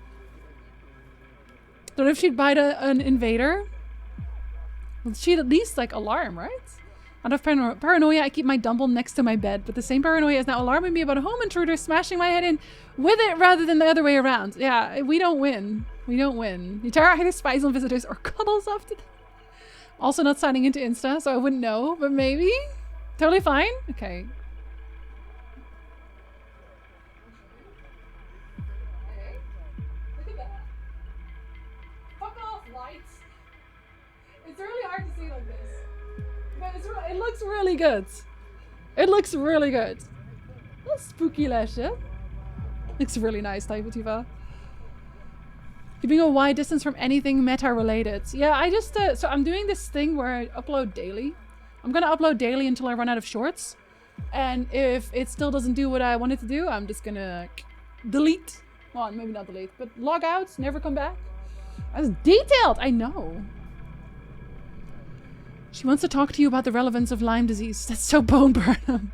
[SPEAKER 1] Don't know if she'd bite an invader. Well, she'd at least like alarm, right? Out of paranoia, I keep my Dumble next to my bed, but the same paranoia is now alarming me about a home intruder smashing my head in with it rather than the other way around. Yeah, we don't win. We don't win. You tire either spies on visitors or cuddles up to them. Also not signing into Insta, so I wouldn't know, but maybe? Totally fine? Okay. It's really hard to see like this. But it looks really good. It looks really good. Little spooky lash, yeah? Looks really nice, Tifa. Keeping a wide distance from anything meta related. Yeah, I just, so I'm doing this thing where I upload daily. I'm gonna upload daily until I run out of shorts. And if it still doesn't do what I want it to do, I'm just gonna delete. Well, maybe not delete, but log out, never come back. That's detailed, I know. She wants to talk to you about the relevance of Lyme disease. That's so Bone Burnham.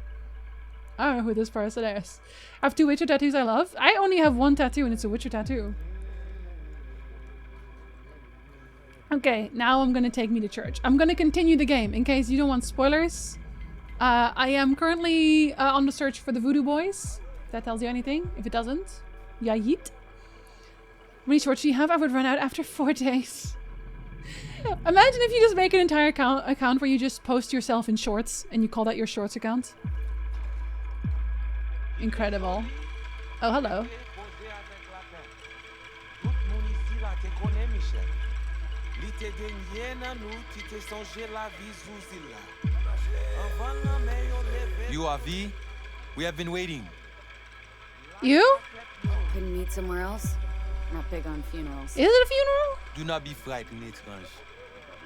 [SPEAKER 1] I don't know who this person is. I have 2 Witcher tattoos I love. I only have 1 tattoo and it's a Witcher tattoo. Okay, now I'm gonna take me to church. I'm gonna continue the game in case you don't want spoilers. I am currently on the search for the Voodoo Boys. If that tells you anything. If it doesn't, yeah, yeet. How many shorts do you have? I would run out after 4 days. Imagine if you just make an entire account where you just post yourself in shorts and you call that your shorts account. Incredible. Oh, hello.
[SPEAKER 15] You are V. We have been waiting.
[SPEAKER 1] You?
[SPEAKER 5] Couldn't meet somewhere else? Not big on funerals.
[SPEAKER 1] Is it a funeral?
[SPEAKER 15] Do not be frightened, Étrange.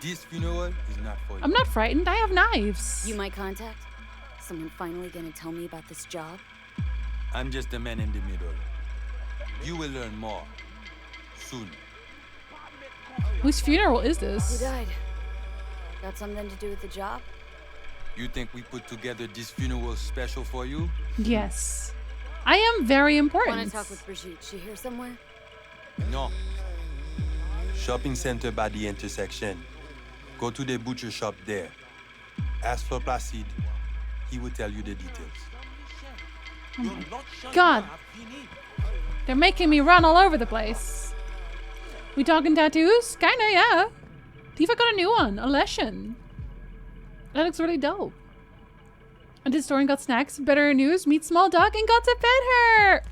[SPEAKER 15] This funeral is not for you.
[SPEAKER 1] I'm not frightened. I have knives.
[SPEAKER 5] You my contact? Someone finally gonna tell me about this job?
[SPEAKER 15] I'm just a man in the middle. You will learn more. Soon.
[SPEAKER 1] Whose funeral is this?
[SPEAKER 5] Who died? Got something to do with the job?
[SPEAKER 15] You think we put together this funeral special for you?
[SPEAKER 1] Yes. I am very important.
[SPEAKER 5] Want to talk with Brigitte? She here somewhere?
[SPEAKER 15] No. Shopping center by the intersection. Go to the butcher shop there. Ask for Placide. He will tell you the details.
[SPEAKER 1] Oh my God. They're making me run all over the place. We talking tattoos? Kinda, yeah. Tifa got a new one, a Leshen. That looks really dope. I did store and got snacks. Better news, meet small dog and got to pet her.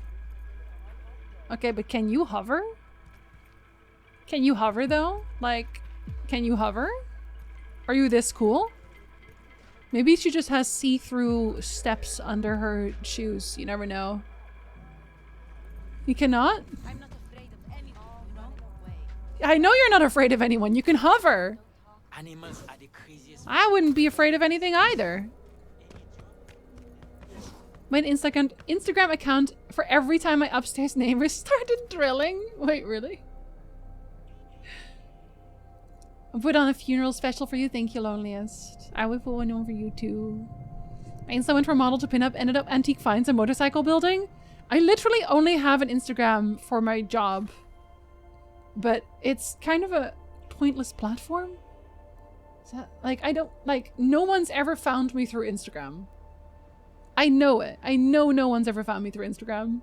[SPEAKER 1] Okay, but can you hover? Can you hover though? Like, can you hover? Are you this cool? Maybe she just has see-through steps under her shoes. You never know. You cannot?
[SPEAKER 5] I'm not afraid of anyone.
[SPEAKER 1] I know you're not afraid of anyone. You can hover.
[SPEAKER 6] Animals are the craziest.
[SPEAKER 1] I wouldn't be afraid of anything either. My Instagram account for every time my upstairs neighbors started drilling. Wait, really? I'll put on a funeral special for you. Thank you, loneliest. I will put one on for you too. My Insta went from model to pinup, ended up antique finds and motorcycle building. I literally only have an Instagram for my job. But it's kind of a pointless platform. Is that, like, I don't, like, no one's ever found me through Instagram. I know it. I know no one's ever found me through Instagram.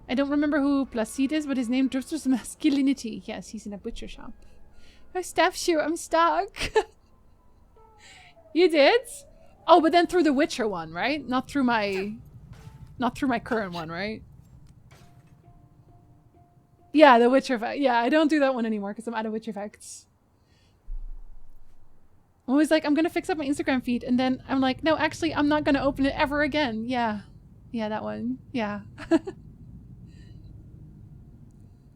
[SPEAKER 1] I don't remember who Placide is, but his name drips with masculinity. Yes, he's in a butcher shop. I stabbed you. I'm stuck. You did? Oh, but then through the Witcher one, right? Not through my current one, right? Yeah, the Witcher effect. Yeah, I don't do that one anymore because I'm out of Witcher effects. I'm always like, I'm gonna fix up my Instagram feed, and then I'm like, no, actually, I'm not gonna open it ever again. Yeah. Yeah, that one. Yeah.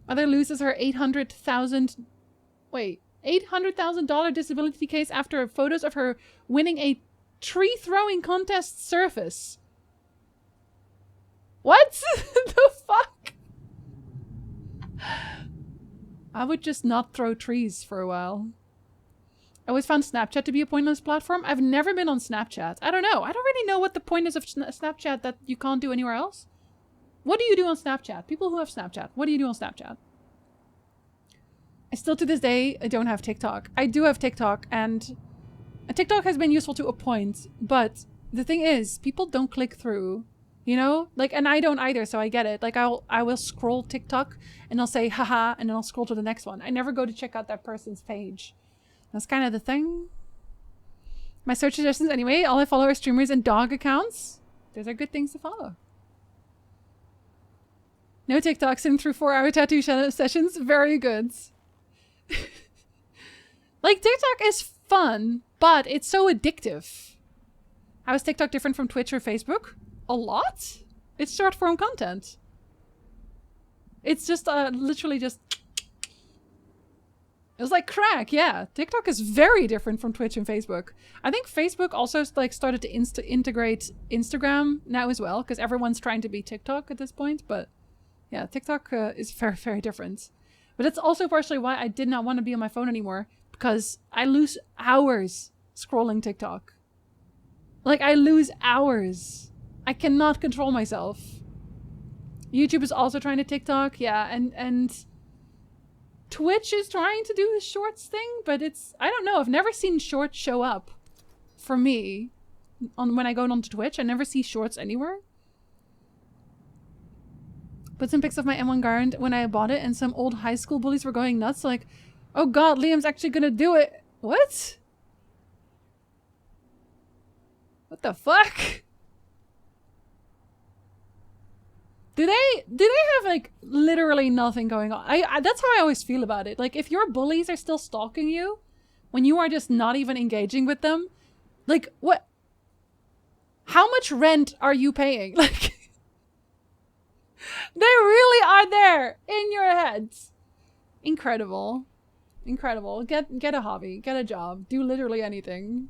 [SPEAKER 1] Mother loses her $800,000 disability case after photos of her winning a tree throwing contest surface. What? The fuck? I would just not throw trees for a while. I always found Snapchat to be a pointless platform. I've never been on Snapchat. I don't know. I don't really know what the point is of Snapchat that you can't do anywhere else. What do you do on Snapchat? People who have Snapchat, what do you do on Snapchat? I still to this day, I don't have TikTok. I do have TikTok, and TikTok has been useful to a point, but the thing is, people don't click through, you know? Like, and I don't either, so I get it. Like, I will scroll TikTok, and I'll say, haha, and then I'll scroll to the next one. I never go to check out that person's page. That's kind of the thing. My search suggestions anyway, all I follow are streamers and dog accounts. Those are good things to follow. No TikTok, sitting through 4-hour tattoo sessions. Very good. Like, TikTok is fun, but it's so addictive. How is TikTok different from Twitch or Facebook? A lot. It's short form content. It's just literally just... It was like crack, yeah. TikTok is very different from Twitch and Facebook. I think Facebook also like started to integrate Instagram now as well, because everyone's trying to be TikTok at this point, but... Yeah, TikTok is very, very different. But it's also partially why I did not want to be on my phone anymore, because I lose hours scrolling TikTok. Like, I lose hours. I cannot control myself. YouTube is also trying to TikTok, yeah, and Twitch is trying to do the shorts thing, but it's, I don't know, I've never seen shorts show up for me when I go onto Twitch. I never see shorts anywhere. Put some pics of my M1 Garand when I bought it, and some old high school bullies were going nuts, like, oh god, Liam's actually gonna do it. What? What the fuck? Do they have, like, literally nothing going on? I that's how I always feel about it. Like, if your bullies are still stalking you, when you are just not even engaging with them, like, what? How much rent are you paying? Like... They really are there in your heads. Incredible. Incredible. Get a hobby. Get a job. Do literally anything.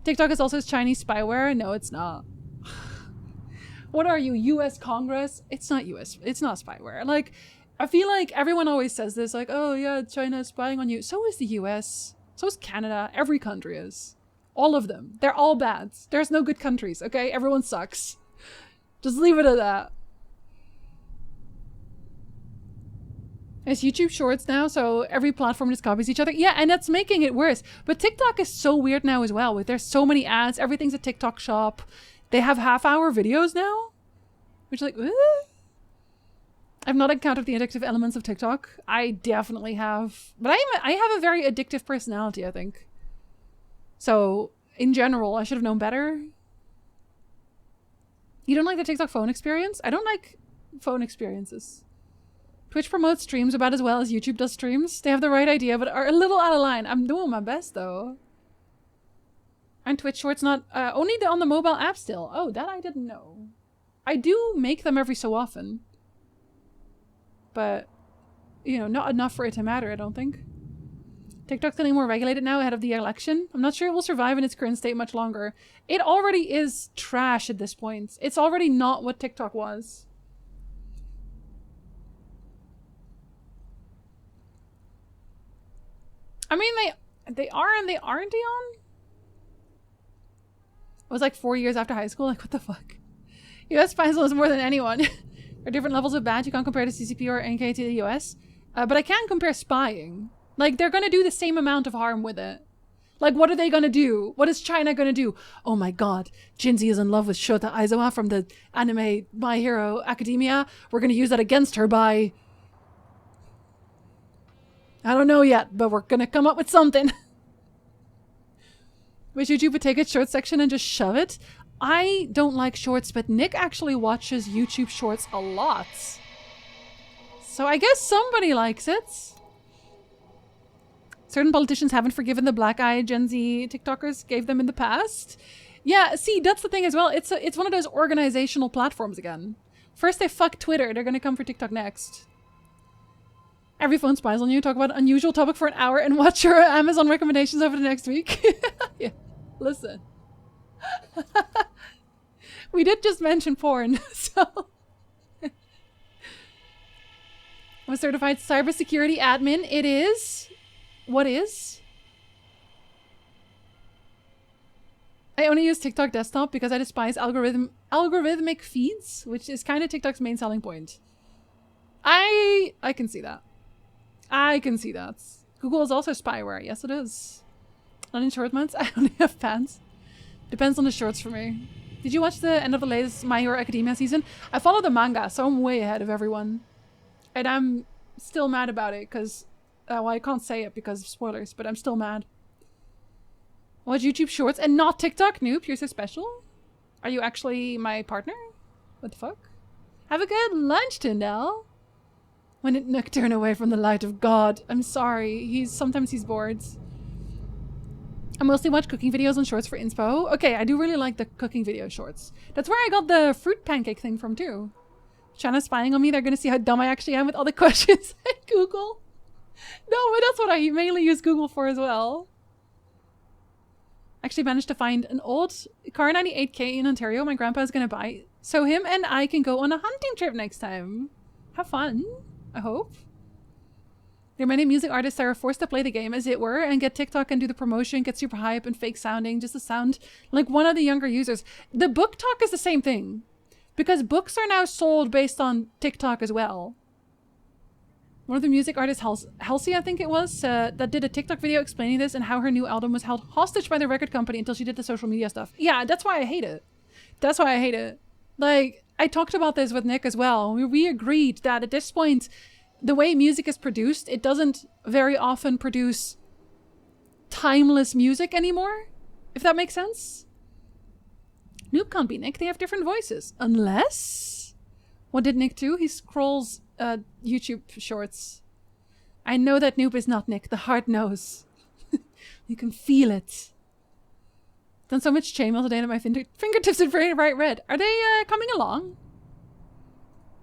[SPEAKER 1] TikTok is also Chinese spyware? No, it's not. What are you, US Congress? It's not US. It's not spyware. Like, I feel like everyone always says this, like, oh yeah, China is spying on you. So is the US. So is Canada. Every country is. All of them. They're all bad. There's no good countries, okay? Everyone sucks. Just leave it at that. It's YouTube Shorts now, so every platform just copies each other. Yeah, and that's making it worse. But TikTok is so weird now as well. There's so many ads. Everything's a TikTok shop. They have half-hour videos now. Which is like, I've not encountered the addictive elements of TikTok. I definitely have. But I have a very addictive personality, I think. So, in general, I should have known better. You don't like the TikTok phone experience? I don't like phone experiences. Twitch promotes streams about as well as YouTube does streams. They have the right idea, but are a little out of line. I'm doing my best, though. And Twitch Shorts not... only on the mobile app still. Oh, that I didn't know. I do make them every so often. But, you know, not enough for it to matter, I don't think. TikTok's getting more regulated now ahead of the election. I'm not sure it will survive in its current state much longer. It already is trash at this point. It's already not what TikTok was. I mean, they are and they aren't, on. It was like 4 years after high school. Like, what the fuck? US spies us more than anyone. There are different levels of bad. You can't compare the CCP or NK to the US. But I can compare spying. Like, they're gonna do the same amount of harm with it. Like, what are they gonna do? What is China gonna do? Oh my god, Jinzi is in love with Shota Aizawa from the anime My Hero Academia. We're gonna use that against her by... I don't know yet, but we're gonna come up with something. Wish YouTube would take its short section and just shove it. I don't like shorts, but Nick actually watches YouTube shorts a lot. So I guess somebody likes it. Certain politicians haven't forgiven the black-eyed Gen Z TikTokers gave them in the past. Yeah, see, that's the thing as well. It's one of those organizational platforms again. First they fuck Twitter, they're gonna come for TikTok next. Every phone spies on you, talk about an unusual topic for an hour and watch your Amazon recommendations over the next week. Yeah, listen. We did just mention porn, so... I'm a certified cybersecurity admin. It is... What is? I only use TikTok desktop because I despise algorithmic feeds, which is kind of TikTok's main selling point. I can see that. I can see that. Google is also spyware. Yes, it is. Not in short months. I only have fans. Depends on the shorts for me. Did you watch the end of the latest My Hero Academia season? I follow the manga, so I'm way ahead of everyone. And I'm still mad about it because... well, I can't say it because of spoilers, but I'm still mad. Watch YouTube Shorts and not TikTok? Noob, you're so special? Are you actually my partner? What the fuck? Have a good lunch, Tyndall. When did Nook turn away from the light of God? I'm sorry. Sometimes he's bored. I mostly watch cooking videos and shorts for inspo. Okay, I do really like the cooking video shorts. That's where I got the fruit pancake thing from too. China's spying on me. They're gonna see how dumb I actually am with all the questions I Google. No, but that's what I mainly use Google for as well. Actually managed to find an old car 98K in Ontario my grandpa is gonna buy. So him and I can go on a hunting trip next time. Have fun, I hope. There are many music artists that are forced to play the game as it were and get TikTok and do the promotion, get super hype and fake sounding just to sound like one of the younger users. The book talk is the same thing. Because books are now sold based on TikTok as well. One of the music artists, Halsey, I think it was, that did a TikTok video explaining this and how her new album was held hostage by the record company until she did the social media stuff. Yeah, that's why I hate it. That's why I hate it. Like, I talked about this with Nick as well. We agreed that at this point, the way music is produced, it doesn't very often produce timeless music anymore, if that makes sense. Noob can't be Nick, they have different voices. Unless... What did Nick do? He scrolls YouTube shorts. I know that Noob is not Nick, the heart knows. You can feel it. Done so much chainmail today that my fingertips are very bright red. Are they coming along?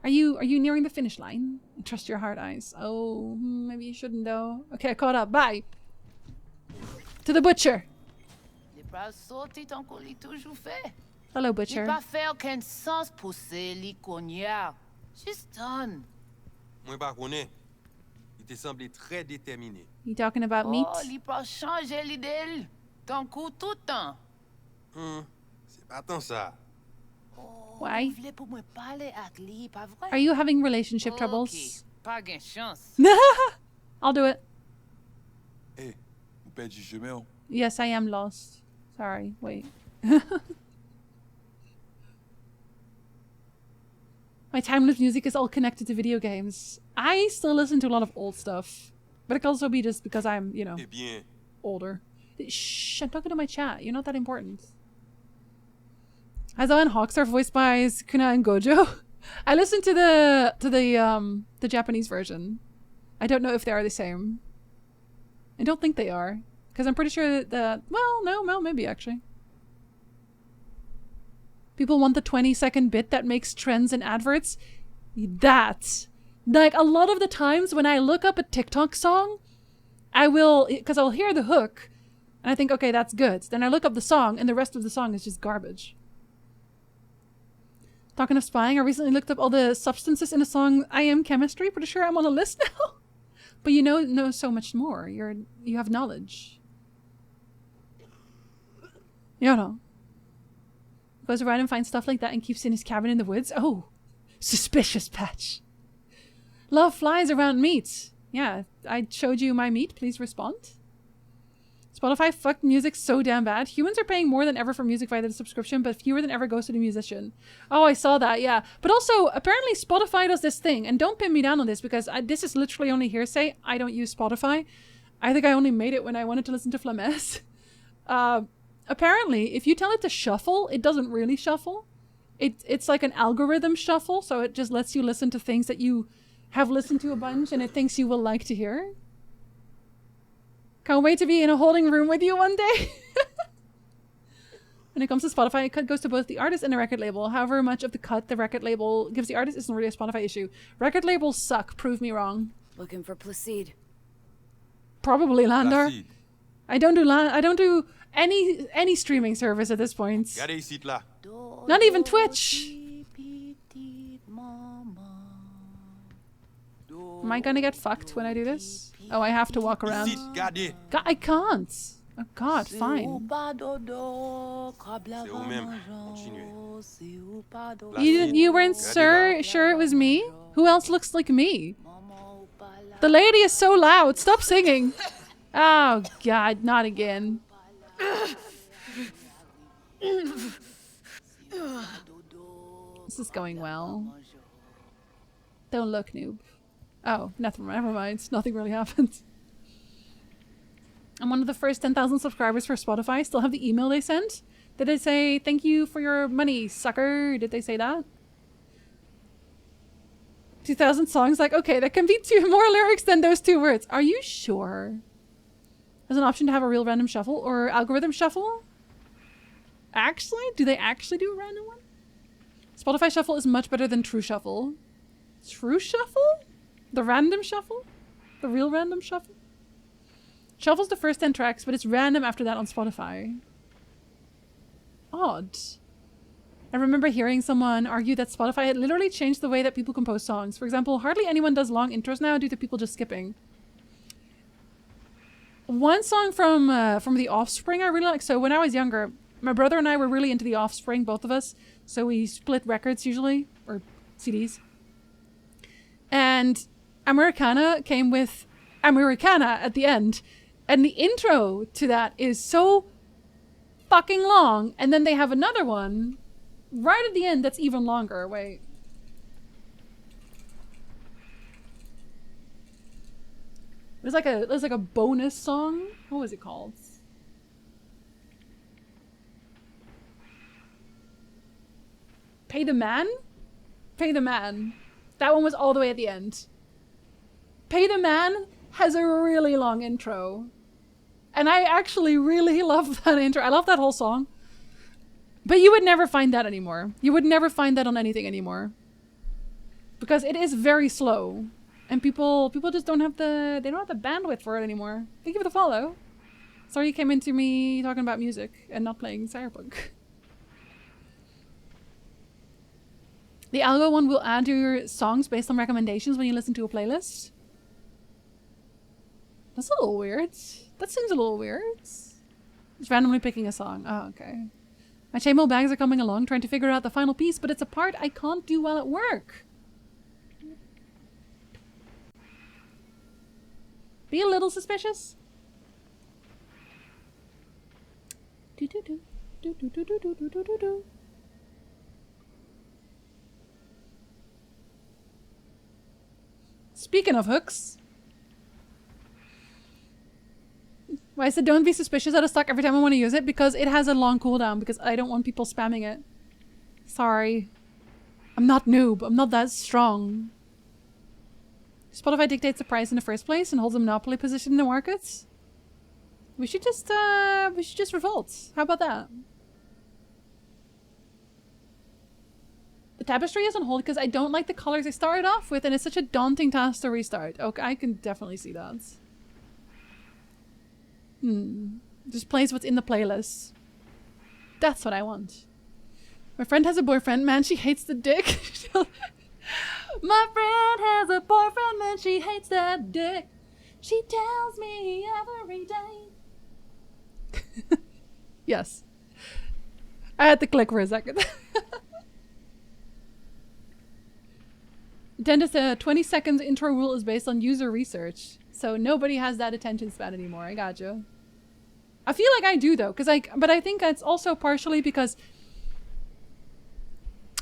[SPEAKER 1] Are you nearing the finish line? Trust your hard eyes. Oh, maybe you shouldn't though. Okay, I caught up. Bye. To the butcher. Hello, butcher.
[SPEAKER 16] She's done. Moi pas connais. Il te semblait très déterminé.
[SPEAKER 1] You talking about meat?
[SPEAKER 16] Oh, il peut changer l'idée. Ton coup tout le temps.
[SPEAKER 15] C'est pas tant ça.
[SPEAKER 1] Why?
[SPEAKER 16] Vous voulez pour moi parler avec lui, pas vrai?
[SPEAKER 1] Are you having relationship troubles?
[SPEAKER 16] Pas gain chance.
[SPEAKER 1] I'll do it.
[SPEAKER 15] Hey, vous perdez du chemin.
[SPEAKER 1] Yes, I am lost. Sorry, wait. My timeless music is all connected to video games. I still listen to a lot of old stuff. But it could also be just because I'm, you know, older. Shh, I'm talking to my chat. You're not that important. Aizawa and Hawks are voiced by Sukuna and Gojo. I listened to the Japanese version. I don't know if they are the same. I don't think they are. Because I'm pretty sure that, well, maybe actually. People want the 20-second bit that makes trends and adverts. That. Like, a lot of the times when I look up a TikTok song, I will, because I'll hear the hook, and I think, okay, that's good. Then I look up the song, and the rest of the song is just garbage. Talking of spying, I recently looked up all the substances in a song I Am Chemistry. Pretty sure I'm on a list now. But you know so much more. You have knowledge. You know. Goes around and finds stuff like that and keeps in his cabin in the woods. Oh, suspicious patch. Love flies around meat. Yeah, I showed you my meat. Please respond. Spotify fucked music so damn bad. Humans are paying more than ever for music via the subscription, but fewer than ever goes to the musician. Oh, I saw that, yeah. But also, apparently Spotify does this thing, and don't pin me down on this because this is literally only hearsay. I don't use Spotify. I think I only made it when I wanted to listen to Flames. Apparently, if you tell it to shuffle, it doesn't really shuffle. It's like an algorithm shuffle, so it just lets you listen to things that you have listened to a bunch and it thinks you will like to hear. Can't wait to be in a holding room with you one day. When it comes to Spotify, a cut goes to both the artist and the record label. However much of the cut the record label gives the artist isn't really a Spotify issue. Record labels suck. Prove me wrong.
[SPEAKER 5] Looking for Placide.
[SPEAKER 1] Probably Landar. I don't do any streaming service at this point. Not even Twitch. Am I gonna get fucked when I do this? Oh, I have to walk around. God, I can't. Oh God, fine. You weren't sure it was me? Who else looks like me? The lady is so loud. Stop singing. Oh God, not again. This is going well. Don't look, noob. Oh, never mind. Nothing really happened. I'm one of the first 10,000 subscribers for Spotify. Still have the email they sent. Did they say, thank you for your money, sucker? Did they say that? 2,000 songs? Like, okay, that can be more lyrics than those 2 words. Are you sure? There's an option to have a real random shuffle or algorithm shuffle? Actually? Do they actually do a random one? Spotify Shuffle is much better than True Shuffle. True Shuffle? The random shuffle? The real random shuffle? Shuffle's the first 10 tracks, but it's random after that on Spotify. Odd. I remember hearing someone argue that Spotify had literally changed the way that people compose songs. For example, hardly anyone does long intros now due to people just skipping. One song from The Offspring I really like. So when I was younger, my brother and I were really into The Offspring, both of us. So we split records usually, or CDs. And Americana came with Americana at the end. And the intro to that is so fucking long. And then they have another one right at the end that's even longer. Wait. There's like a bonus song. What was it called? Pay the Man? Pay the Man. That one was all the way at the end. Pay the Man has a really long intro. And I actually really love that intro. I love that whole song. But you would never find that anymore. You would never find that on anything anymore. Because it is very slow. And people just don't have the bandwidth for it anymore. Thank you for the follow. Sorry you came into me talking about music and not playing Cyberpunk. The algo one will add your songs based on recommendations when you listen to a playlist. That's a little weird. That seems a little weird. Just randomly picking a song. Oh, okay. My chainmail bags are coming along, trying to figure out the final piece, but it's a part I can't do well at work. Be a little suspicious. Do do do do do do do do do do do. Speaking of hooks. Why I said don't be suspicious out of stock every time I want to use it, because it has a long cooldown, because I don't want people spamming it. Sorry. I'm not noob. I'm not that strong. Spotify dictates the price in the first place and holds a monopoly position in the markets. We should just revolt. How about that? The tapestry is on hold because I don't like the colors I started off with, and it's such a daunting task to restart. Okay, I can definitely see that. Just plays what's in the playlist. That's what I want. My friend has a boyfriend, man, she hates the dick. My friend has a boyfriend, man, she hates that dick. She tells me every day. Yes. I had to click for a second. 10 to 20 seconds intro rule is based on user research. So nobody has that attention span anymore. I gotcha. I feel like I do though, but I think that's also partially because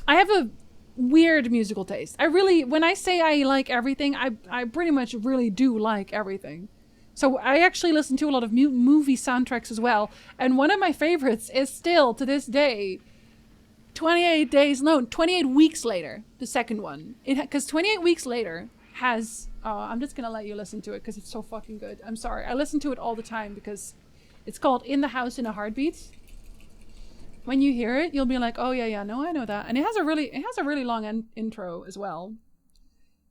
[SPEAKER 1] I have a weird musical taste. When I say I like everything, I pretty much really do like everything. So I actually listen to a lot of movie soundtracks as well. And one of my favorites is still, to this day, 28 weeks later, the second one. Because 28 weeks later has, I'm just gonna let you listen to it because it's so fucking good. I'm sorry. I listen to it all the time because it's called In the House in a Heartbeat. When you hear it, you'll be like, oh yeah, no, I know that. And it has a really long intro as well.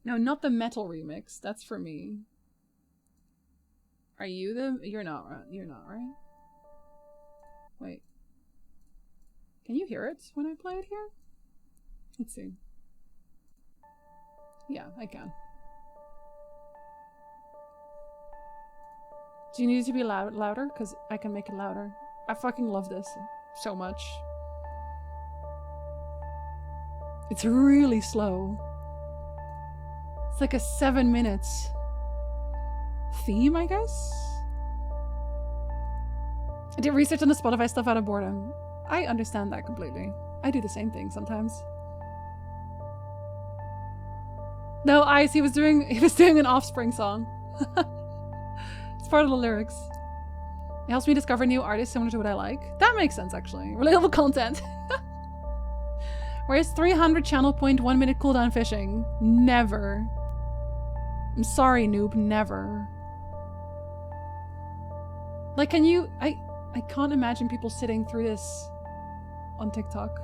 [SPEAKER 1] No, not the metal remix. That's for me. Are you you're not right? Wait. Can you hear it when I play it here? Let's see. Yeah, I can. Do you need it to be louder? Because I can make it louder. I fucking love this so much. It's really slow. It's like a 7 minutes theme, I guess? I did research on the Spotify stuff out of boredom. I understand that completely. I do the same thing sometimes. No, he was doing an Offspring song. It's part of the lyrics. It helps me discover new artists similar to what I like. That makes sense, actually. Relatable content. Whereas 300 channel point 1 minute cooldown fishing. Never. I'm sorry, noob. Never. Like, I can't imagine people sitting through this on TikTok.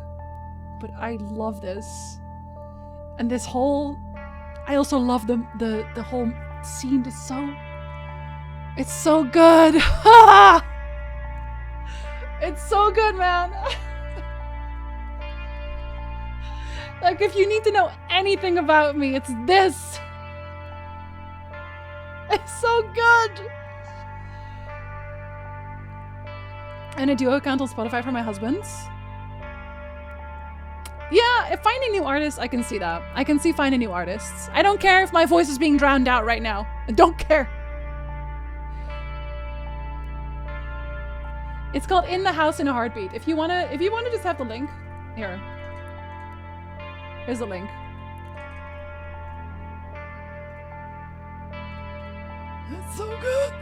[SPEAKER 1] But I love this. And this whole... I also love the whole scene. It's so good. It's so good, man. Like, if you need to know anything about me, it's this. It's so good. And a duo account on Spotify for my husband. Yeah, if finding new artists, I can see that. I can see finding new artists. I don't care if my voice is being drowned out right now. I don't care. It's called In the House in a Heartbeat. If you wanna just have the link, here. Here's the link. It's so good.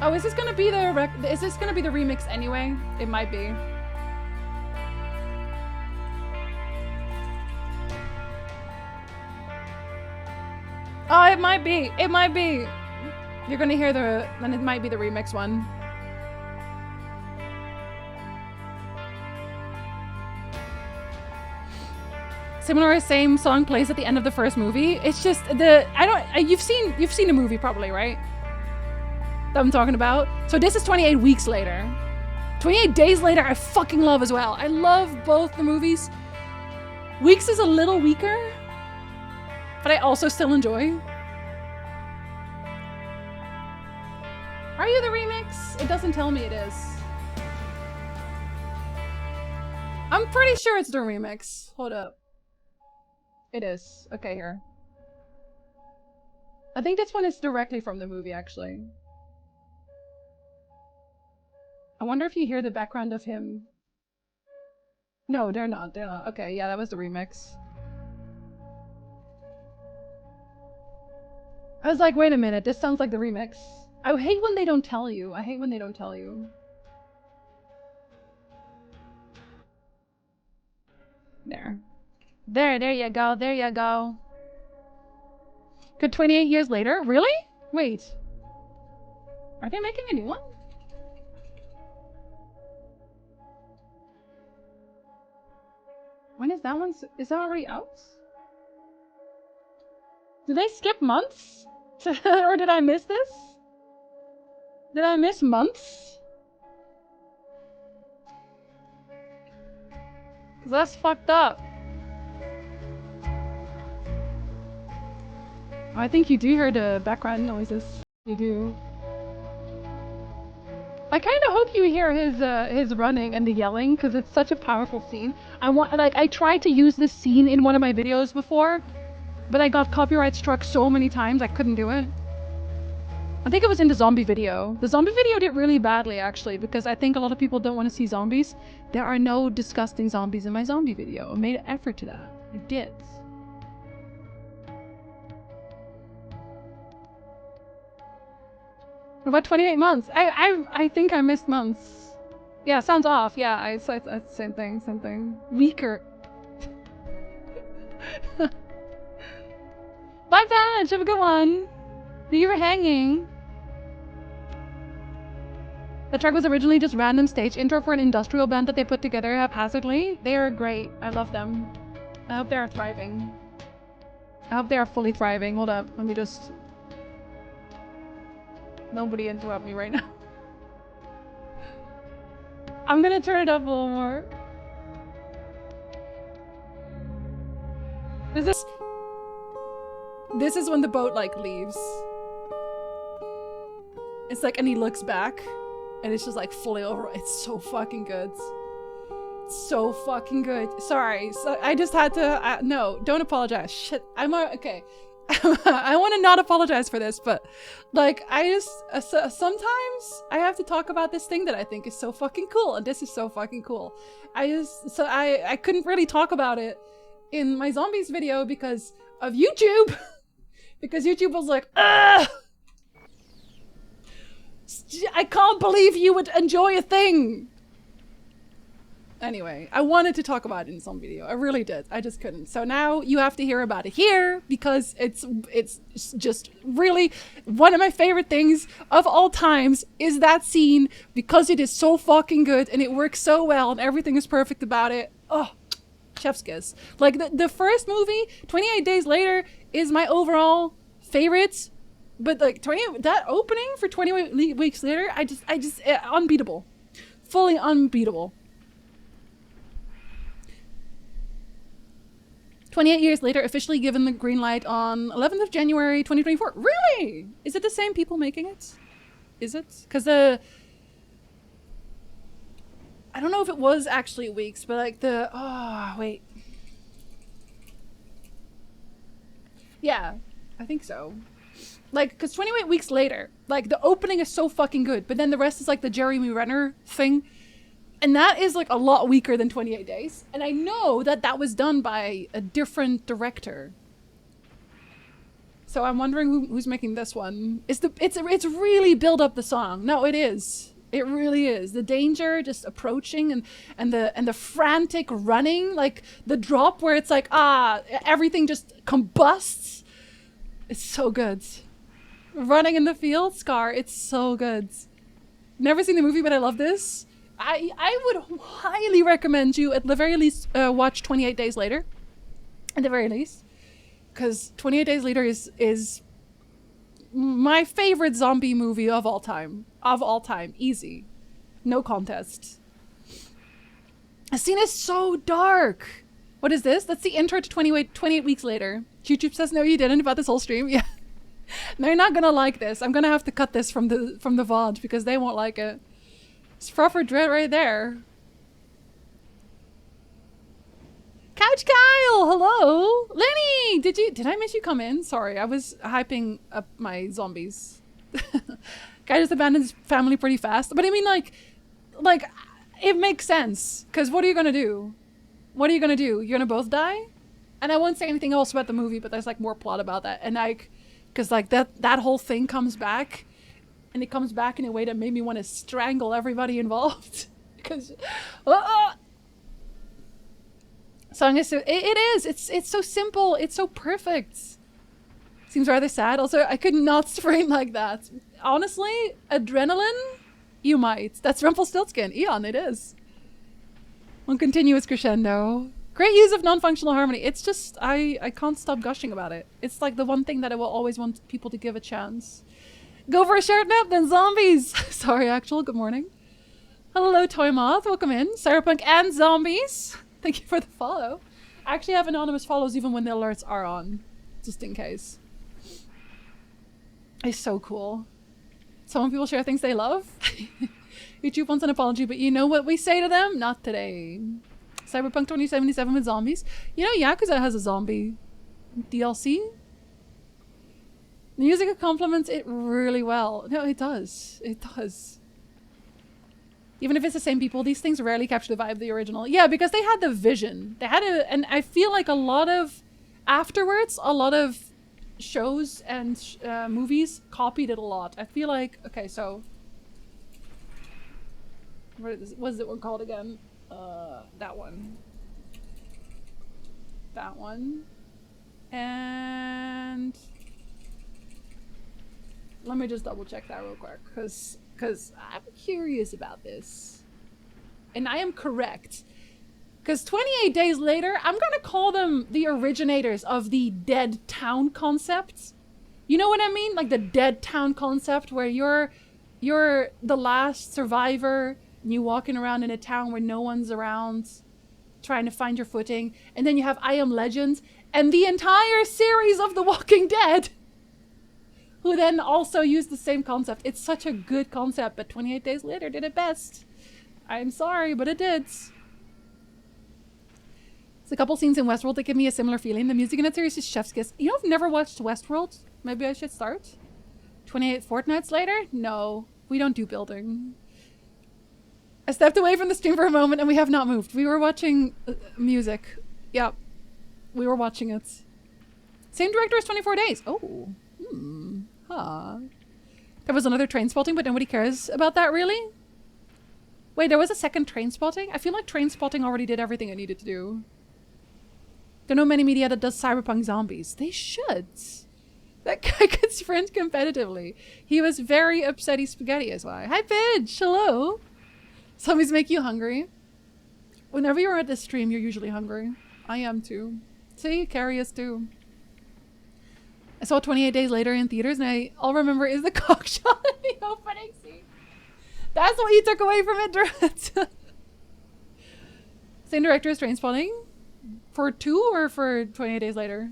[SPEAKER 1] Oh, is this gonna be the remix anyway? It might be. Oh, it might be. It might be. You're gonna hear then it might be the remix one. Similar, same song plays at the end of the first movie. It's just you've seen the movie probably, right? That I'm talking about. So this is 28 weeks later. 28 days later, I fucking love as well. I love both the movies. Weeks is a little weaker, but I also still enjoy. Are you the remix? It doesn't tell me it is. I'm pretty sure it's the remix. Hold up. It is. Okay, here. I think this one is directly from the movie, actually. I wonder if you hear the background of him. No, they're not. They're not. Okay, yeah, that was the remix. I was like, wait a minute, this sounds like the remix. I hate when they don't tell you. I hate when they don't tell you. There. There you go, there you go. Good 28 years later? Really? Wait. Are they making a new one? When is that one? Is that already out? Did they skip months? Or did I miss this? Did I miss months? Cause that's fucked up. I think you do hear the background noises. You do. I kind of hope you hear his running and the yelling, because it's such a powerful scene. I tried to use this scene in one of my videos before, but I got copyright struck so many times I couldn't do it. I think it was in the zombie video. The zombie video did really badly, actually, because I think a lot of people don't want to see zombies. There are no disgusting zombies in my zombie video. I made an effort to that. I did. What about 28 months? I think I missed months. Yeah, sounds off. Yeah, it's same thing, same thing. Weaker. Bye, Patch. Have a good one. You were hanging. The track was originally just random stage intro for an industrial band that they put together haphazardly. They are great. I love them. I hope they are thriving. I hope they are fully thriving. Hold up. Let me just... Nobody interrupt me right now. I'm gonna turn it up a little more. This is when the boat, like, leaves. It's like, and he looks back, and it's just like fully over. It's so fucking good. It's so fucking good. Sorry, so I just had to. No, don't apologize. Shit, okay. I want to not apologize for this, but like sometimes I have to talk about this thing that I think is so fucking cool, and this is so fucking cool. I couldn't really talk about it in my zombies video because of YouTube, because YouTube was like, ugh! I can't believe you would enjoy a thing. Anyway, I wanted to talk about it in some video. I really did. I just couldn't. So now you have to hear about it here because it's just really one of my favorite things of all times is that scene because it is so fucking good and it works so well and everything is perfect about it. Oh, chef's kiss. Like the first movie, 28 Days Later, is my overall favorite. But like that opening for 28 weeks later, I just unbeatable. Fully unbeatable. 28 years later, officially given the green light on 11th of January 2024. Really? Is it the same people making it? Is it? Because I don't know if it was actually weeks, but like oh, wait. Yeah, I think so. Like, because 28 weeks later, like, the opening is so fucking good, but then the rest is like the Jeremy Renner thing. And that is like a lot weaker than 28 Days. And I know that that was done by a different director. So I'm wondering who's making this one. It's really build up the song. No, it is. It really is. The danger just approaching and the frantic running, like the drop where it's like, everything just combusts. It's so good. Running in the field, Scar, it's so good. Never seen the movie, but I love this. I would highly recommend you, at the very least, watch 28 Days Later. At the very least. Because 28 Days Later is my favorite zombie movie of all time. Of all time. Easy. No contest. The scene is so dark. What is this? That's the intro to 28 Weeks Later. YouTube says, no, you didn't, about this whole stream. Yeah. They're not gonna like this. I'm gonna have to cut this from the VOD because they won't like it. It's proper dread right there. Couch Kyle, hello. Lenny, did I miss you come in? Sorry, I was hyping up my zombies. Guy just abandoned his family pretty fast. But I mean, like, it makes sense. Because what are you gonna do? What are you gonna do? You're gonna both die? And I won't say anything else about the movie, but there's like more plot about that. And like, because like that whole thing comes back. And it comes back in a way that made me want to strangle everybody involved. Because, song is so, it is. It's so simple. It's so perfect. Seems rather sad. Also, I could not sprain like that. Honestly, adrenaline, you might. That's Rumpelstiltskin. Eon, it is. One continuous crescendo. Great use of non-functional harmony. It's just, I can't stop gushing about it. It's like the one thing that I will always want people to give a chance. Go for a short nap, then zombies. Sorry, Actual. Good morning. Hello, Toy Moth. Welcome in. Cyberpunk and zombies. Thank you for the follow. I actually have anonymous follows even when the alerts are on. Just in case. It's so cool. Some people share things they love. YouTube wants an apology, but you know what we say to them? Not today. Cyberpunk 2077 with zombies. You know Yakuza has a zombie DLC? The music complements it really well. No, it does. It does. Even if it's the same people, these things rarely capture the vibe of the original. Yeah, because they had the vision. They had and I feel like a lot of, afterwards, a lot of shows and movies copied it a lot. I feel like, okay, so, what is it called again? That one. That one. And let me just double check that real quick, because I'm curious about this. And I am correct. Because 28 Days Later, I'm gonna call them the originators of the dead town concept. You know what I mean? Like the dead town concept where you're the last survivor and you walking around in a town where no one's around trying to find your footing. And then you have I Am Legend and the entire series of The Walking Dead, who then also used the same concept. It's such a good concept, but 28 Days Later did it best. I'm sorry, but it did. There's a couple scenes in Westworld that give me a similar feeling. The music in that series is chef's kiss. You know, I've never watched Westworld. Maybe I should start. 28 fortnights later? No, we don't do building. I stepped away from the stream for a moment and we have not moved. We were watching music. Yep. We were watching it. Same director as 24 Days. Oh. Huh. There was another Trainspotting, but nobody cares about that, really? Wait, there was a second Trainspotting? I feel like Trainspotting already did everything it needed to do. Don't know many media that does Cyberpunk zombies. They should. That guy could sprint competitively. He was very upsetty spaghetti is why. Hi, Pidge! Hello! Zombies make you hungry. Whenever you're at the stream, you're usually hungry. I am too. See? Carrie is too. I saw 28 Days Later in theaters, and all I remember is the cock shot in the opening scene. That's what you took away from it, Drat. Same director as Trainspotting? For 2 or for 28 Days Later?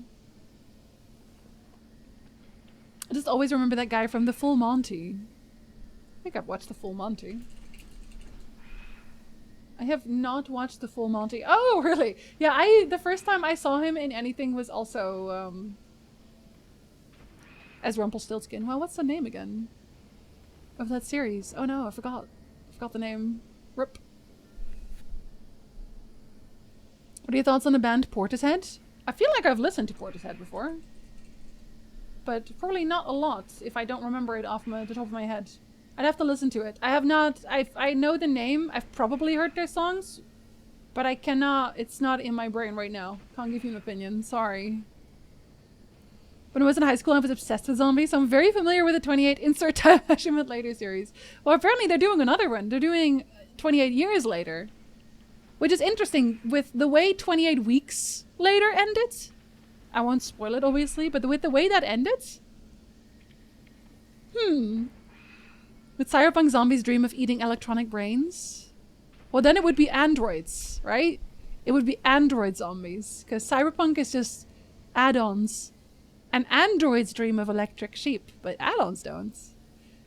[SPEAKER 1] I just always remember that guy from The Full Monty. I think I've watched The Full Monty. I have not watched The Full Monty. Oh, really? Yeah, the first time I saw him in anything was also as Rumpelstiltskin. Well, what's the name again of that series? Oh no, I forgot. I forgot the name. Rip. What are your thoughts on the band Portishead? I feel like I've listened to Portishead before, but probably not a lot if I don't remember it off the top of my head. I'd have to listen to it. I have not. I know the name. I've probably heard their songs, but I cannot. It's not in my brain right now. Can't give you an opinion. Sorry. When I was in high school, I was obsessed with zombies, so I'm very familiar with the 28 Insert Time Measurement Later series. Well, apparently they're doing another one. They're doing 28 Years Later, which is interesting with the way 28 Weeks Later ended. I won't spoil it, obviously, but with the way that ended. Would cyberpunk zombies dream of eating electronic brains? Well, then it would be androids, right? It would be android zombies, because cyberpunk is just add-ons. And androids dream of electric sheep, but add-ons don't.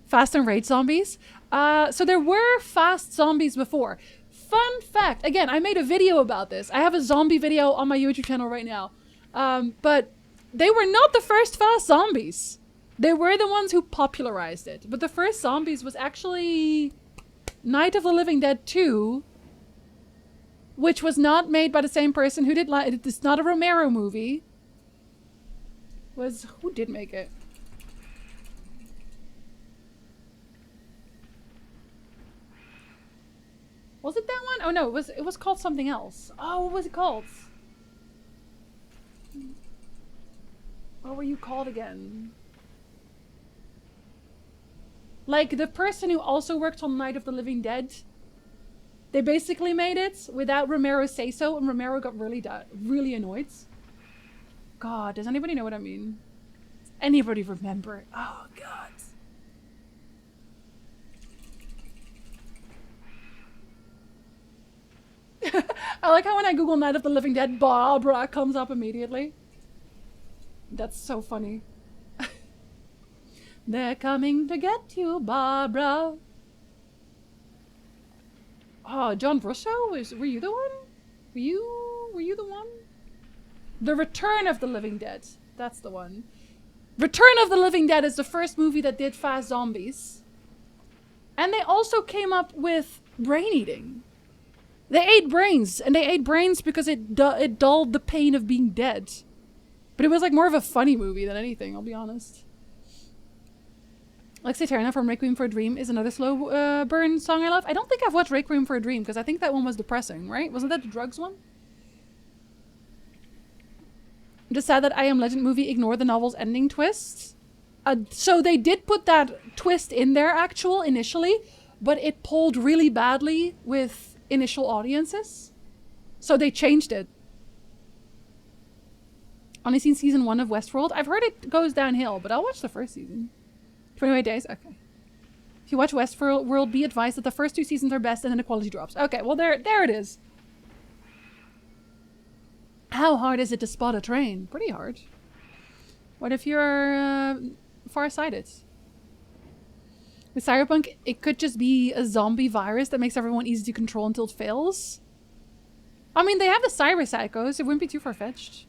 [SPEAKER 1] Fast and Rage zombies. So there were fast zombies before. Fun fact, again, I made a video about this. I have a zombie video on my YouTube channel right now. But they were not the first fast zombies. They were the ones who popularized it. But the first zombies was actually Night of the Living Dead 2, which was not made by the same person who did it's not a Romero movie. Who did make it? Was it that one? Oh no, it was called something else. Oh, what was it called? What were you called again? Like the person who also worked on Night of the Living Dead. They basically made it without Romero say so, and Romero got really annoyed. God, does anybody know what I mean? Does anybody remember? Oh God. I like how when I Google Night of the Living Dead, Barbara comes up immediately. That's so funny. They're coming to get you, Barbara. Oh, John Russo? Were you the one? Were you the one? The Return of the Living Dead. That's the one. Return of the Living Dead is the first movie that did fast zombies. And they also came up with brain eating. They ate brains, and they ate brains because it dulled the pain of being dead. But it was like more of a funny movie than anything, I'll be honest. Lexi Eterna from Requiem for a Dream is another slow burn song I love. I don't think I've watched Requiem for a Dream, because I think that one was depressing, right? Wasn't that the drugs one? Just sad that I Am Legend movie ignored the novel's ending twist. So they did put that twist in there initially, but it pulled really badly with initial audiences. So they changed it. Only seen season 1 of Westworld. I've heard it goes downhill, but I'll watch the first season. 28 days? Okay. If you watch Westworld, be advised that the first 2 seasons are best and then the quality drops. Okay, well there it is. How hard is it to spot a train? Pretty hard. What if you're farsighted? With Cyberpunk, it could just be a zombie virus that makes everyone easy to control until it fails. I mean, they have the cyber psychos. It wouldn't be too far-fetched.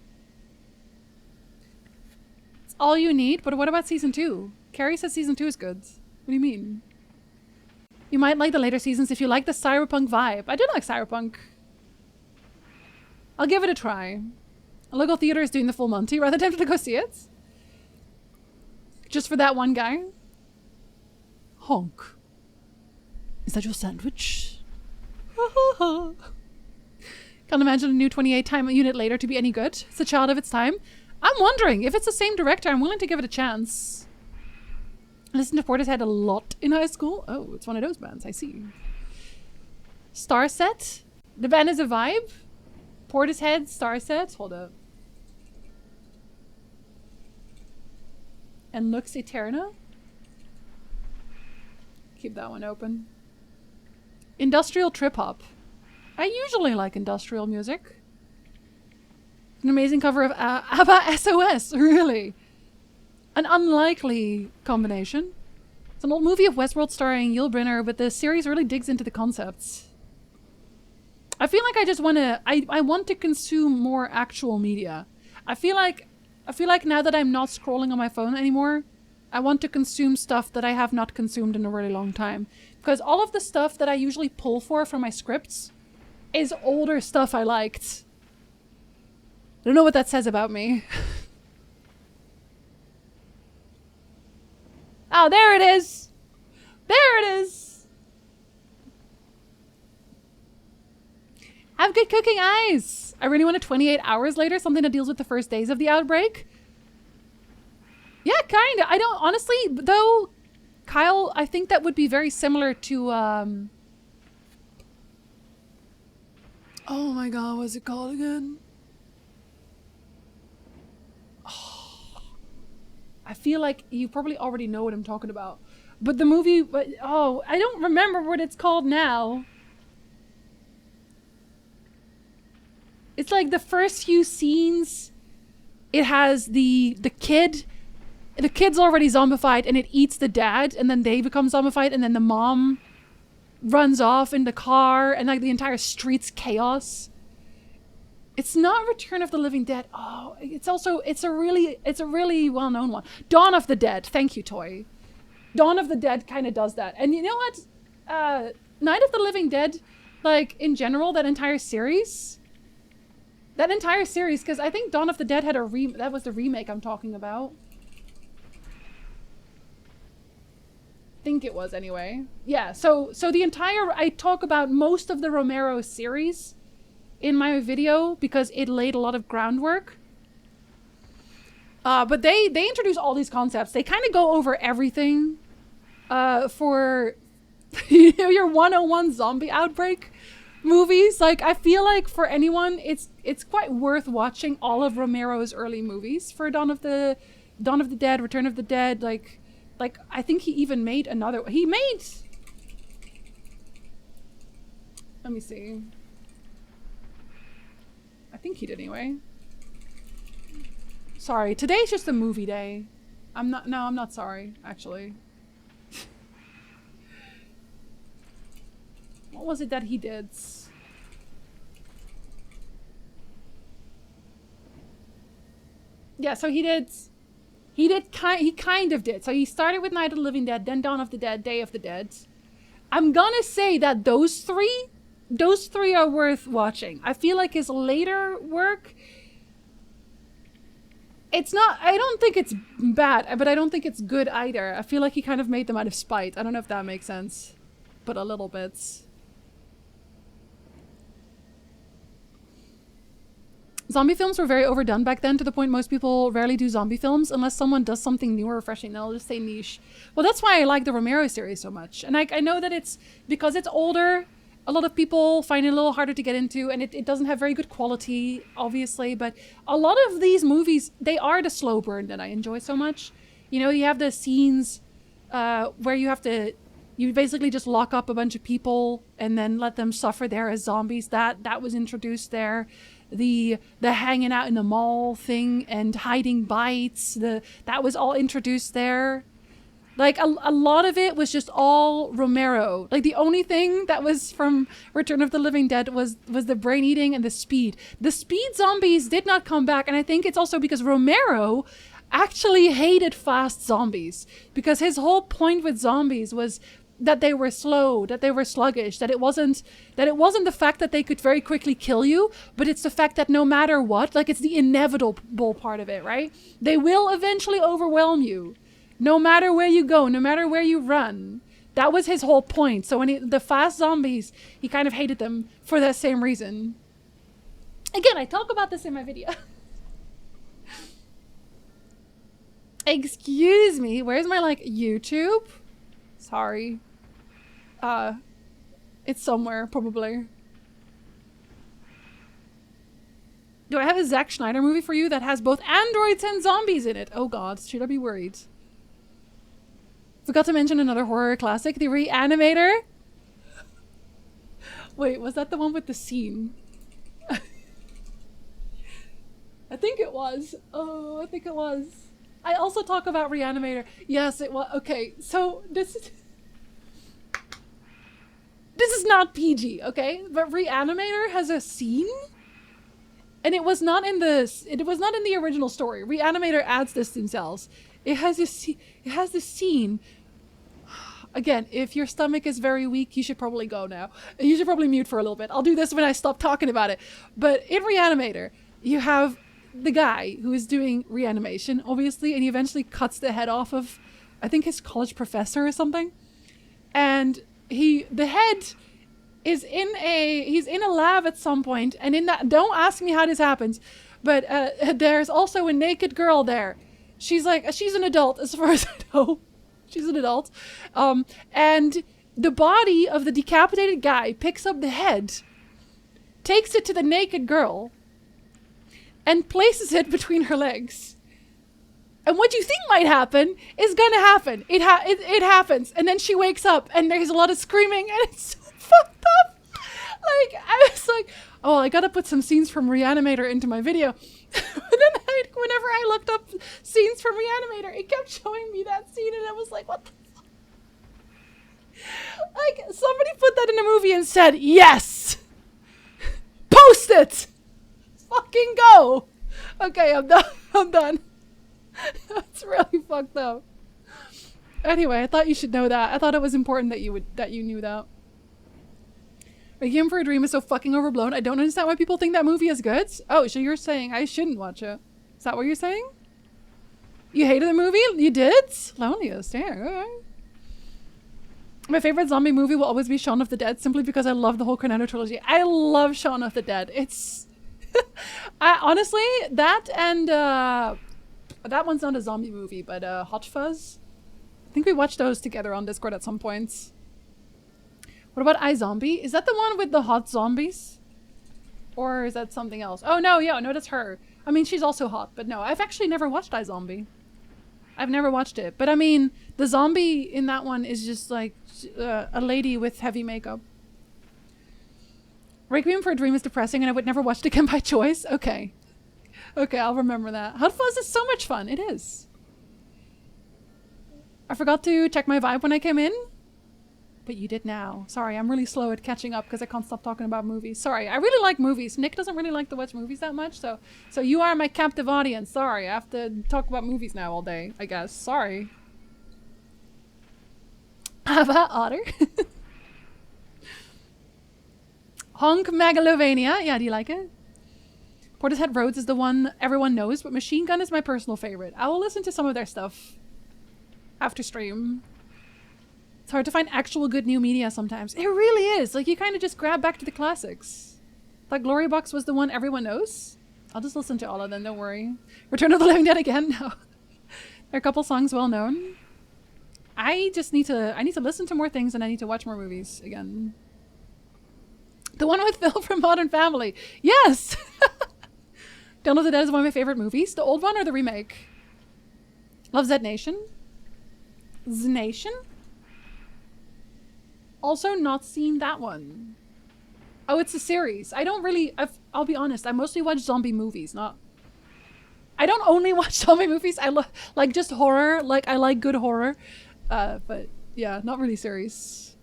[SPEAKER 1] It's all you need, but what about season 2? Carrie says season 2 is good. What do you mean? You might like the later seasons if you like the Cyberpunk vibe. I do like Cyberpunk. I'll give it a try. A local theater is doing the full Monty. Rather tempted to go see it. Just for that one guy. Honk. Is that your sandwich? Can't imagine a new 28 time unit later to be any good. It's a child of its time. I'm wondering if it's the same director. I'm willing to give it a chance. I listened to Portishead a lot in high school. Oh, it's one of those bands. I see. Starset. The band is a vibe. Portishead, Starset. Hold up. And Lux Eterna. Keep that one open. Industrial trip hop. I usually like industrial music. An amazing cover of ABBA SOS, really. An unlikely combination. It's an old movie of Westworld starring Yul Brynner, but the series really digs into the concepts. I feel like I just want to... I want to consume more actual media. I feel like now that I'm not scrolling on my phone anymore, I want to consume stuff that I have not consumed in a really long time. Because all of the stuff that I usually pull for from my scripts is older stuff I liked. I don't know what that says about me. Oh, there it is! There it is! Have good cooking eyes! I really want a 28 hours later, something that deals with the first days of the outbreak. Yeah, kinda. I don't, honestly, though, Kyle, I think that would be very similar to, oh my god, what's it called again? Oh, I feel like you probably already know what I'm talking about. But the movie, oh, I don't remember what it's called now. It's like the first few scenes it has the kid. The kid's already zombified and it eats the dad, and then they become zombified, and then the mom runs off in the car, and like the entire street's chaos. It's not Return of the Living Dead. Oh, it's a really well-known one. Dawn of the Dead. Thank you, Toy. Dawn of the Dead kind of does that. And you know what? Night of the Living Dead, like in general, that entire series, because I think Dawn of the Dead had that was the remake I'm talking about. Think it was anyway. Yeah, so I talk about most of the Romero series in my video because it laid a lot of groundwork. But they introduce all these concepts. They kind of go over everything for your 101 zombie outbreak movies. Like, I feel like for anyone, it's quite worth watching all of Romero's early movies for Dawn of the Dead, Return of the Dead, like I think he even made another. Let me see. I think he did anyway. Sorry, today's just a movie day. I'm not sorry, actually. What was it that he did? Yeah, so he kind of did. So he started with Night of the Living Dead, then Dawn of the Dead, Day of the Dead. I'm gonna say that those three are worth watching. I feel like his later work, I don't think it's bad, but I don't think it's good either. I feel like he kind of made them out of spite. I don't know if that makes sense, but a little bit. Zombie films were very overdone back then, to the point most people rarely do zombie films unless someone does something new or refreshing. They'll just say niche. Well, that's why I like the Romero series so much. And I know that it's because it's older, a lot of people find it a little harder to get into, and it doesn't have very good quality, obviously. But a lot of these movies, they are the slow burn that I enjoy so much. You know, you have the scenes where you basically just lock up a bunch of people and then let them suffer there as zombies. That was introduced there. The hanging out in the mall thing and hiding bites, that was all introduced there. Like a lot of it was just all Romero. Like the only thing that was from Return of the Living Dead was the brain eating and the speed. The speed zombies did not come back, and I think it's also because Romero actually hated fast zombies, because his whole point with zombies was that they were slow, that they were sluggish, that it wasn't the fact that they could very quickly kill you, but it's the fact that no matter what, like it's the inevitable part of it, right? They will eventually overwhelm you, no matter where you go, no matter where you run. That was his whole point. So when the fast zombies, he kind of hated them for that same reason. Again, I talk about this in my video. Excuse me, where's my YouTube? Sorry. It's somewhere, probably. Do I have a Zack Snyder movie for you that has both androids and zombies in it? Oh god, should I be worried? Forgot to mention another horror classic, The Reanimator. Wait, was that the one with the scene? I think it was. Oh, I think it was. I also talk about Reanimator. Yes, it was. Okay, so this is not PG, okay? But Reanimator has a scene, and it was not in the original story. Reanimator adds this themselves. It has this scene. Again, if your stomach is very weak, you should probably go now. You should probably mute for a little bit. I'll do this when I stop talking about it. But in Reanimator, you have the guy who is doing reanimation, obviously, and he eventually cuts the head off of, I think, his college professor or something. And the head is he's in a lab at some point, and in that, don't ask me how this happens, but there's also a naked girl there. She's an adult as far as I know. She's an adult. And the body of the decapitated guy picks up the head, takes it to the naked girl, and places it between her legs. And what you think might happen is gonna happen. It happens. And then she wakes up and there's a lot of screaming and it's so fucked up. Like, I was like, oh, I gotta put some scenes from Reanimator into my video. But then Like, whenever I looked up scenes from Reanimator, it kept showing me that scene, and I was like, what the fuck? Like, somebody put that in a movie and said, yes! Post it! Fucking go! Okay, I'm done. I'm done. That's really fucked up. Anyway, I thought you should know that. I thought it was important that you knew that. Requiem for a Dream is so fucking overblown. I don't understand why people think that movie is good. Oh, so you're saying I shouldn't watch it? Is that what you're saying? You hated the movie? You did? Loneliest. Dang. Okay. My favorite zombie movie will always be Shaun of the Dead, simply because I love the whole Cornetto trilogy. I love Shaun of the Dead. It's honestly, that and that one's not a zombie movie, but Hot Fuzz. I think we watched those together on Discord at some points. What about iZombie? Is that the one with the hot zombies? Or is that something else? Oh no, yeah, no, that's her. I mean, she's also hot, but no, I've actually never watched iZombie. I've never watched it, but I mean, the zombie in that one is just like a lady with heavy makeup. Requiem for a Dream is depressing and I would never watch it again by choice. Okay. Okay, I'll remember that. Hot Fuzz is so much fun. It is. I forgot to check my vibe when I came in. But you did now. Sorry, I'm really slow at catching up because I can't stop talking about movies. Sorry, I really like movies. Nick doesn't really like to watch movies that much, so you are my captive audience. Sorry, I have to talk about movies now all day, I guess. Sorry. How about Otter? Honk Megalovania. Yeah, do you like it? Portishead Roads is the one everyone knows, but Machine Gun is my personal favorite. I will listen to some of their stuff after stream. It's hard to find actual good new media sometimes. It really is. Like, you kind of just grab back to the classics. Like, Glory Box was the one everyone knows. I'll just listen to all of them, don't worry. Return of the Living Dead again? No. There are a couple songs well known. I need to listen to more things and I need to watch more movies again. The one with Phil from Modern Family. Yes! Dawn of the Dead is one of my favorite movies. The old one or the remake? Love Zed Nation? Z Nation? Also not seen that one. Oh, it's a series. I don't really... I'll be honest. I mostly watch zombie movies, not... I don't only watch zombie movies. I like just horror. Like, I like good horror. But yeah, not really series.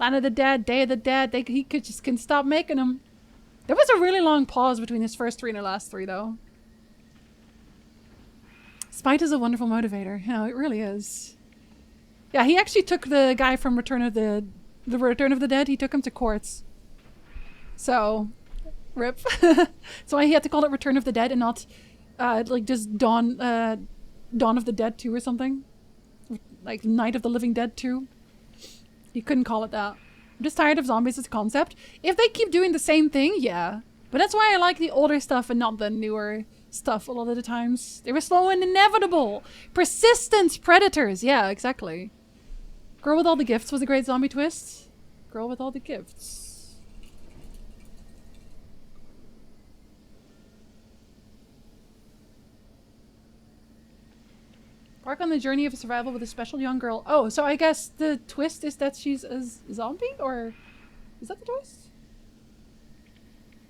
[SPEAKER 1] Land of the Dead, Day of the Dead. He can stop making them. There was a really long pause between his first three and the last three, though. Spite is a wonderful motivator. You know, it really is. Yeah, he actually took the guy from Return of the Dead. He took him to courts. So, rip. That's why he had to call it Return of the Dead and not, like, just Dawn of the Dead 2 or something. Like, Night of the Living Dead 2. He couldn't call it that. I'm just tired of zombies as a concept. If they keep doing the same thing, yeah. But that's why I like the older stuff and not the newer stuff a lot of the times. They were slow and inevitable. Persistence predators. Yeah, exactly. Girl with All the Gifts was a great zombie twist. Girl with All the Gifts. Embark on the journey of survival with a special young girl. Oh, so I guess the twist is that she's a zombie? Or is that the twist?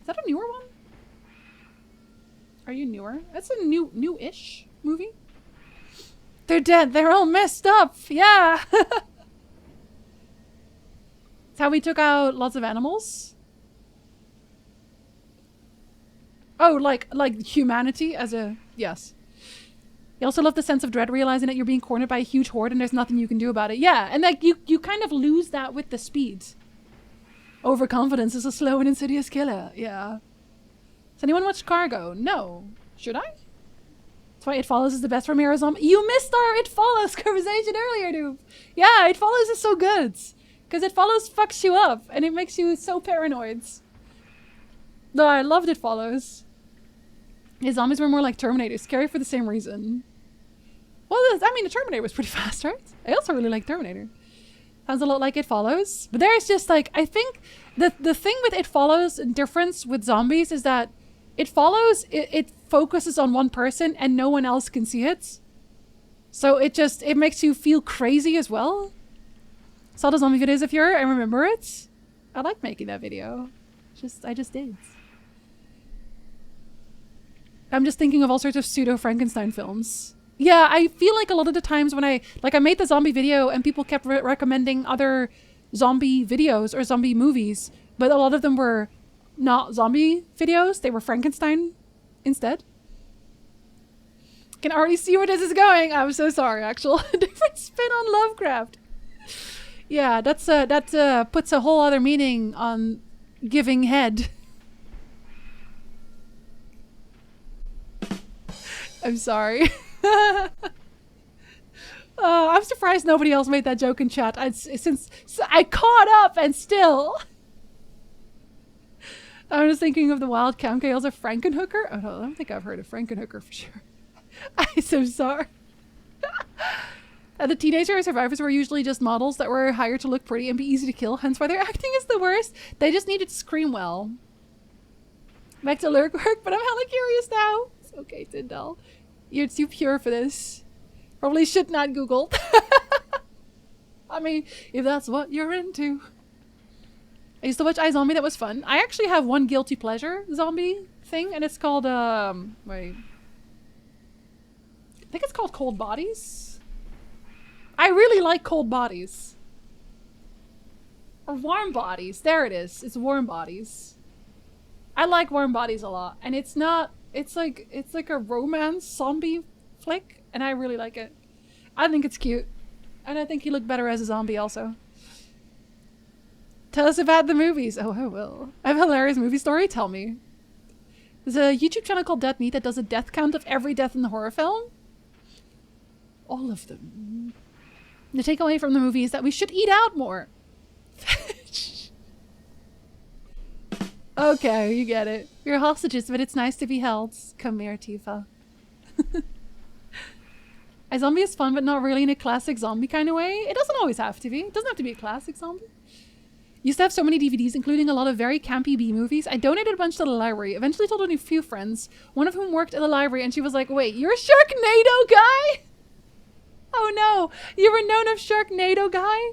[SPEAKER 1] Is that a newer one? Are you newer? That's a new-ish movie. They're dead. They're all messed up. Yeah. It's how we took out lots of animals. Oh, like humanity as a... Yes. You also love the sense of dread, realizing that you're being cornered by a huge horde and there's nothing you can do about it. Yeah, and like you kind of lose that with the speed. Overconfidence is a slow and insidious killer. Yeah. Does anyone watch Cargo? No. Should I? That's why It Follows is the best Romero zombie. You missed our It Follows conversation earlier, dude. Yeah, It Follows is so good. Because It Follows fucks you up and it makes you so paranoid. No, I loved It Follows. His zombies were more like Terminator, scary for the same reason. Well, I mean, the Terminator was pretty fast, right? I also really like Terminator. Sounds a lot like It Follows. But there's just like, I think the thing with It Follows, difference with zombies is that It Follows, it focuses on one person and no one else can see it. So it makes you feel crazy as well. Saw the zombie videos of your, I remember it. I like making that video. I just did. I'm just thinking of all sorts of pseudo Frankenstein films. Yeah, I feel like a lot of the times when I made the zombie video and people kept recommending other zombie videos or zombie movies, but a lot of them were not zombie videos. They were Frankenstein instead. Can already see where this is going. I'm so sorry, actual different spin on Lovecraft. Yeah, that puts a whole other meaning on giving head. I'm sorry. I'm surprised nobody else made that joke in chat. Since I caught up and still. I'm just thinking of the wild camp chaos of Frankenhooker. Oh, no, I don't think I've heard of Frankenhooker for sure. I'm so sorry. The teenager survivors were usually just models that were hired to look pretty and be easy to kill, hence why their acting is the worst. They just needed to scream well. Back to lurk work, but I'm hella curious now. It's okay, Tyndall. You're too pure for this. Probably should not Google. I mean, if that's what you're into. I used to watch iZombie, that was fun. I actually have one guilty pleasure zombie thing, and it's called, wait. I think it's called Cold Bodies. I really like Cold Bodies. Or Warm Bodies. There it is. It's Warm Bodies. I like Warm Bodies a lot. And it's not, it's like a romance zombie flick. And I really like it. I think it's cute. And I think he looked better as a zombie also. Tell us about the movies. Oh, I will. I have a hilarious movie story. Tell me. There's a YouTube channel called Dead Meat that does a death count of every death in the horror film. All of them. The takeaway from the movie is that we should eat out more. Okay, you get it. You're hostages, but it's nice to be held. Come here, Tifa. iZombie is fun, but not really in a classic zombie kind of way. It doesn't always have to be. It doesn't have to be a classic zombie. Used to have so many DVDs, including a lot of very campy B movies. I donated a bunch to the library. Eventually told only a few friends, one of whom worked at the library, and she was like, wait, you're a Sharknado guy? Oh no, you were known as Sharknado guy?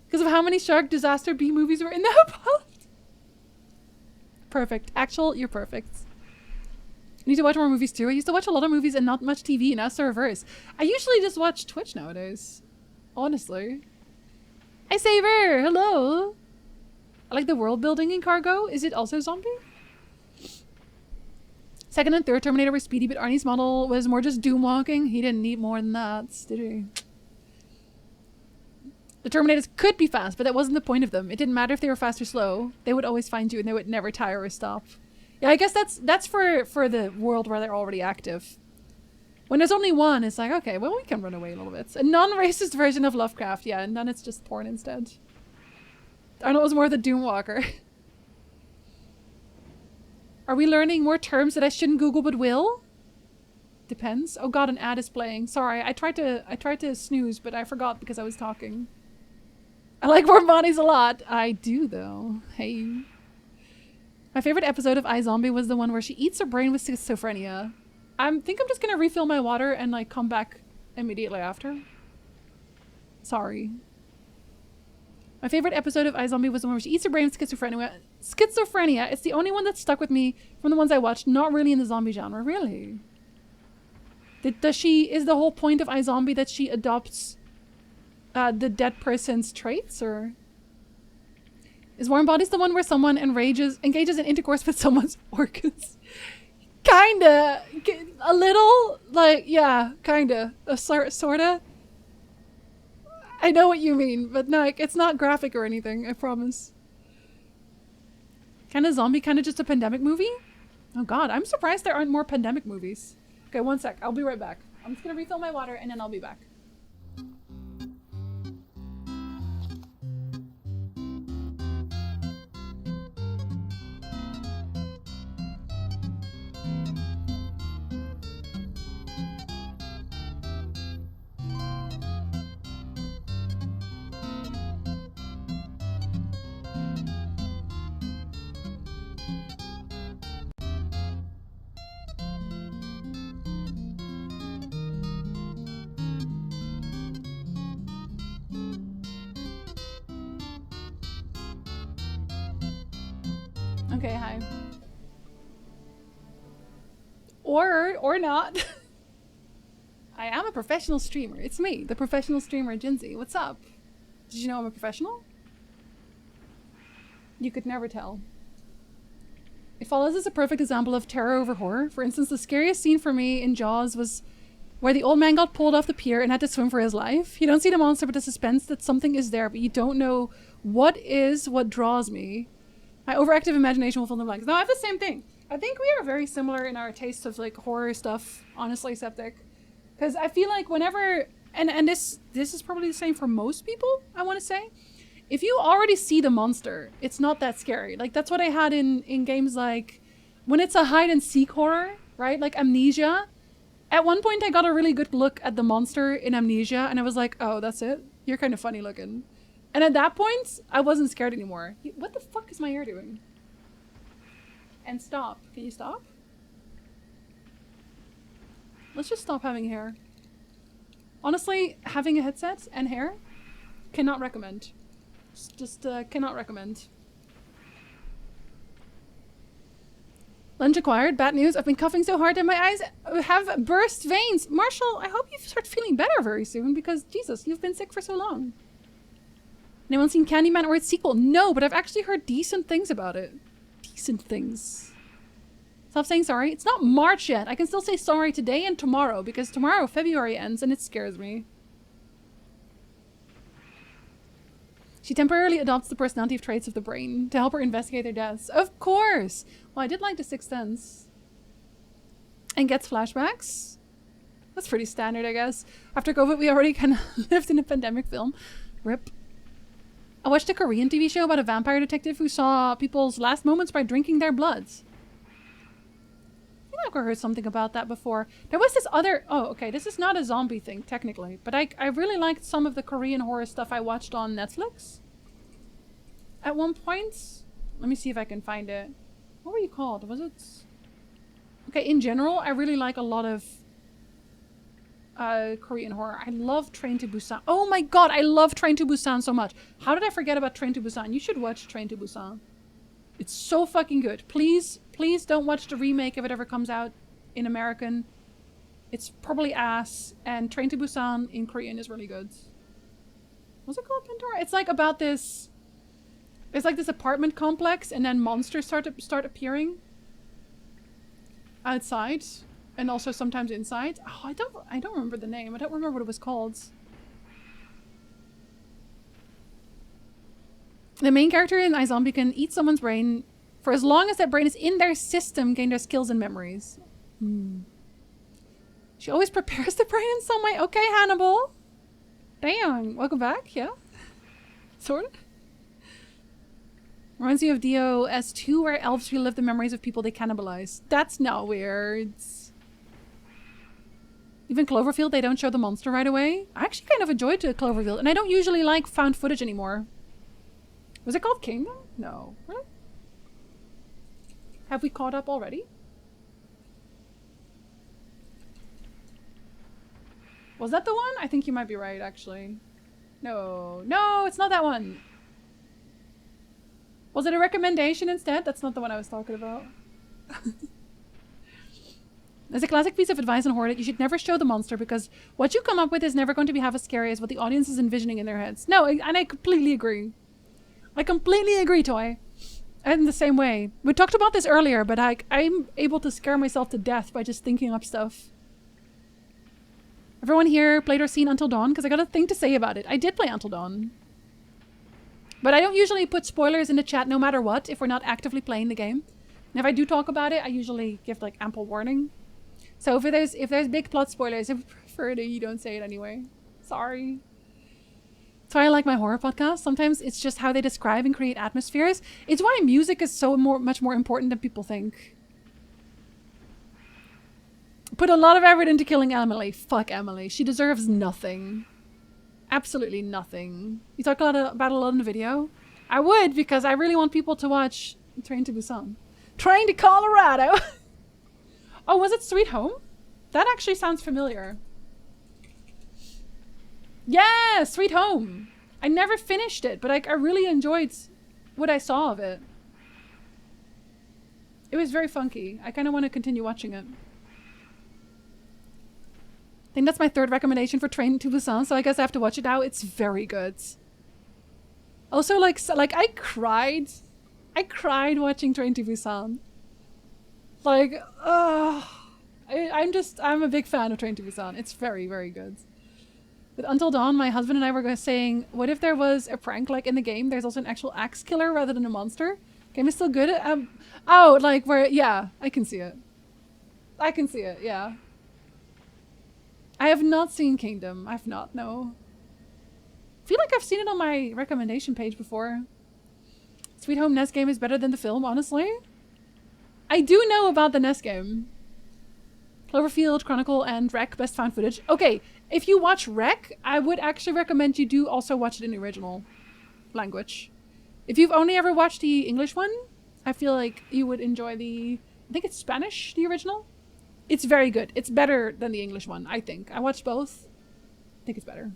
[SPEAKER 1] Because of how many shark disaster B movies were in the post? Perfect. Actual, you're perfect. I need to watch more movies too. I used to watch a lot of movies and not much TV, and now it's the reverse. I usually just watch Twitch nowadays. Honestly. Hi Saber! Hello! I like the world building in Cargo. Is it also zombie? Second and third Terminator were speedy, but Arnie's model was more just doom walking. He didn't need more than that, did he? The Terminators could be fast, but that wasn't the point of them. It didn't matter if they were fast or slow. They would always find you and they would never tire or stop. Yeah, I guess that's for the world where they're already active. When there's only one, it's like, okay, well, we can run away a little bit. A non-racist version of Lovecraft, yeah, and then it's just porn instead. Arnold was more the Doomwalker. Are we learning more terms that I shouldn't Google but will? Depends. Oh god, an ad is playing. Sorry, I tried to snooze, but I forgot because I was talking. I like warm bodies a lot. I do, though. Hey. My favorite episode of iZombie was the one where she eats her brain with schizophrenia. I think I'm just gonna refill my water and like come back immediately after. Sorry. My favorite episode of iZombie was the one where she eats her brain with schizophrenia. Schizophrenia. It's the only one that stuck with me from the ones I watched. Not really in the zombie genre. Really? Is the whole point of iZombie that she adopts the dead person's traits, or is Warm Bodies the one where someone engages in intercourse with someone's organs? Kinda, a little, like, yeah, kinda, sorta. I know what you mean, but no, it's not graphic or anything. I promise. Kinda zombie, kinda just a pandemic movie. Oh god, I'm surprised there aren't more pandemic movies. Okay, one sec. I'll be right back. I'm just gonna refill my water and then I'll be back. Okay, hi. Or not. I am a professional streamer. It's me, the professional streamer Jinsey. What's up? Did you know I'm a professional? You could never tell. It follows as a perfect example of terror over horror. For instance, the scariest scene for me in Jaws was where the old man got pulled off the pier and had to swim for his life. You don't see the monster, but the suspense that something is there, but you don't know what draws me. My overactive imagination will fill in the blanks. No, I have the same thing. I think we are very similar in our tastes of like horror stuff, honestly, Septic. Because I feel like whenever, and this is probably the same for most people, I want to say. If you already see the monster, it's not that scary. Like that's what I had in games like, when it's a hide and seek horror, right? Like Amnesia. At one point I got a really good look at the monster in Amnesia and I was like, oh, that's it? You're kind of funny looking. And at that point, I wasn't scared anymore. What the fuck is my hair doing? And stop. Can you stop? Let's just stop having hair. Honestly, having a headset and hair, cannot recommend. Just cannot recommend. Lunch acquired. Bad news. I've been coughing so hard that my eyes have burst veins. Marshall, I hope you start feeling better very soon because, Jesus, you've been sick for so long. Anyone seen Candyman or its sequel? No, but I've actually heard decent things about it. Decent things. Stop saying sorry. It's not March yet. I can still say sorry today and tomorrow because tomorrow February ends and it scares me. She temporarily adopts the personality of traits of the brain to help her investigate their deaths. Of course! Well, I did like The Sixth Sense. And gets flashbacks. That's pretty standard, I guess. After COVID, we already kind of lived in a pandemic film. RIP. I watched a Korean TV show about a vampire detective who saw people's last moments by drinking their blood. I feel like I heard something about that before. There was this other... Oh, okay, this is not a zombie thing, technically. But I really liked some of the Korean horror stuff I watched on Netflix. At one point... Let me see if I can find it. What were you called? Was it... Okay, in general, I really like a lot of Korean horror. I love Train to Busan. Oh my god, I love Train to Busan so much. How did I forget about Train to Busan? You should watch Train to Busan. It's so fucking good. Please, please don't watch the remake if it ever comes out in American. It's probably ass. And Train to Busan in Korean is really good. What's it called, Pandora? It's like about this... It's like this apartment complex and then monsters start appearing. Outside. And also sometimes inside. Oh, I don't remember the name. I don't remember what it was called. The main character in iZombie can eat someone's brain for as long as that brain is in their system, gain their skills and memories. She always prepares the brain in some way. Okay, Hannibal. Damn. Welcome back. Yeah. Sort of. Reminds me of DOS2 where elves relive the memories of people they cannibalize. That's not weird. Even Cloverfield, they don't show the monster right away. I actually kind of enjoyed Cloverfield, and I don't usually like found footage anymore. Was it called Kingdom? No. Really? Have we caught up already? Was that the one? I think you might be right, actually. No. No, it's not that one. Was it a recommendation instead? That's not the one I was talking about. There's a classic piece of advice on horror that you should never show the monster because what you come up with is never going to be half as scary as what the audience is envisioning in their heads. No, and I completely agree. I completely agree, Toy. In the same way. We talked about this earlier, but I'm able to scare myself to death by just thinking up stuff. Everyone here played or seen Until Dawn? Because I got a thing to say about it. I did play Until Dawn. But I don't usually put spoilers in the chat no matter what if we're not actively playing the game. And if I do talk about it, I usually give like ample warning. So if there's big plot spoilers, I would prefer that you don't say it anyway. Sorry. That's why I like my horror podcast. Sometimes it's just how they describe and create atmospheres. It's why music is so much more important than people think. Put a lot of effort into killing Emily. Fuck Emily. She deserves nothing. Absolutely nothing. You talk about a lot in the video? I would, because I really want people to watch Train to Busan. Train to Colorado! Oh, was it Sweet Home? That actually sounds familiar. Yeah, Sweet Home! I never finished it, but I really enjoyed what I saw of it. It was very funky. I kind of want to continue watching it. I think that's my third recommendation for Train to Busan, so I guess I have to watch it now. It's very good. Also, like I cried watching Train to Busan. Like, I'm a big fan of Train to Busan. It's very, very good. With Until Dawn, my husband and I were saying, what if there was a prank like in the game? There's also an actual axe killer rather than a monster. Game is still good. Oh, like where? Yeah, I can see it. I can see it. Yeah. I have not seen Kingdom. I've not. No. I feel like I've seen it on my recommendation page before. Sweet Home NES game is better than the film, honestly. I do know about the NES game. Cloverfield, Chronicle, and Wreck, best found footage. Okay, if you watch Wreck, I would actually recommend you do also watch it in the original language. If you've only ever watched the English one, I feel like you would enjoy I think it's Spanish, the original. It's very good. It's better than the English one, I think. I watched both. I think it's better.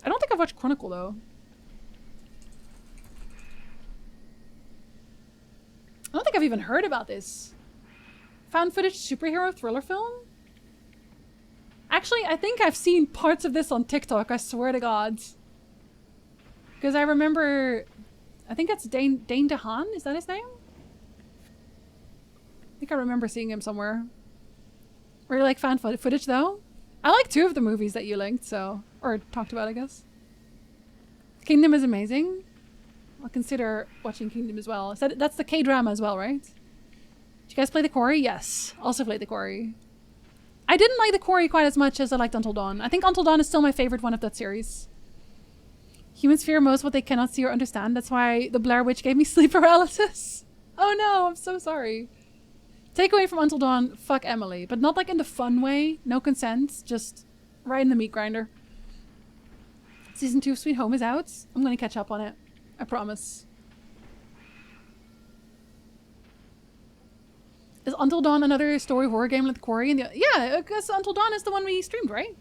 [SPEAKER 1] I don't think I've watched Chronicle, though. I don't think I've even heard about this. Found footage superhero thriller film? Actually, I think I've seen parts of this on TikTok, I swear to God. Because I remember, I think that's Dane DeHaan, is that his name? I think I remember seeing him somewhere. Really like found footage though? I like 2 of the movies that you linked, so, or talked about, I guess. Kingdom is amazing. I'll consider watching Kingdom as well. That's the K-drama as well, right? Did you guys play The Quarry? Yes. Also played The Quarry. I didn't like The Quarry quite as much as I liked Until Dawn. I think Until Dawn is still my favorite one of that series. Humans fear most what they cannot see or understand. That's why the Blair Witch gave me sleep paralysis. Oh no, I'm so sorry. Takeaway from Until Dawn, fuck Emily. But not like in the fun way. No consent. Just right in the meat grinder. Season 2 of Sweet Home is out. I'm gonna catch up on it. I promise. Is Until Dawn another story horror game like The Quarry? Yeah, because Until Dawn is the one we streamed, right?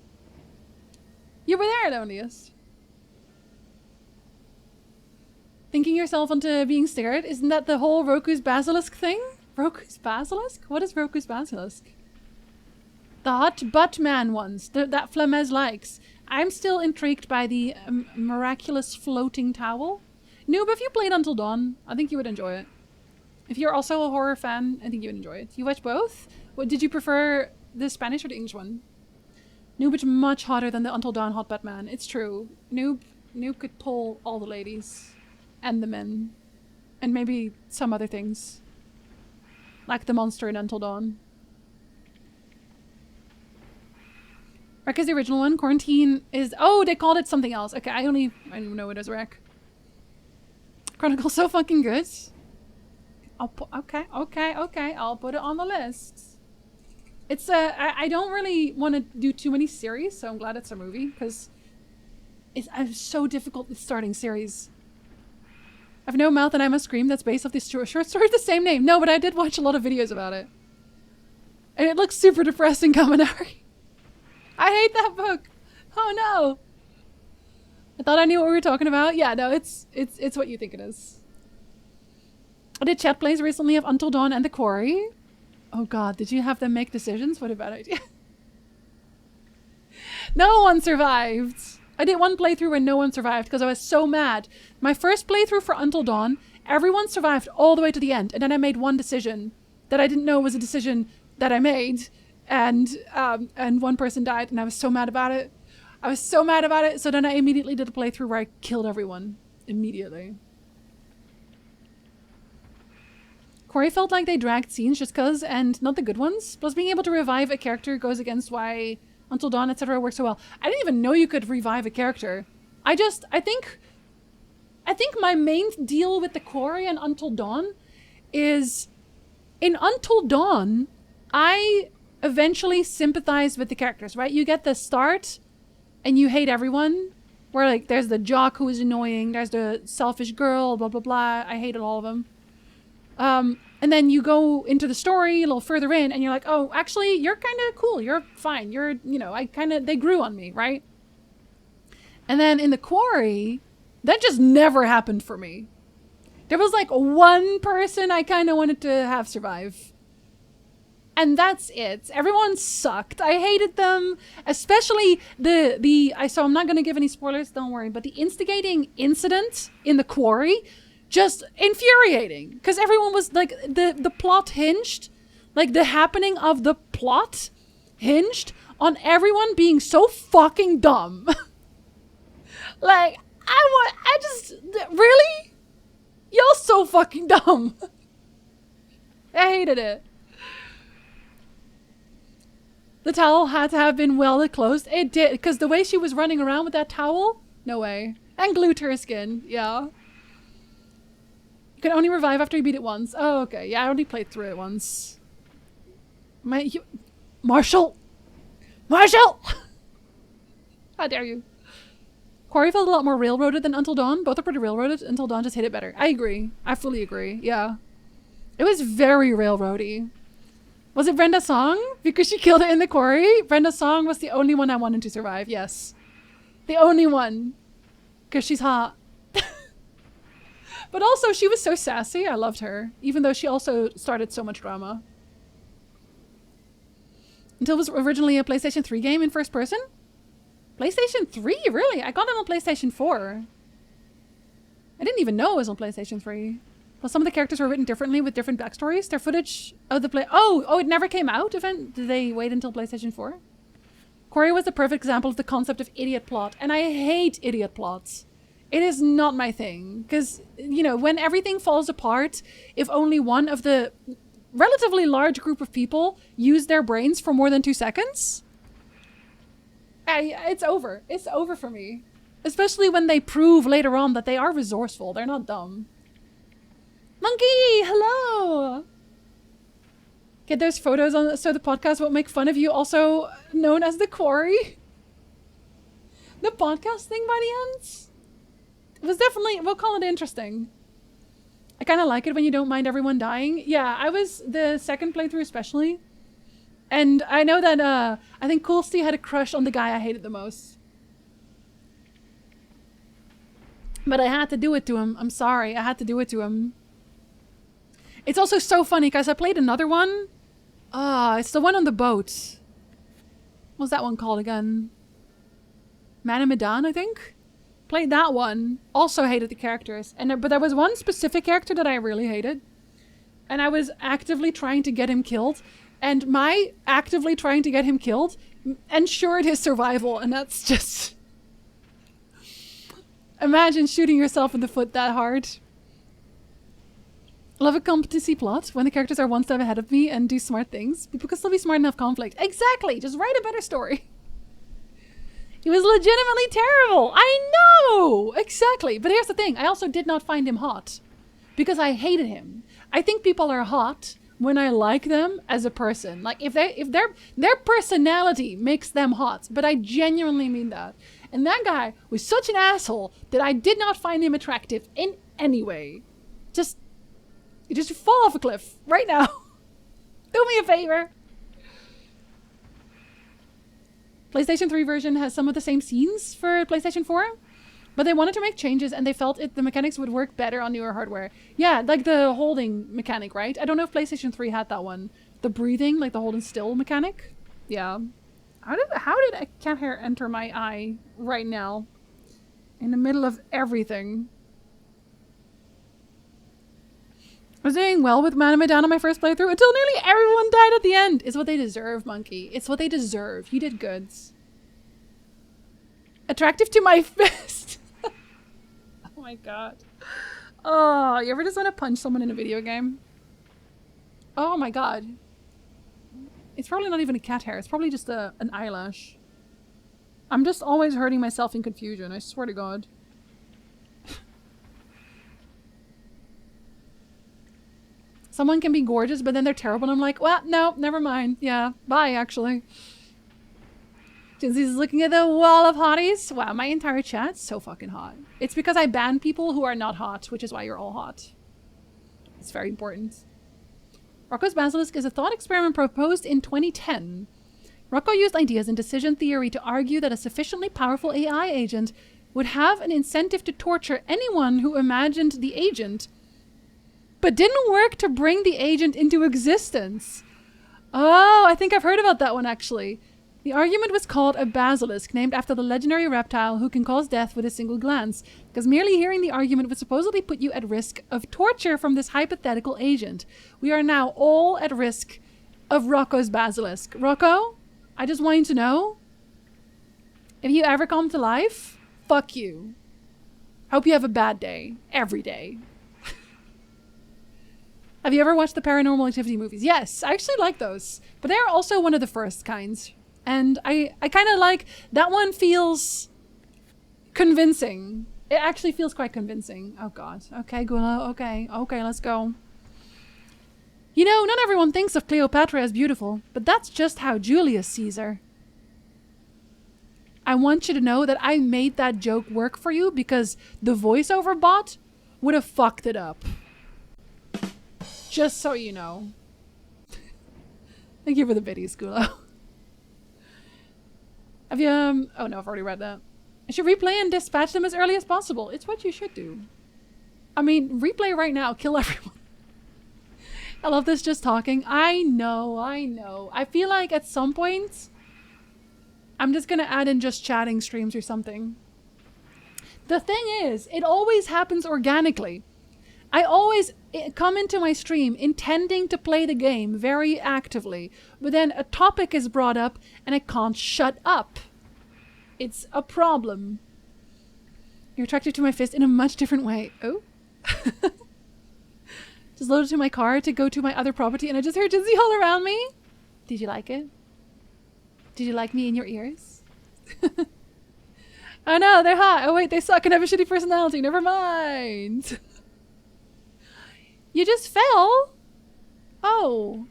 [SPEAKER 1] You were there, Leonidas. Thinking yourself into being scared? Isn't that the whole Roku's Basilisk thing? Roku's Basilisk? What is Roku's Basilisk? The hot butt man ones that Flamez likes. I'm still intrigued by the miraculous floating towel. Noob, if you played Until Dawn, I think you would enjoy it. If you're also a horror fan, I think you would enjoy it. You watch both? What did you prefer, the Spanish or the English one? Noob is much hotter than the Until Dawn hot Batman. It's true. Noob could pull all the ladies and the men, and maybe some other things, like the monster in Until Dawn. Wreck is the original one. Quarantine is they called it something else. Okay, I don't even know it as Wreck. Chronicle's so fucking good. Okay. I'll put it on the list. It's I don't really want to do too many series, so I'm glad it's a movie because I'm so difficult with starting series. I've no mouth and I must scream. That's based off this short story with the same name. No, but I did watch a lot of videos about it, and it looks super depressing. Kaminari. I hate that book. Oh no. I thought I knew what we were talking about. Yeah, no, it's what you think it is. I did chat plays recently of Until Dawn and The Quarry. Oh god, did you have them make decisions? What a bad idea. No one survived. I did one playthrough and no one survived because I was so mad. My first playthrough for Until Dawn, everyone survived all the way to the end, and then I made one decision that I didn't know was a decision that I made, and one person died, and I was so mad about it. So then I immediately did a playthrough where I killed everyone immediately. Quarry felt like they dragged scenes just cause, and not the good ones. Plus being able to revive a character goes against why Until Dawn, etc. works so well. I didn't even know you could revive a character. I think my main deal with The Quarry and Until Dawn is, in Until Dawn, I eventually sympathize with the characters, right? You get the start and you hate everyone, where like there's the jock who is annoying, there's the selfish girl, blah blah blah. I hated all of them. And then you go into the story a little further in and you're like, oh, actually you're kind of cool, you're fine, you're, you know, they grew on me, right? And then in The Quarry, that just never happened for me. There was like one person I kind of wanted to have survive. And that's it. Everyone sucked. I hated them, especially so I'm not going to give any spoilers, don't worry, but the instigating incident in the quarry, just infuriating. Because everyone was like, the plot hinged, like the happening of the plot hinged on everyone being so fucking dumb. Like, really? Y'all so fucking dumb. I hated it. The towel had to have been well closed. It did, because the way she was running around with that towel, no way. And glued to her skin, yeah. You can only revive after you beat it once. Oh, okay. Yeah, I only played through it once. Marshall! Marshall! How dare you? Quarry felt a lot more railroaded than Until Dawn. Both are pretty railroaded. Until Dawn just hit it better. I agree. I fully agree. Yeah. It was very railroady. Was it Brenda's song? Because she killed it in the quarry? Brenda's song was the only one I wanted to survive. Yes. The only one. Because she's hot. But also, she was so sassy. I loved her. Even though she also started so much drama. Until it was originally a PlayStation 3 game in first person? PlayStation 3? Really? I got it on PlayStation 4. I didn't even know it was on PlayStation 3. Well, some of the characters were written differently with different backstories. Their footage of the Oh, it never came out? Did they wait until PlayStation 4? Quarry was the perfect example of the concept of idiot plot. And I hate idiot plots. It is not my thing. Because, you know, when everything falls apart, if only one of the relatively large group of people use their brains for more than 2 seconds, it's over. It's over for me. Especially when they prove later on that they are resourceful. They're not dumb. Monkey, hello! Get those photos on so the podcast won't make fun of you, also known as the Quarry. The podcast thing by the end? It was definitely, we'll call it interesting. I kind of like it when you don't mind everyone dying. Yeah, I was the second playthrough especially. And I know that, I think Coolsty had a crush on the guy I hated the most. But I had to do it to him. I'm sorry, I had to do it to him. It's also so funny because I played another one. It's the one on the boat. What's that one called again? Manamadan, I think? Played that one. Also hated the characters. But there was one specific character that I really hated. And I was actively trying to get him killed. And my actively trying to get him killed ensured his survival. And that's just... Imagine shooting yourself in the foot that hard. Love a competency plot when the characters are one step ahead of me and do smart things. People can still be smart enough conflict. Exactly! Just write a better story. He was legitimately terrible. I know! Exactly. But here's the thing. I also did not find him hot. Because I hated him. I think people are hot when I like them as a person. Like, if their personality makes them hot. But I genuinely mean that. And that guy was such an asshole that I did not find him attractive in any way. Just fall off a cliff right now. Do me a favor. PlayStation 3 version has some of the same scenes for PlayStation 4, but they wanted to make changes and they felt the mechanics would work better on newer hardware. Yeah, like the holding mechanic, right? I don't know if PlayStation 3 had that one. The breathing, like the hold and still mechanic. Yeah. How did a cat hair enter my eye right now? In the middle of everything. I was doing well with Manamadan on my first playthrough until nearly everyone died at the end. It's what they deserve, Monkey. It's what they deserve. You did good. Attractive to my fist. Oh my god. Oh, you ever just want to punch someone in a video game? Oh my god. It's probably not even a cat hair. It's probably just an eyelash. I'm just always hurting myself in confusion. I swear to god. Someone can be gorgeous, but then they're terrible. And I'm like, well, no, never mind. Yeah, bye, actually. Jinxie's looking at the wall of hotties. Wow, my entire chat's so fucking hot. It's because I ban people who are not hot, which is why you're all hot. It's very important. Rocco's Basilisk is a thought experiment proposed in 2010. Rocco used ideas in decision theory to argue that a sufficiently powerful AI agent would have an incentive to torture anyone who imagined the agent, but didn't work to bring the agent into existence. Oh, I think I've heard about that one actually. The argument was called a basilisk, named after the legendary reptile who can cause death with a single glance, because merely hearing the argument would supposedly put you at risk of torture from this hypothetical agent. We are now all at risk of Rocco's basilisk. Rocco, I just want you to know, if you ever come to life, fuck you. Hope you have a bad day. Every day. Have you ever watched the Paranormal Activity movies? Yes, I actually like those. But they're also one of the first kinds. And I kind of like, that one feels convincing. It actually feels quite convincing. Oh god. Okay, Gula. Okay, let's go. You know, not everyone thinks of Cleopatra as beautiful, but that's just how Julius sees her. I want you to know that I made that joke work for you because the voiceover bot would have fucked it up. Just so you know. Thank you for the biddies, Gulo. Have you, oh no, I've already read that. I should replay and dispatch them as early as possible. It's what you should do. I mean, replay right now, kill everyone. I love this just talking. I know. I feel like at some point, I'm just gonna add in just chatting streams or something. The thing is, it always happens organically. I always come into my stream intending to play the game very actively, but then a topic is brought up and I can't shut up. It's a problem. You're attracted to my fist in a much different way. Oh? Just loaded to my car to go to my other property and I just heard Jizzy all around me. Did you like it? Did you like me in your ears? Oh no, they're hot. Oh wait, they suck and have a shitty personality. Never mind. You just fell? Oh.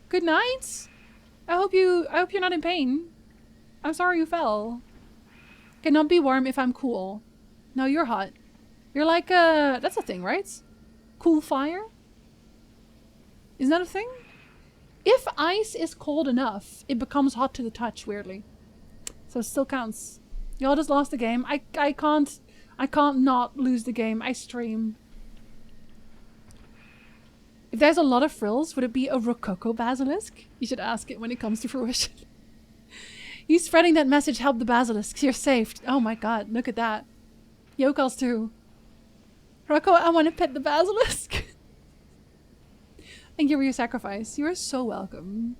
[SPEAKER 1] Good night? I hope you're not in pain. I'm sorry you fell. Cannot be warm if I'm cool. No, you're hot. You're like that's a thing, right? Cool fire? Isn't that a thing? If ice is cold enough, it becomes hot to the touch, weirdly. So it still counts. Y'all just lost the game. I can't not lose the game. I stream. If there's a lot of frills, would it be a Rococo basilisk? You should ask it when it comes to fruition. You spreading that message helped the basilisks. You're safe. Oh my god, look at that. Yokals too. Rocco, I want to pet the basilisk. Thank you for your sacrifice. You are so welcome.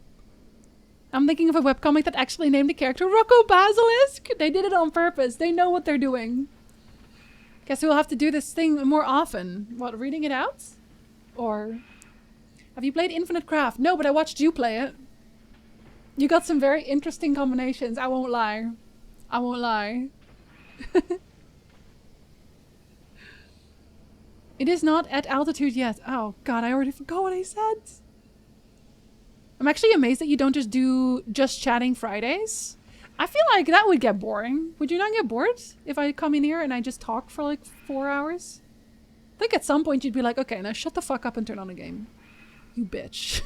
[SPEAKER 1] I'm thinking of a webcomic that actually named the character Rocco Basilisk. They did it on purpose. They know what they're doing. Guess we'll have to do this thing more often. What, reading it out? Or... Have you played Infinite Craft? No, but I watched you play it. You got some very interesting combinations. I won't lie. I won't lie. It is not at altitude yet. Oh god, I already forgot what I said. I'm actually amazed that you don't just do just chatting Fridays. I feel like that would get boring. Would you not get bored if I come in here and I just talk for like 4 hours? I think at some point you'd be like, okay, now shut the fuck up and turn on a game. You bitch.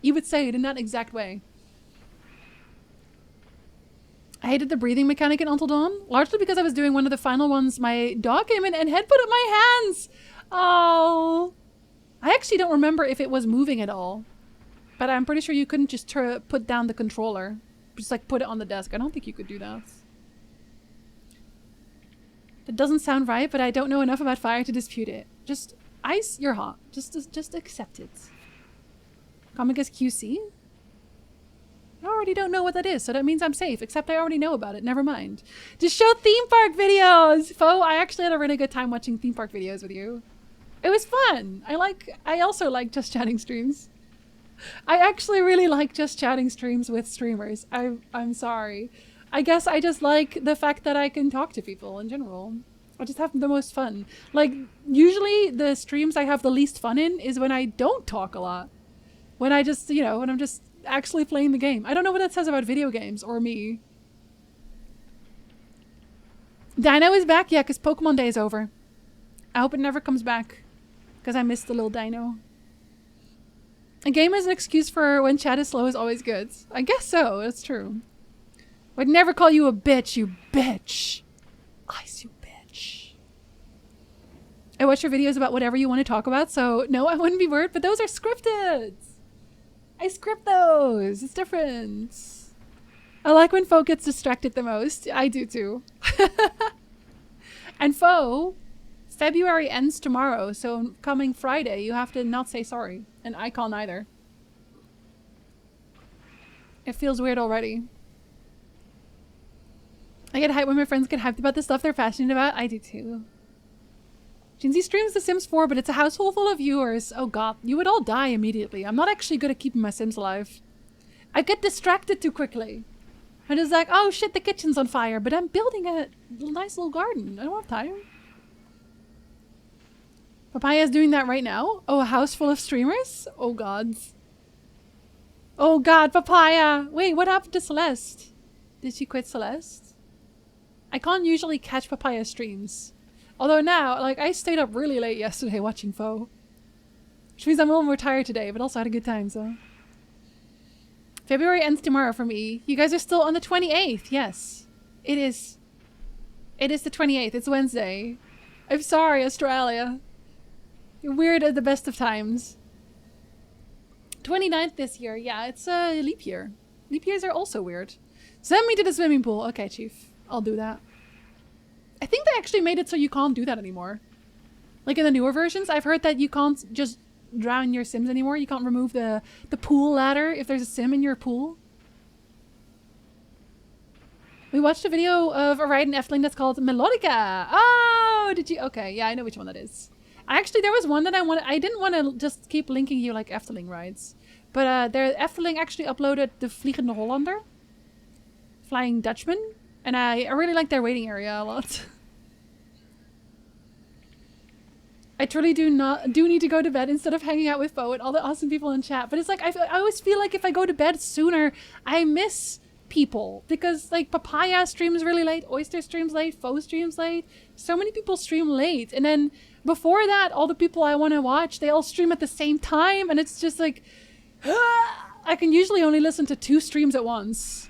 [SPEAKER 1] You would say it in that exact way. I hated the breathing mechanic in Until Dawn, largely because I was doing one of the final ones. My dog came in and headbutted at my hands. Oh. I actually don't remember if it was moving at all. But I'm pretty sure you couldn't just put down the controller. Just like put it on the desk. I don't think you could do that. That doesn't sound right, but I don't know enough about fire to dispute it. Just ice, you're hot. Just accept it. Comic is QC? I already don't know what that is, so that means I'm safe, except I already know about it. Never mind. Just show theme park videos! Fo, I actually had a really good time watching theme park videos with you. It was fun. I also like just chatting streams. I actually really like just chatting streams with streamers. I'm sorry. I guess I just like the fact that I can talk to people in general. I just have the most fun. Like, usually the streams I have the least fun in is when I don't talk a lot. When I just, you know, when I'm just actually playing the game. I don't know what that says about video games or me. Dino is back? Yeah, because Pokemon Day is over. I hope it never comes back. Because I missed the little dino. A game is an excuse for when chat is slow is always good. I guess so. That's true. I'd never call you a bitch, you bitch. Ice, you bitch. I watch your videos about whatever you want to talk about, so no, I wouldn't be worried, but those are scripted. I script those. It's different. I like when Foe gets distracted the most. I do too. And Foe, February ends tomorrow, so coming Friday, you have to not say sorry. And I can't either. It feels weird already. I get hyped when my friends get hyped about the stuff they're passionate about. I do too. Jinsey streams The Sims 4, but it's a household full of viewers. Oh god, you would all die immediately. I'm not actually good at keeping my Sims alive. I get distracted too quickly. I'm just like, oh shit, the kitchen's on fire, but I'm building a nice little garden. I don't have time. Papaya's doing that right now? Oh, a house full of streamers? Oh god. Oh god, Papaya! Wait, what happened to Celeste? Did she quit Celeste? I can't usually catch Papaya streams. Although now, like, I stayed up really late yesterday watching Foe. Which means I'm a little more tired today, but also had a good time, so. February ends tomorrow for me. You guys are still on the 28th, yes. It is. It is the 28th, it's Wednesday. I'm sorry, Australia. You're weird at the best of times. 29th this year, yeah, it's a leap year. Leap years are also weird. Send me to the swimming pool. Okay, Chief. I'll do that. I think they actually made it so you can't do that anymore. Like in the newer versions, I've heard that you can't just drown your Sims anymore. You can't remove the pool ladder if there's a Sim in your pool. We watched a video of a ride in Efteling that's called Melodica. Oh, did you? Okay, yeah, I know which one that is. Actually, there was one that I didn't want to just keep linking you like Efteling rides. But Efteling actually uploaded the Vliegende Hollander. Flying Dutchman. And I really like their waiting area a lot. I truly do need to go to bed instead of hanging out with Foe and all the awesome people in chat. But it's like, I always feel like if I go to bed sooner, I miss people. Because like Papaya streams really late, Oyster streams late, Foe streams late. So many people stream late. And then before that, all the people I want to watch, they all stream at the same time. And it's just like, I can usually only listen to 2 streams at once.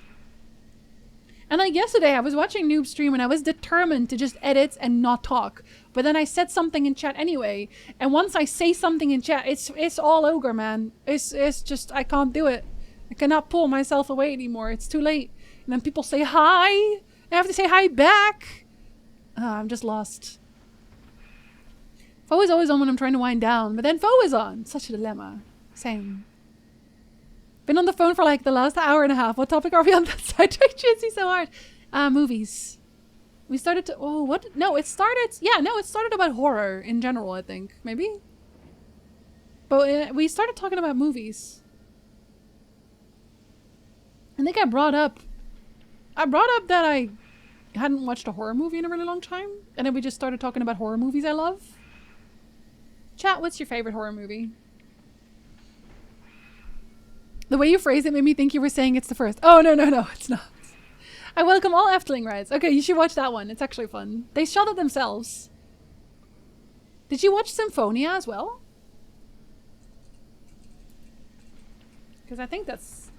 [SPEAKER 1] And like yesterday, I was watching Noob stream and I was determined to just edit and not talk. But then I said something in chat anyway. And once I say something in chat, it's all ogre, man. It's just, I can't do it. I cannot pull myself away anymore. It's too late. And then people say hi. I have to say hi back. I'm just lost. Foe is always on when I'm trying to wind down. But then Foe is on. Such a dilemma. Same. Been on the phone for like the last hour and a half. What topic are we on that side? It's so hard. Movies. We started to... Oh, what? No, it started... Yeah, no, it started about horror in general, I think. Maybe? But we started talking about movies. I think I brought up that I hadn't watched a horror movie in a really long time. And then we just started talking about horror movies I love. Chat, what's your favorite horror movie? The way you phrased it made me think you were saying it's the first. Oh, no, it's not. I welcome all Efteling rides. Okay, you should watch that one. It's actually fun. They shot it themselves. Did you watch Symphonia as well? Because I think that's...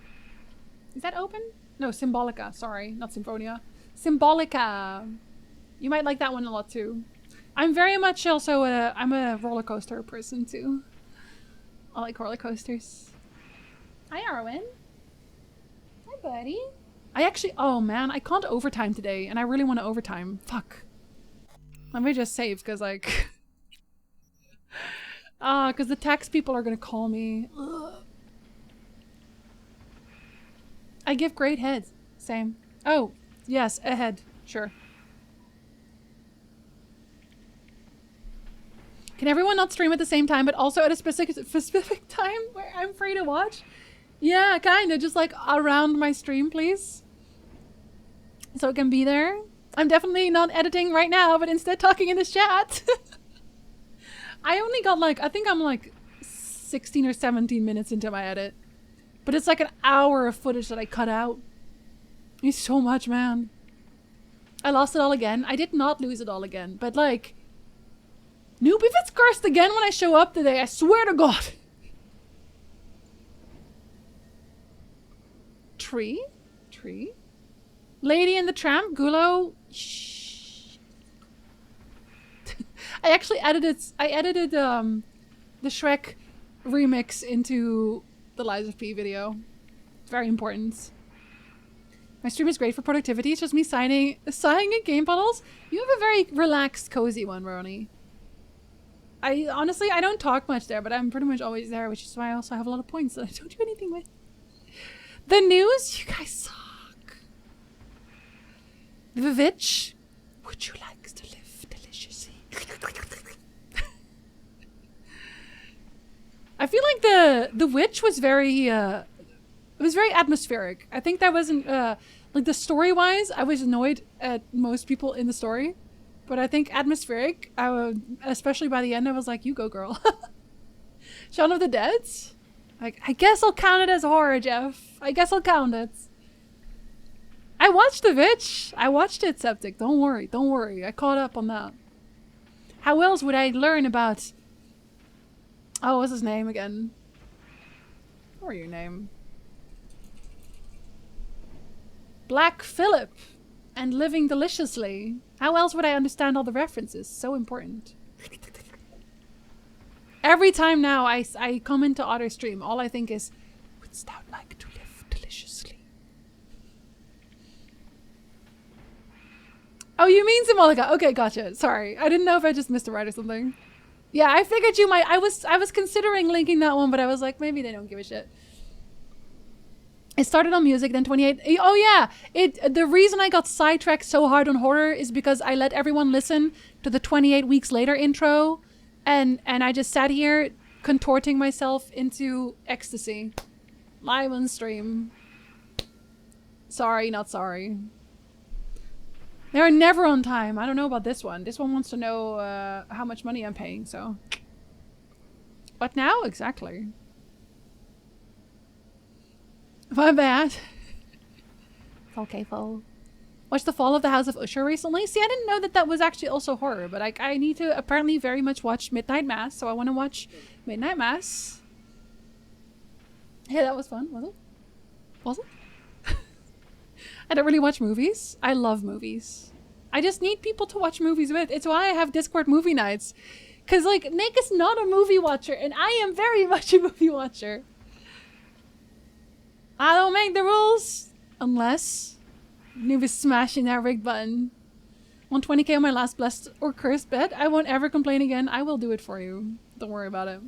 [SPEAKER 1] Is that open? No, Symbolica. Sorry, not Symphonia. Symbolica. You might like that one a lot too. I'm very much also I'm a roller coaster person too. I like roller coasters. Hi, Arwen. Hi, buddy. I actually... Oh, man. I can't overtime today, and I really want to overtime. Fuck. Let me just save, because, like... because the tax people are going to call me. Ugh. I give great head. Same. Oh, yes, a head. Sure. Can everyone not stream at the same time, but also at a specific time where I'm free to watch? Yeah, kind of. Just like around my stream, please. So it can be there. I'm definitely not editing right now, but instead talking in this chat. I only got like, I think I'm like 16 or 17 minutes into my edit. But it's like an hour of footage that I cut out. It's so much, man. I lost it all again. I did not lose it all again, but like... Noob, if it's cursed again when I show up today, I swear to God. Tree? Lady and the Tramp? Gulo? Shh. I actually edited the Shrek remix into the Lies of P video. It's very important. My stream is great for productivity. It's just me sighing at game puddles. You have a very relaxed, cozy one, Roni. Honestly, I don't talk much there, but I'm pretty much always there, which is why I also have a lot of points that I don't do anything with. The news? You guys suck. The Witch? Would you like to live deliciously? I feel like the Witch was very, it was very atmospheric. I think that wasn't, like the story-wise, I was annoyed at most people in the story. But I think atmospheric, especially by the end, I was like, you go, girl. Shaun of the Dead? Like, I guess I'll count it as horror, Jeff. I guess I'll count it. I watched The Witch. I watched it, Septic. Don't worry. Don't worry. I caught up on that. How else would I learn about... Oh, what's his name again? Or your name? Black Phillip. And Living Deliciously. How else would I understand all the references? So important. Every time now I come into Otter stream, all I think is, wouldst thou like to live deliciously? Oh, you mean Simolica? Okay, gotcha. Sorry. I didn't know if I just missed a word or something. Yeah, I figured you might. I was considering linking that one, but I was like, maybe they don't give a shit. It started on music, then 28. Oh yeah, the reason I got sidetracked so hard on horror is because I let everyone listen to the 28 weeks later intro, and I just sat here contorting myself into ecstasy, live on stream. Sorry, not sorry. They're never on time. I don't know about this one. This one wants to know how much money I'm paying. So, what now exactly? My bad. It's okay, Fo. Watched The Fall of the House of Usher recently. See, I didn't know that that was actually also horror, but I need to apparently very much watch Midnight Mass, so I want to watch Midnight Mass. Yeah, that was fun, was it? Was it? I don't really watch movies. I love movies. I just need people to watch movies with. It's why I have Discord movie nights. Because, like, Nick is not a movie watcher, and I am very much a movie watcher. I don't make the rules unless Noob is smashing that rig button. 120k on my last blessed or cursed bet. I won't ever complain again. I will do it for you. Don't worry about it.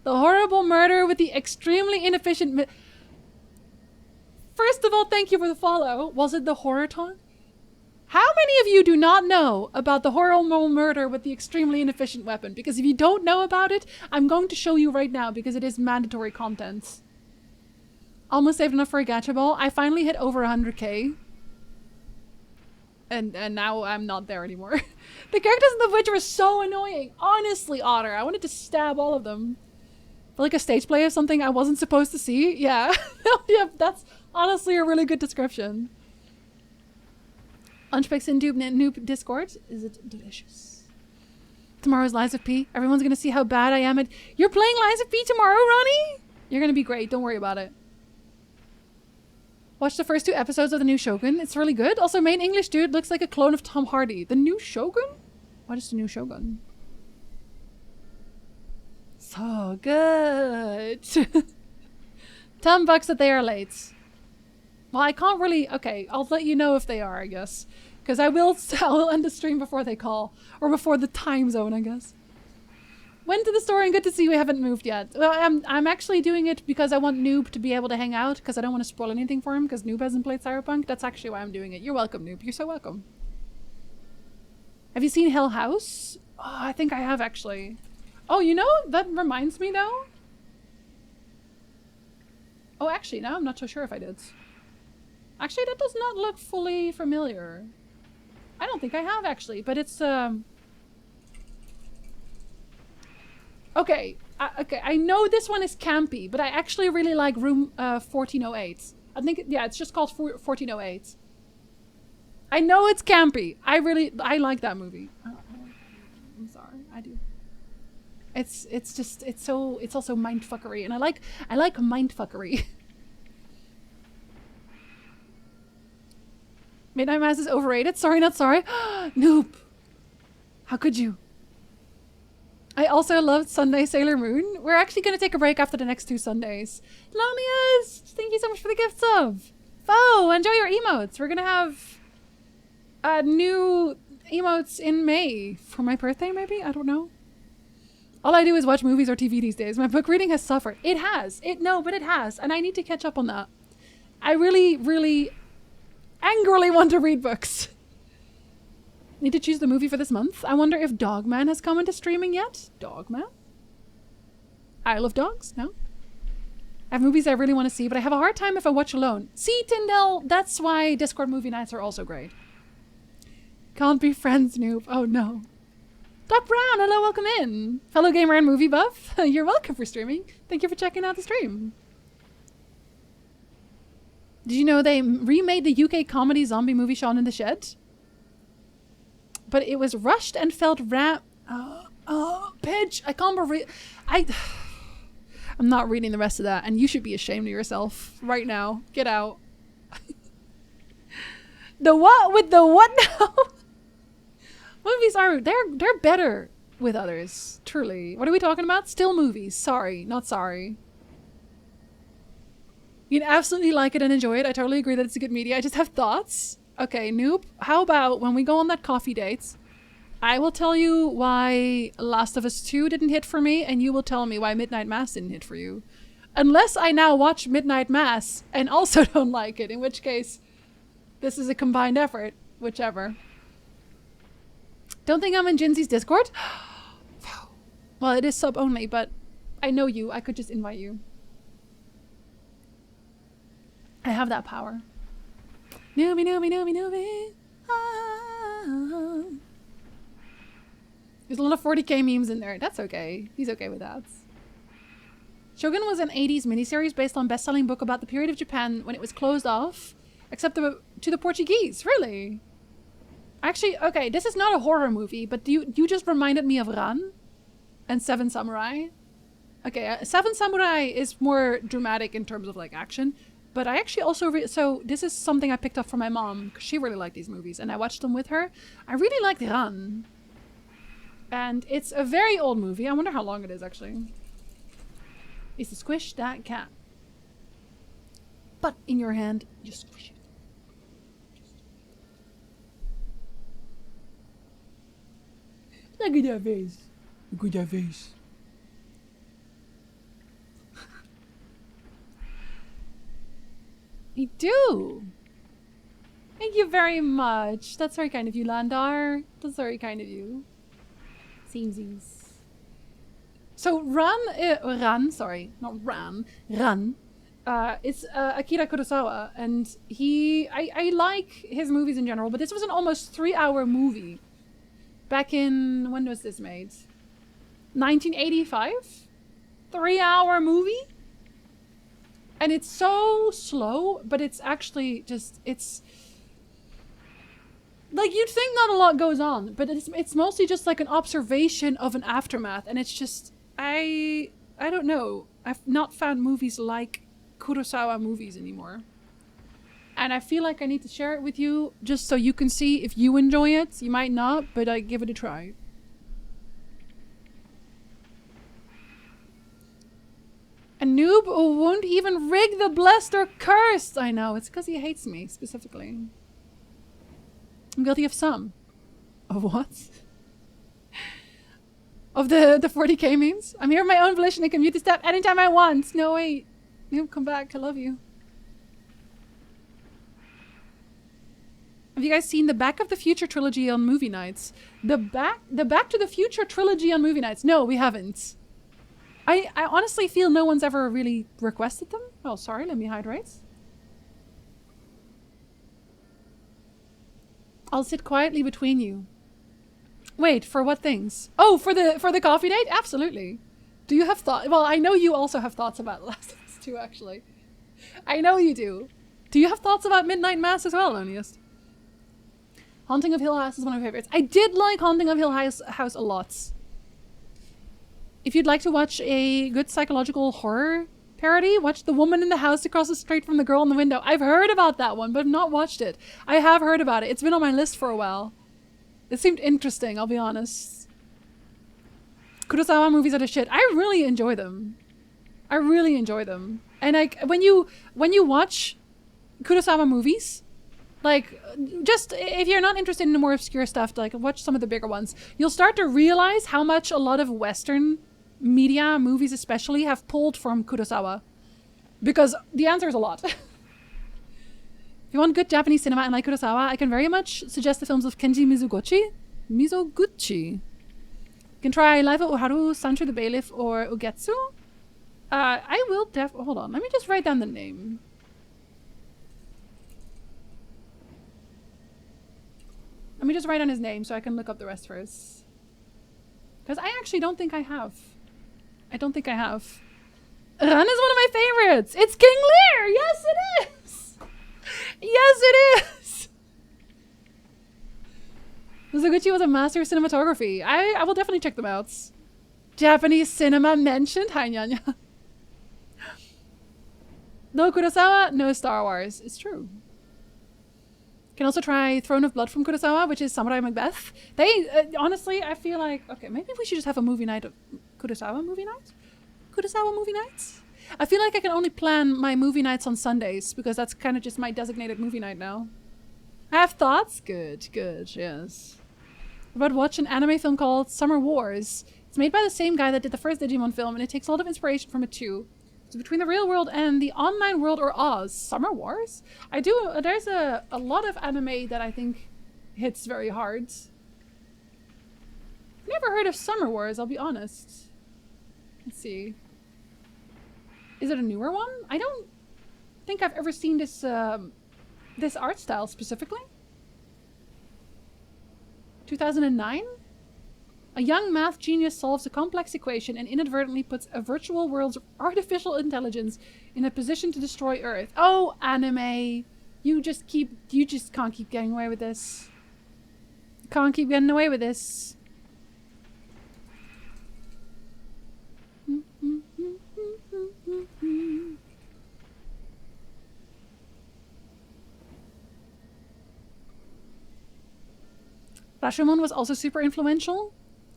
[SPEAKER 1] The horrible murder with the extremely inefficient... First of all, thank you for the follow. Was it the horror taunt? How many of you do not know about the horrible murder with the extremely inefficient weapon? Because if you don't know about it, I'm going to show you right now because it is mandatory content. Almost saved enough for a gacha ball. I finally hit over 100k. And now I'm not there anymore. The characters in The Witch were so annoying. Honestly, Otter, I wanted to stab all of them. For like a stage play of something I wasn't supposed to see. Yeah. Yeah, that's honestly a really good description. Lunchpicks in Noob Discord. Is it delicious? Tomorrow's Lies of P. Everyone's gonna see how bad I am at... You're playing Lies of P tomorrow, Ronnie? You're gonna be great. Don't worry about it. Watch the first 2 episodes of the new Shogun. It's really good. Also, main English dude looks like a clone of Tom Hardy. The new Shogun? What is the new Shogun? So good. $10 that they are late. Well, I can't really... Okay, I'll let you know if they are, I guess. Because I'll end the stream before they call. Or before the time zone, I guess. Went to the store and good to see we haven't moved yet. Well, I'm actually doing it because I want Noob to be able to hang out because I don't want to spoil anything for him because Noob hasn't played Cyberpunk. That's actually why I'm doing it. You're welcome, Noob. You're so welcome. Have you seen Hell House? Oh, I think I have actually. Oh, you know, that reminds me though. Oh, actually, no, I'm not so sure if I did. Actually, that does not look fully familiar. I don't think I have actually, but it's Okay, okay, I know this one is campy, but I actually really like Room 1408. I think, yeah, it's just called 1408. I know it's campy. I like that movie. I'm sorry, I do. It's also mindfuckery, and I like mindfuckery. Midnight Mass is overrated. Sorry, not sorry. Noob. How could you? I also loved Sunday Sailor Moon. We're actually going to take a break after the next 2 Sundays. Lonias, thank you so much for the gift sub. Foe, enjoy your emotes. We're going to have new emotes in May for my birthday, maybe? I don't know. All I do is watch movies or TV these days. My book reading has suffered. It has. But it has. And I need to catch up on that. I really, really angrily want to read books. Need to choose the movie for this month. I wonder if Dogman has come into streaming yet. Dogman? Isle of Dogs? No? I have movies I really want to see, but I have a hard time if I watch alone. See, Tyndall, that's why Discord movie nights are also great. Can't be friends, noob. Oh no. Doc Brown, hello, welcome in. Fellow gamer and movie buff, you're welcome for streaming. Thank you for checking out the stream. Did you know they remade the UK comedy zombie movie Shaun in the Shed? But it was rushed and felt Pidge, I can't believe... I'm not reading the rest of that, and you should be ashamed of yourself right now. Get out. The what with the what now? Movies are, they're better with others, truly. What are we talking about? Still movies. Sorry, not sorry. You can absolutely like it and enjoy it. I totally agree that it's a good media. I just have thoughts. Okay, noob, how about when we go on that coffee date, I will tell you why Last of Us 2 didn't hit for me, and you will tell me why Midnight Mass didn't hit for you. Unless I now watch Midnight Mass and also don't like it, in which case this is a combined effort, whichever. Don't think I'm in Jinzy's Discord? Well, it is sub only, but I know you. I could just invite you. I have that power. Newbie, newbie, newbie, newbie. Ah. There's a lot of 40k memes in there. That's okay. He's okay with that. Shogun was an 80s miniseries based on a best-selling book about the period of Japan when it was closed off, except to the Portuguese. Really? Actually, okay, this is not a horror movie, but you just reminded me of Ran and Seven Samurai. Okay, Seven Samurai is more dramatic in terms of like action, but I actually also so this is something I picked up from my mom because she really liked these movies, and I watched them with her. I really liked Ran, and it's a very old movie. I wonder how long it is actually. It's to squish that cat, but in your hand, just squish it. Look at that face. Look at that face. I do. Thank you very much. That's very kind of you, Landar. That's very kind of you. Seamsies. So Ran, it's Akira Kurosawa, and I like his movies in general, but this was an almost 3-hour movie. Back in, when was this made? 1985? 3-hour movie? And it's so slow, but it's actually just, it's... Like, you'd think not a lot goes on, but it's mostly just like an observation of an aftermath, and it's just, I don't know. I've not found movies like Kurosawa movies anymore. And I feel like I need to share it with you just so you can see if you enjoy it. You might not, but I give it a try. A noob who won't even rig the blessed or cursed. I know, it's because he hates me specifically. I'm guilty of some. Of what? Of the 40k memes? I'm here of my own volition and can mute this tab anytime I want. No, wait. Noob, come back. I love you. Have you guys seen the Back of the Future trilogy on movie nights? The Back to the Future trilogy on movie nights? No, we haven't. I honestly feel no one's ever really requested them. Oh, sorry, let me hydrate. I'll sit quietly between you. Wait, for what things? Oh, for the coffee date? Absolutely. Do you have thoughts? Well, I know you also have thoughts about Last of Us 2, actually. I know you do. Do you have thoughts about Midnight Mass as well, Oniest? Haunting of Hill House is one of my favorites. I did like Haunting of Hill House a lot. If you'd like to watch a good psychological horror parody, watch The Woman in the House Across the Street from the Girl in the Window. I've heard about that one, but I've not watched it. I have heard about it. It's been on my list for a while. It seemed interesting, I'll be honest. Kurosawa movies are the shit. I really enjoy them. I really enjoy them. And like when you watch Kurosawa movies, like just if you're not interested in the more obscure stuff, like watch some of the bigger ones, you'll start to realize how much a lot of Western media, movies especially, have pulled from Kurosawa. Because the answer is a lot. If you want good Japanese cinema and like Kurosawa, I can very much suggest the films of Kenji Mizoguchi. You can try Life at Oharu, Sancho the Bailiff, or Ugetsu. I will hold on, let me just write down the name. Let me just write down his name so I can look up the rest first. Because I actually don't think I have. I don't think I have. Ran is one of my favorites! It's King Lear! Yes, it is! Yes, it is! Mizoguchi was a master of cinematography. I will definitely check them out. Japanese cinema mentioned. Hi, Nyanya. No Kurosawa, no Star Wars. It's true. Can also try Throne of Blood from Kurosawa, which is Samurai Macbeth. They, honestly, I feel like, okay, maybe we should just have a movie night of Kurosawa movie night? Kurosawa movie nights? I feel like I can only plan my movie nights on Sundays, because that's kind of just my designated movie night now. I have thoughts? Good, yes. About watch an anime film called Summer Wars. It's made by the same guy that did the first Digimon film, and it takes a lot of inspiration from it too. It's between the real world and the online world or Oz. Summer Wars? There's a lot of anime that I think hits very hard. Never heard of Summer Wars, I'll be honest. Let's see. Is it a newer one? I don't think I've ever seen this this art style specifically. 2009? A young math genius solves a complex equation and inadvertently puts a virtual world's artificial intelligence in a position to destroy Earth. Oh, anime. You just can't keep getting away with this. Can't keep getting away with this. Rashomon was also super influential.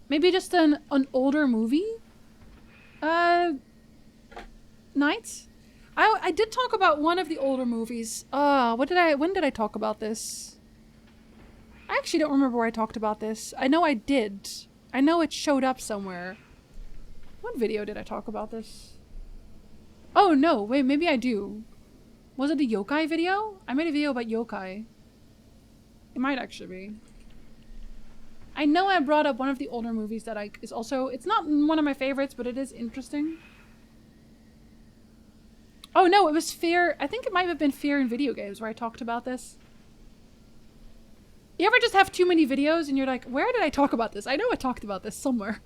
[SPEAKER 1] Maybe just an older movie? Night? I did talk about one of the older movies. When did I talk about this? I actually don't remember where I talked about this. I know I did. I know it showed up somewhere. What video did I talk about this? Oh no, wait, maybe I do. Was it a yokai video? I made a video about yokai. It might actually be. I know I brought up one of the older movies that is also, it's not one of my favorites, but it is interesting. Oh no, it was Fear. I think it might have been Fear in Video Games where I talked about this. You ever just have too many videos and you're like, where did I talk about this? I know I talked about this somewhere.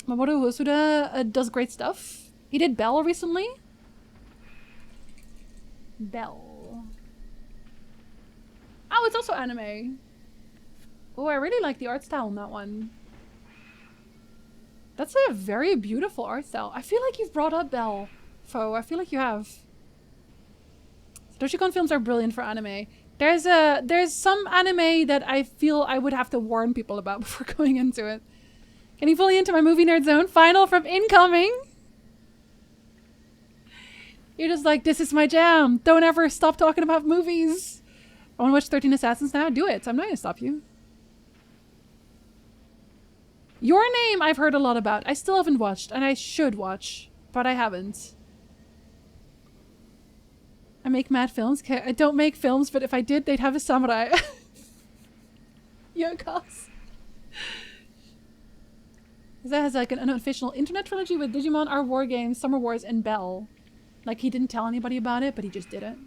[SPEAKER 1] Mamoru Hosoda does great stuff. He did Belle recently. Belle. Oh, it's also anime. Oh, I really like the art style in that one. That's a very beautiful art style. I feel like you've brought up Belle, Fo. I feel like you have. Satoshi-Kon films are brilliant for anime. There's some anime that I feel I would have to warn people about before going into it. Getting fully into my movie nerd zone. Final from incoming. You're just like, this is my jam. Don't ever stop talking about movies. I want to watch 13 Assassins now? Do it. I'm not going to stop you. Your Name I've heard a lot about. I still haven't watched, and I should watch, but I haven't. I make mad films. Okay, I don't make films, but if I did, they'd have a samurai. Yokas. That has like an unofficial internet trilogy with Digimon, our War Games, Summer Wars, and Belle. Like, he didn't tell anybody about it, but he just did it.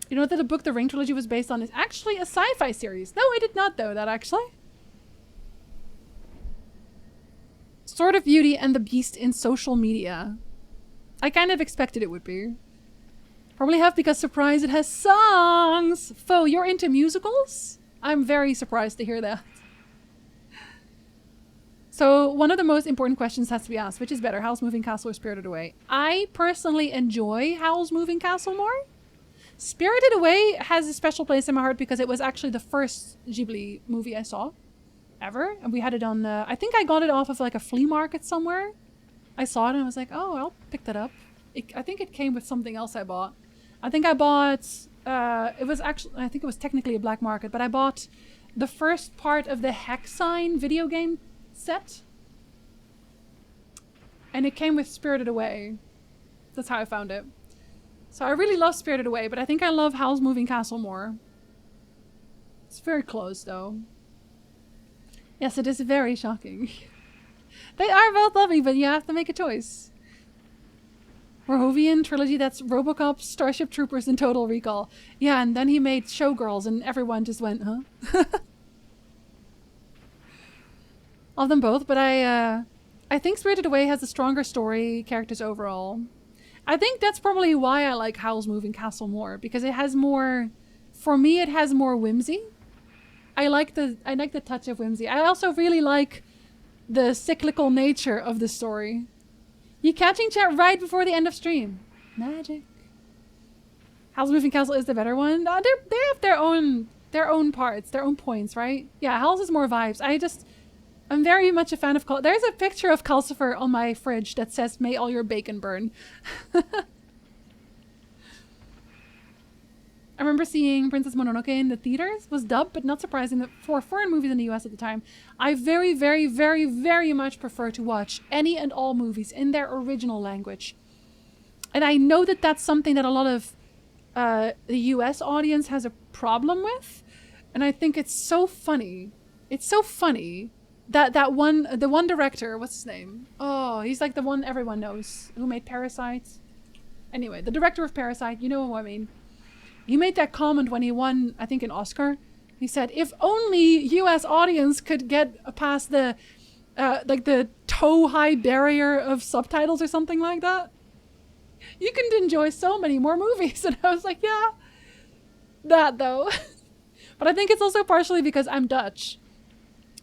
[SPEAKER 1] You know that the book The Ring Trilogy was based on is actually a sci-fi series. No, I did not know that, actually. Sword of Beauty and the Beast in social media. I kind of expected it would be. Probably have because, surprise, it has songs! Fo, you're into musicals? I'm very surprised to hear that. So, one of the most important questions has to be asked. Which is better, Howl's Moving Castle or Spirited Away? I personally enjoy Howl's Moving Castle more. Spirited Away has a special place in my heart because it was actually the first Ghibli movie I saw ever. And we had it on, I think I got it off of like a flea market somewhere. I saw it and I was like, oh, I'll pick that up. I think it came with something else I bought. I think I bought, it was actually, I think it was technically a black market, but I bought the first part of the Hexine video game set. And it came with Spirited Away. That's how I found it. So I really love Spirited Away, but I think I love Howl's Moving Castle more. It's very close, though. Yes, it is very shocking. They are both lovely, but you have to make a choice. Verhoeven trilogy, that's RoboCop, Starship Troopers, and Total Recall. Yeah, and then he made Showgirls, and everyone just went, huh? Love them both, but I think Spirited Away has a stronger story, characters overall. I think that's probably why I like Howl's Moving Castle more, because it has more, for me, it has more whimsy. I like the touch of whimsy. I also really like the cyclical nature of the story. You catching chat right before the end of stream. Magic. Howl's Moving Castle is the better one. They have their own parts, their own points, right? Yeah, Howl's is more vibes. I'm very much a fan of there's a picture of Calcifer on my fridge that says, "May all your bacon burn." I remember seeing Princess Mononoke in the theaters. Was dubbed, but not surprising that for foreign movies in the US at the time, I very, very, very, very much prefer to watch any and all movies in their original language. And I know that that's something that a lot of the US audience has a problem with. And I think it's so funny. It's so funny. The one director, what's his name? Oh, he's like the one everyone knows who made Parasite. Anyway, the director of Parasite, you know what I mean. He made that comment when he won, I think, an Oscar. He said, "If only U.S. audience could get past the like the toe-high barrier of subtitles or something like that, you can enjoy so many more movies." And I was like, yeah, that though. But I think it's also partially because I'm Dutch.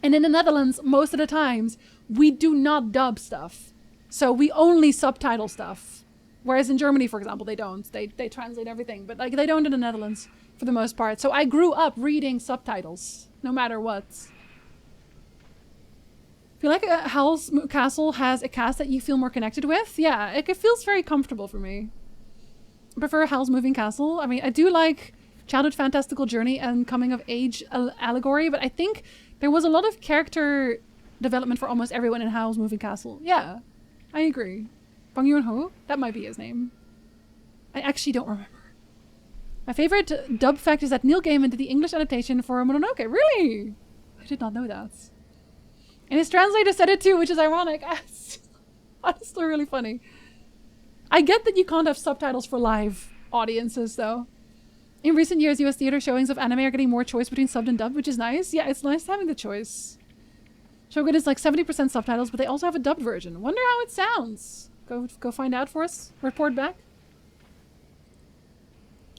[SPEAKER 1] And in the Netherlands, most of the times, we do not dub stuff. So we only subtitle stuff. Whereas in Germany, for example, they don't. They translate everything. But like they don't in the Netherlands for the most part. So I grew up reading subtitles, no matter what. Feel like Howl's Castle has a cast that you feel more connected with? Yeah, it feels very comfortable for me. I prefer Howl's Moving Castle. I mean, I do like childhood fantastical journey and coming of age allegory, but I think there was a lot of character development for almost everyone in Howl's Moving Castle. Yeah, I agree. Bong Joon-ho? That might be his name. I actually don't remember. My favorite dub fact is that Neil Gaiman did the English adaptation for Mononoke. Really? I did not know that. And his translator said it too, which is ironic. It's honestly really funny. I get that you can't have subtitles for live audiences, though. In recent years, US theater showings of anime are getting more choice between subbed and dubbed, which is nice. Yeah, it's nice having the choice. Shogun is like 70% subtitles, but they also have a dubbed version. Wonder how it sounds. Go find out for us. Report back.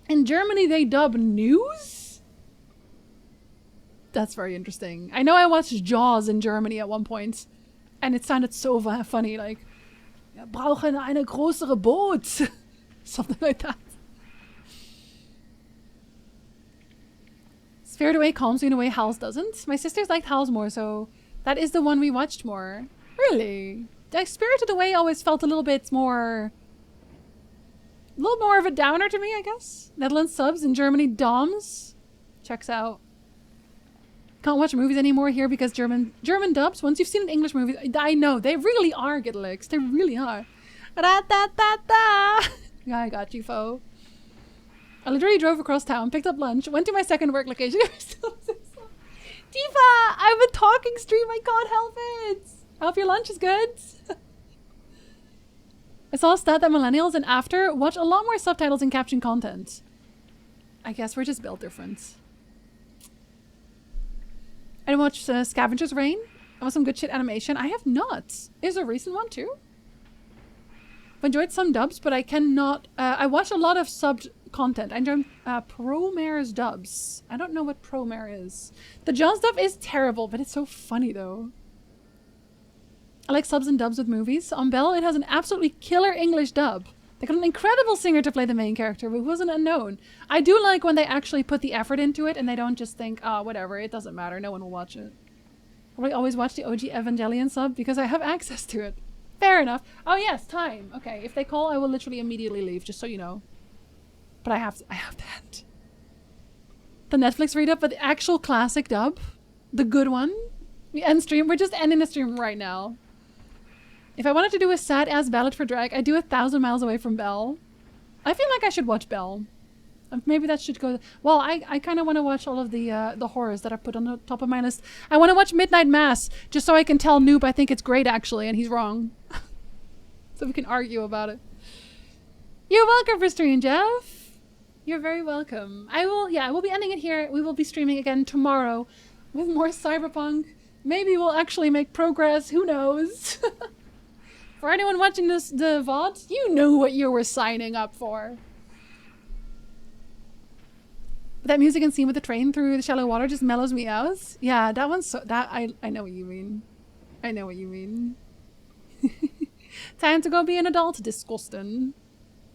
[SPEAKER 1] In Germany, they dub news? That's very interesting. I know I watched Jaws in Germany at one point, and it sounded so funny, like, "Wir brauchen eine größere Boot." Something like that. Spirited Away calms me in a way Howl's doesn't. My sisters liked Howl's more, so that is the one we watched more. Really? Like, Spirited Away always felt a little more of a downer to me, I guess. Netherlands subs, in Germany DOMs. Checks out. Can't watch movies anymore here because German dubs. Once you've seen an English movie, I know they really are good licks. They really are. Ra-da-da-da. Yeah, I got you, foe. I literally drove across town, picked up lunch, went to my second work location. Tifa, I'm a talking stream. I can't help it. I hope your lunch is good. I saw a stat that millennials and after watch a lot more subtitles and caption content. I guess we're just built different. I watched Scavenger's Reign. That was some good shit animation. I have not. Is a recent one too? I've enjoyed some dubs, but I cannot. I watch a lot of subbed content. I enjoy Promare's dubs. I don't know what Promare is. The Jaws dub is terrible, but it's so funny though. I like subs and dubs with movies. On Bell, it has an absolutely killer English dub. They got an incredible singer to play the main character who wasn't unknown. I do like when they actually put the effort into it and they don't just think, oh, whatever, it doesn't matter, no one will watch it. I always watch the OG Evangelion sub because I have access to it. Fair enough. Oh yes, time. Okay, if they call, I will literally immediately leave, just so you know. But I have that. The Netflix read-up, but the actual classic dub. The good one. We end stream. We're just ending the stream right now. If I wanted to do a sad-ass ballad for drag, I'd do 1,000 Miles Away from Belle. I feel like I should watch Belle. Maybe that should go... Well, I kind of want to watch all of the horrors that I put on the top of my list. I want to watch Midnight Mass, just so I can tell Noob I think it's great, actually, and he's wrong. So we can argue about it. You're welcome for streaming, Jeff. You're very welcome. I will be ending it here. We will be streaming again tomorrow with more Cyberpunk. Maybe we'll actually make progress. Who knows? For anyone watching the VOD, you knew what you were signing up for. That music and scene with the train through the shallow water just mellows me out. Yeah, that one's so... I know what you mean. I know what you mean. Time to go be an adult. Disgusting.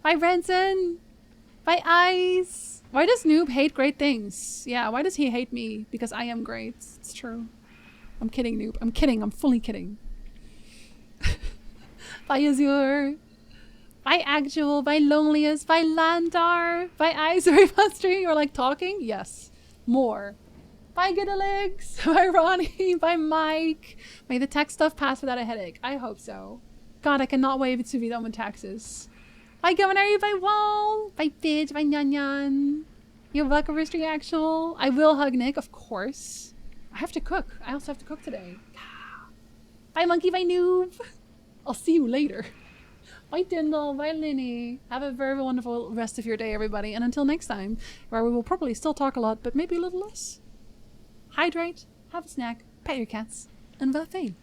[SPEAKER 1] Bye, Renson. Bye, Ice. Why does Noob hate great things? Yeah, why does he hate me? Because I am great. It's true. I'm kidding, Noob. I'm kidding. I'm fully kidding. Bye, Azure. Bye, Actual. Bye, Loneliest. Bye, Landar. Bye, Ice. Are we streaming or like talking? Yes. More. Bye, Goodalegs. Bye, Ronnie. Bye, Mike. May the tax stuff pass without a headache. I hope so. God, I cannot wait to be done with taxes. Bye, Governor. Bye, Wall. Bye, Bitch. Bye, Nyan Nyan. You're welcome for streaming, Actual. I will hug Nick, of course. I have to cook. I also have to cook today. Bye, Monkey. Bye, Noob. I'll see you later. Bye, Dindle. Bye, Linny. Have a very wonderful rest of your day, everybody. And until next time, where we will probably still talk a lot, but maybe a little less. Hydrate, have a snack, pet your cats, and well, fame.